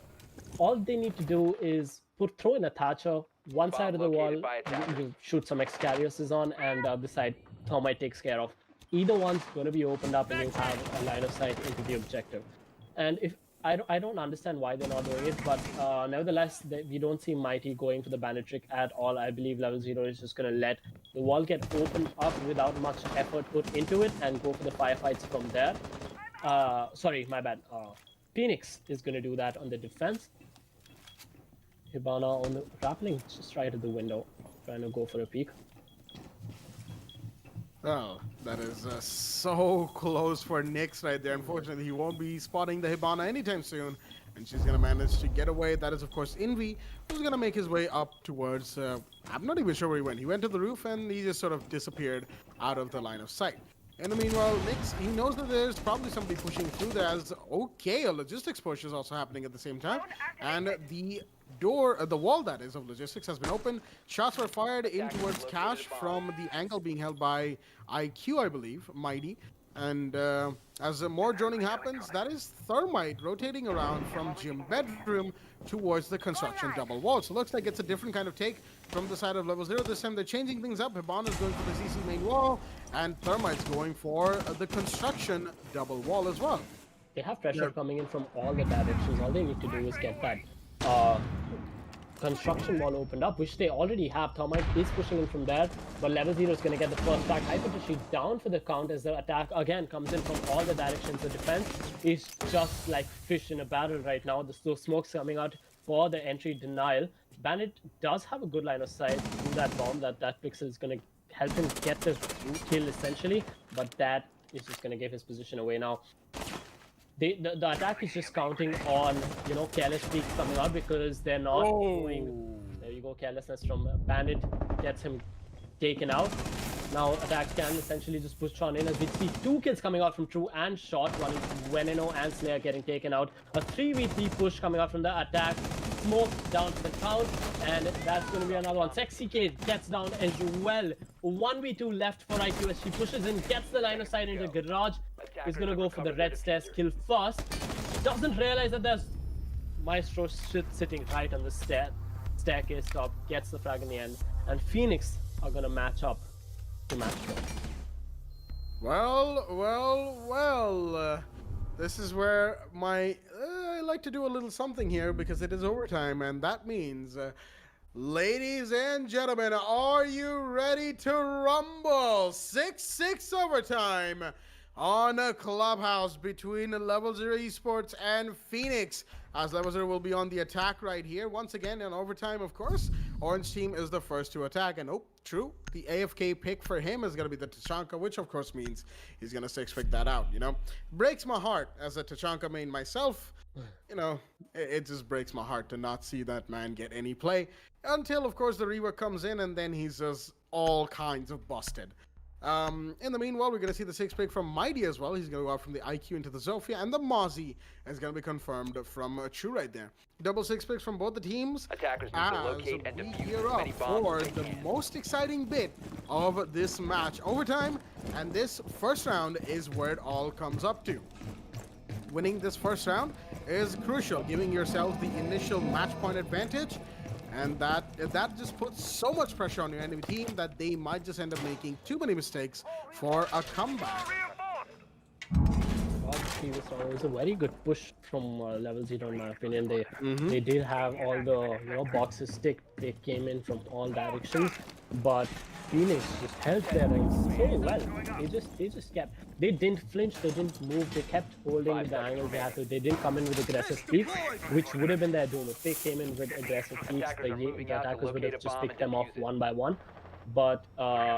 All they need to do is throw in a thatcher, one side of the wall, you shoot some Excariuses on, and the other side thermite takes care of. Either one's going to be opened up and you have a line of sight into the objective. And if I don't understand why they're not doing it, but nevertheless, we don't see Mighty going for the bandit trick at all. I believe level 0 is just going to let the wall get opened up without much effort put into it and go for the firefights from there. Sorry, my bad. Phoenix is going to do that on the defense. Hibana on the grappling, just right at the window, trying to go for a peek. Oh, that is so close for Nyx right there. Unfortunately, he won't be spotting the Hibana anytime soon, and she's going to manage to get away. That is, of course, Envy, who's going to make his way up towards... I'm not even sure where he went. He went to the roof, and he just sort of disappeared out of the line of sight. In the meanwhile, Nyx, he knows that there's probably somebody pushing through there, as okay, a logistics push is also happening at the same time, and the door, the wall that is of logistics has been opened. Shots were fired in towards Cash from the angle being held by IQ, I believe, Mighty. And as more droning happens, that is Thermite rotating around from gym bedroom towards the construction double wall. So it looks like it's a different kind of take from the side of level 0. This time they're changing things up. Hibana's going for the CC main wall, and Thermite's going for the construction double wall as well. They have pressure coming in from all the directions. All they need to do is get that construction wall opened up, which they already have. Thermite is pushing in from there, but level 0 is going to get the first attack. Hypertrophy down for the count as the attack again comes in from all the directions. The defense is just like fish in a barrel right now. The smoke's coming out for the entry denial. Bandit does have a good line of sight through that bomb. That Pixel is going to help him get the kill essentially, but that is just going to give his position away now. The attack is just counting on, you know, careless peaks coming out because they're not going. There you go, carelessness from Bandit gets him taken out. Now attack can essentially just push on in as we see 2 kills coming out from True and Shot. One is Veneno and Slayer getting taken out. A 3v3 push coming out from the attack. Smoke down to the count, and that's going to be another one. Sexy Kid gets down as well. 1v2 left for IQ as she pushes in, gets the line of sight into the garage. He's going to go for the red stairs kill first. Doesn't realize that there's Maestro sitting right on the staircase top. Gets the frag in the end, and Phoenix are going to match up to Maestro. Well. This is where I like to do a little something here because it is overtime, and that means, ladies and gentlemen, are you ready to rumble? 6-6 overtime. on a clubhouse between Level 0 Esports and Phoenix, as Level 0 will be on the attack right here. Once again, in overtime, of course, Orange team is the first to attack. And oh, true, the AFK pick for him is going to be the Tachanka, which of course means he's going to 6-pick that out, you know. Breaks my heart as a Tachanka main myself. You know, it just breaks my heart to not see that man get any play. Until, of course, the rework comes in and then he's just all kinds of busted. In the meanwhile, we're going to see the 6-pick from Mighty as well. He's going to go out from the IQ into the Zofia, and the Mozzie is going to be confirmed from Chu right there. Double 6-picks from both the teams. Attackers need to locate and defuse gear as up many bombs for as they the can. most exciting bit of this match, overtime, and this first round is where it all comes up to. Winning this first round is crucial, giving yourself the initial match point advantage. And that just puts so much pressure on your enemy team that they might just end up making too many mistakes for a comeback. Previous round, it was a very good push from Level 0 in my opinion. They did have all the boxes ticked. They came in from all directions, but Phoenix just held their ranks so well. They didn't flinch, they didn't move, they kept holding the angles they had to. They didn't come in with aggressive peaks, which would have been their doom. If they came in with aggressive peaks, the attackers would have just picked them off one by one. But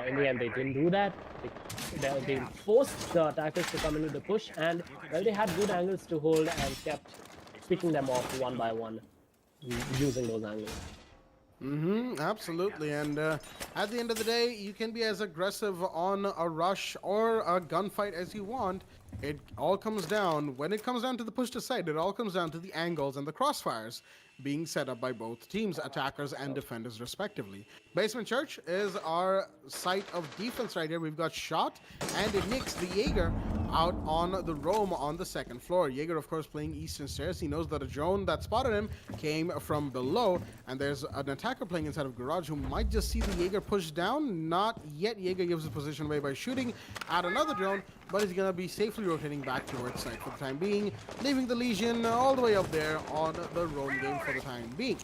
in the end, they didn't do that. They forced the attackers to come in with the push, and well, they had good angles to hold and kept picking them off one by one using those angles. Absolutely. And at the end of the day, you can be as aggressive on a rush or a gunfight as you want. It all comes down, when it comes down to the push to side, it all comes down to the angles and the crossfires being set up by both teams, attackers and defenders respectively. Basement Church is our site of defense right here. We've got Shot and Nix the Jaeger out on the roam on the second floor. Jaeger, of course, playing Eastern Stairs. He knows that a drone that spotted him came from below, and there's an attacker playing inside of Garage who might just see the Jaeger push down. Not yet. Jaeger gives his position away by shooting at another drone, but he's going to be safely rotating back towards site for the time being, leaving the Legion all the way up there on the roam game for the time being.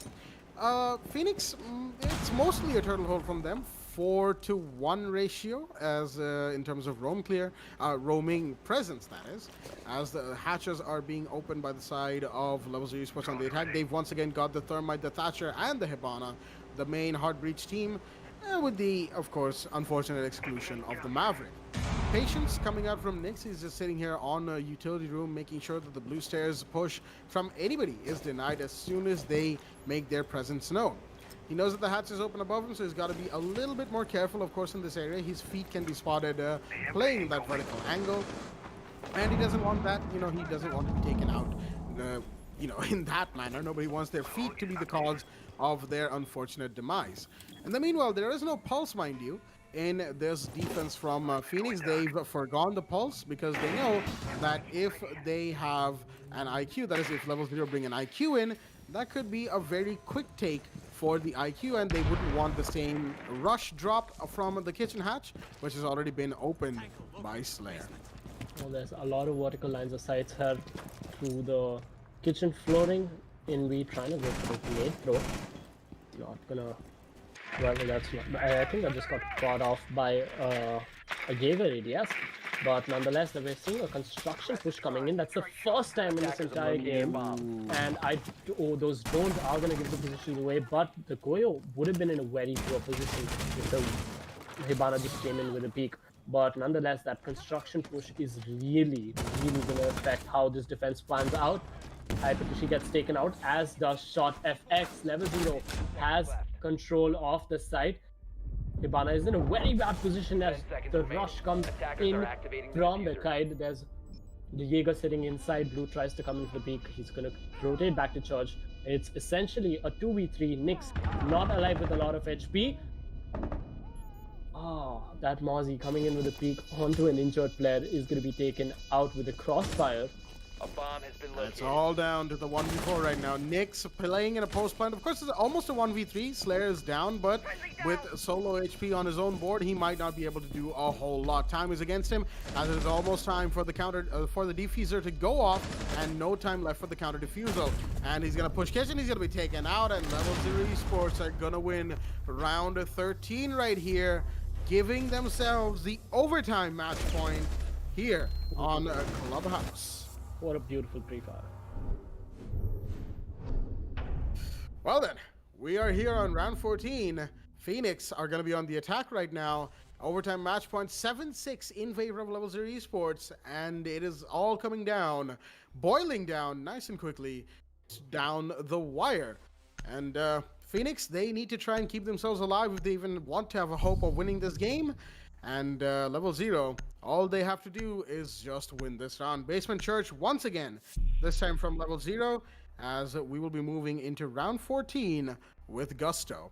Phoenix, it's mostly a turtle hold from them, 4-to-1 ratio as in terms of roaming presence, that is, as the hatches are being opened by the side of Level 0 Esports on the attack. They've once again got the Thermite, the Thatcher, and the Hibana, the main hard breach team, with the, of course, unfortunate exclusion of the Maverick. Patience coming out from Nix. He's just sitting here on a utility room, making sure that the blue stairs push from anybody is denied as soon as they make their presence known. He knows that the hatch is open above him, so he's got to be a little bit more careful, of course, in this area. His feet can be spotted playing in that vertical angle, and he doesn't want that, he doesn't want to be taken out, in that manner. Nobody wants their feet to be the cause of their unfortunate demise. In the meanwhile, there is no pulse, mind you, in this defense from Phoenix. They've forgone the pulse because they know that if they have an IQ, that is, if Level 0 bring an IQ in, that could be a very quick take for the IQ, and they wouldn't want the same rush drop from the kitchen hatch, which has already been opened by Slayer. Well, there's a lot of vertical lines of sights here through the kitchen flooring. In trying to go for the grenade throw. Not gonna. Well, that's not. I think I just got caught off by a Jaeger ADS, but nonetheless, we're seeing a construction push coming in. That's the first time in this entire game, and those drones are gonna give the positions away. But the Koyo would have been in a very poor position if the Hibana just came in with a peek. But nonetheless, that construction push is really gonna affect how this defense plans out. Hypertushi gets taken out, as does Shot FX. Level 0 has control of the site. Hibana is in a very bad position as the rush comes in from the side. There's the Jaeger sitting inside. Blue tries to come in for the peak. He's going to rotate back to Church. It's essentially a 2v3. Nix not alive with a lot of HP. That Mozzie coming in with a peek onto an injured player is going to be taken out with a crossfire. A bomb has been located. It's all down to the 1v4 right now. Nix playing in a post plant. Of course, it's almost a 1v3. Slayer is down, but with solo HP on his own board, he might not be able to do a whole lot. Time is against him, as it is almost time for the for the diffuser to go off, and no time left for the counter diffusal. And he's gonna push kitchen. He's gonna be taken out, and Level 0 Esports are gonna win round 13 right here, giving themselves the overtime match point here on Clubhouse. What a beautiful pre-fire. Well then, we are here on round 14. Phoenix are going to be on the attack right now. Overtime match point 7-6 in favor of Level 0 Esports, and it is all coming down, boiling down nice and quickly down the wire. And Phoenix, they need to try and keep themselves alive if they even want to have a hope of winning this game. And Level 0, all they have to do is just win this round. Basement Church once again, this time from Level 0, as we will be moving into round 14 with Gusto.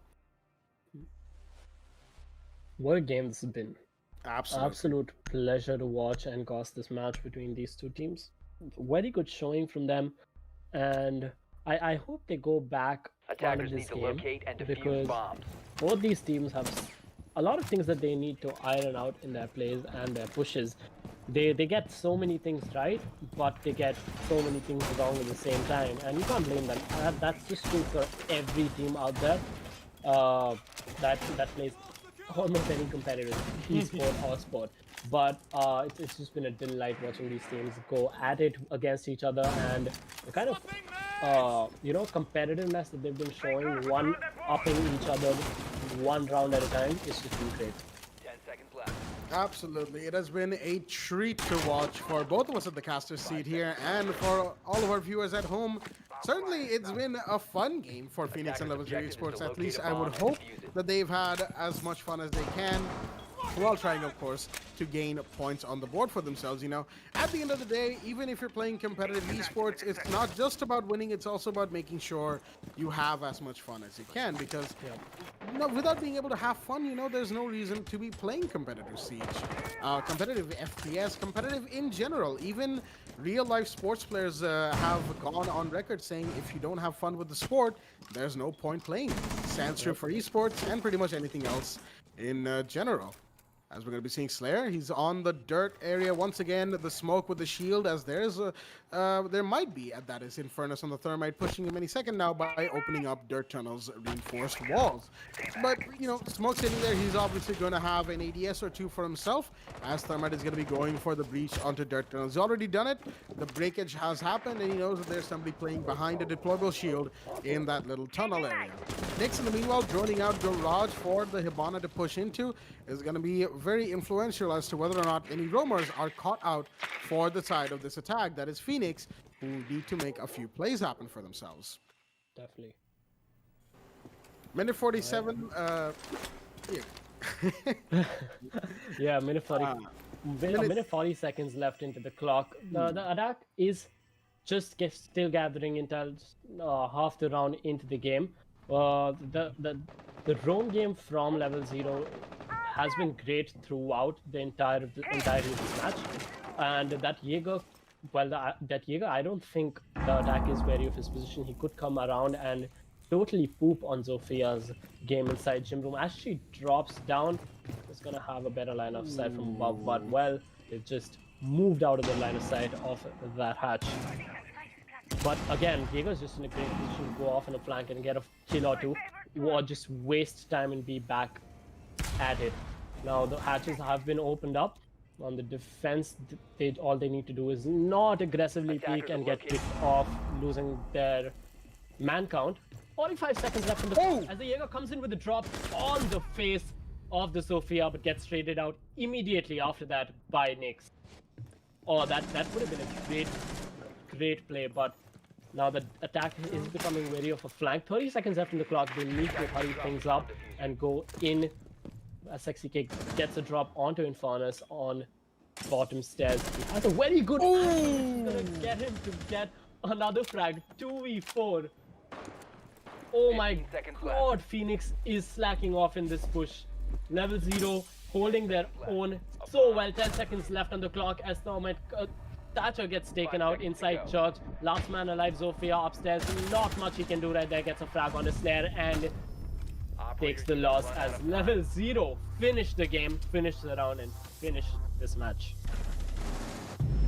What a game this has been. Absolutely. Absolute pleasure to watch and cast this match between these two teams. Very good showing from them, and I hope they go back on Attackers this need to game, locate and defuse because bombs. both these teams have a lot of things that they need to iron out in their plays and their pushes. They get so many things right, but they get so many things wrong at the same time, and you can't blame them. That's just true for every team out there that plays almost any competitive esport or sport. But it's just been a delight watching these teams go at it against each other, and the kind of competitiveness that they've been showing, one upping each other one round at a time, is just been great. 10 seconds left. Absolutely. It has been a treat to watch for both of us at the caster seat here and for all of our viewers at home. Certainly, it's been a fun game for Phoenix and Level 0 Esports. At least I would hope that they've had as much fun as they can, while trying, of course, to gain points on the board for themselves. You know, at the end of the day, even if you're playing competitive esports, it's not just about winning, it's also about making sure you have as much fun as you can, because without being able to have fun, you know, there's no reason to be playing competitive Siege, competitive FPS, competitive in general. Even real life sports players have gone on record saying if you don't have fun with the sport, there's no point playing. Stands true for esports and pretty much anything else in general. As we're going to be seeing Slayer, he's on the dirt area once again. The smoke with the shield, as there might be, that is Infernus on the Thermite, pushing him any second now by opening up dirt tunnels, reinforced walls. But, you know, Smoke sitting there, he's obviously going to have an ADS or two for himself, as Thermite is going to be going for the breach onto dirt tunnels. He's already done it, the breakage has happened, and he knows that there's somebody playing behind a deployable shield in that little tunnel area. Nyx, in the meanwhile, droning out Garage for the Hibana to push into, is going to be very influential as to whether or not any roamers are caught out for the side of this attack. That is Phoenix, who need to make a few plays happen for themselves. Definitely. Minute 47. Yeah, minute 40. Minute 40 seconds left into the clock. The attack is just still gathering until half the round into the game. The roam game from Level 0 has been great throughout the entirety of this match, and that Jaeger, that Jaeger, I don't think the attack is wary of his position. He could come around and totally poop on Zofia's game inside gym room. As she drops down, it's gonna have a better line of sight from above, but well, they've just moved out of the line of sight of that hatch. But again, Jaeger's just in a great position to go off in a flank and get a kill or two, or just waste time and be back at it. Now the hatches have been opened up. On the defense, all they need to do is not aggressively peek and get kicked off, losing their man count. 45 seconds left in the as the Jaeger comes in with a drop on the face of the Zofia, but gets traded out immediately after that by Nyx. Oh, that would have been a great play, but now the attack is becoming wary of a flank. 30 seconds left in the clock. They need to hurry things up and go in. A Sexy Cake gets a drop onto Infernus on bottom stairs. He has a very good He's gonna get him to get another frag. 2v4. Oh my god, Phoenix is slacking off in this push. Level 0 holding their own so well. 10 seconds left on the clock as Thatcher gets taken out inside church. Last man alive, Zofia upstairs. Not much he can do right there. Gets a frag on the snare and takes the loss as Level 0 finish the game, finish the round, and finish this match.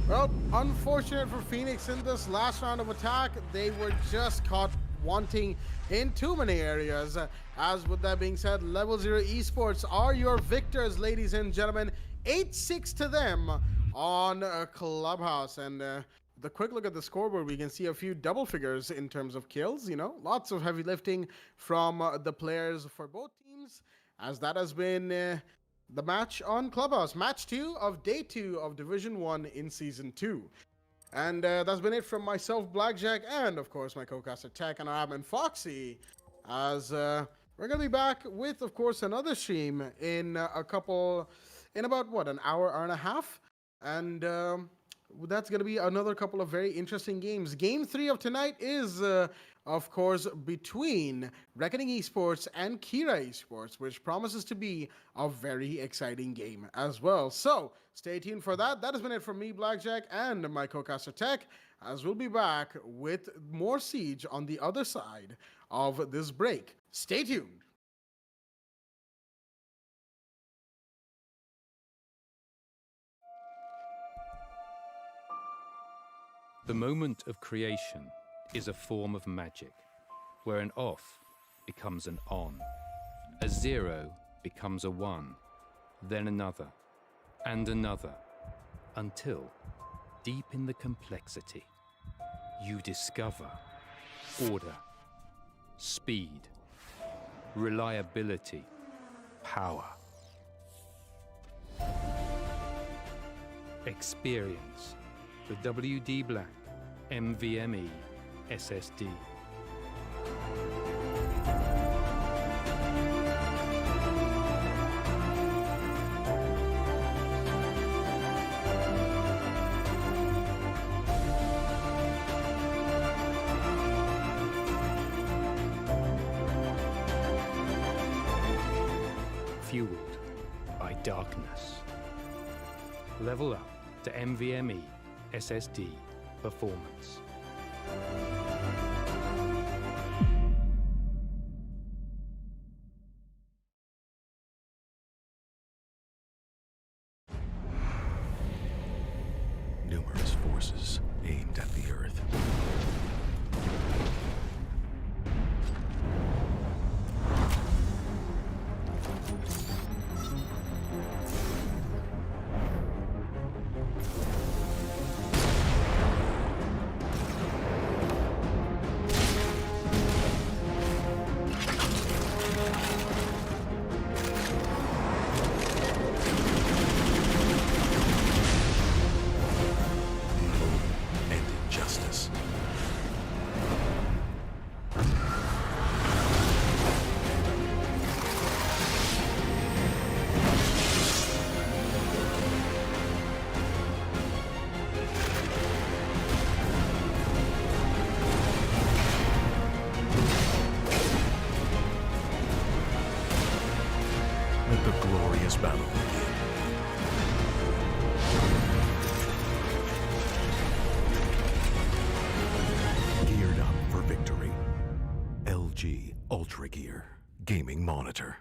Well, unfortunate for Phoenix in this last round of attack. They were just caught wanting in too many areas. As with that being said, Level 0 Esports are your victors, ladies and gentlemen. 8-6 to them on Clubhouse. And the quick look at the scoreboard, we can see a few double figures in terms of kills. Lots of heavy lifting from the players for both teams, as that has been the match on Clubhouse. Match 2 of Day 2 of Division 1 in Season 2. And that's been it from myself, Blackjack, and of course my co-caster TEC and Arab and Foxy, as we're going to be back with, of course, another stream in about an hour and a half. And that's going to be another couple of very interesting games. Game 3 of tonight is, of course, between Reckoning Esports and Kira Esports, which promises to be a very exciting game as well. So stay tuned for that. That has been it from me, Blackjack, and my co-caster TEC, as we'll be back with more Siege on the other side of this break. Stay tuned. The moment of creation is a form of magic, where an off becomes an on, a 0 becomes a 1, then another, and another, until, deep in the complexity, you discover order, speed, reliability, power. Experience the WD Black NVMe SSD. Fueled by darkness. Level up to NVMe SSD performance. Numerous forces aimed at the Earth. And injustice. Let the glorious battle begin. Geared up for victory. LG Ultragear Gaming Monitor.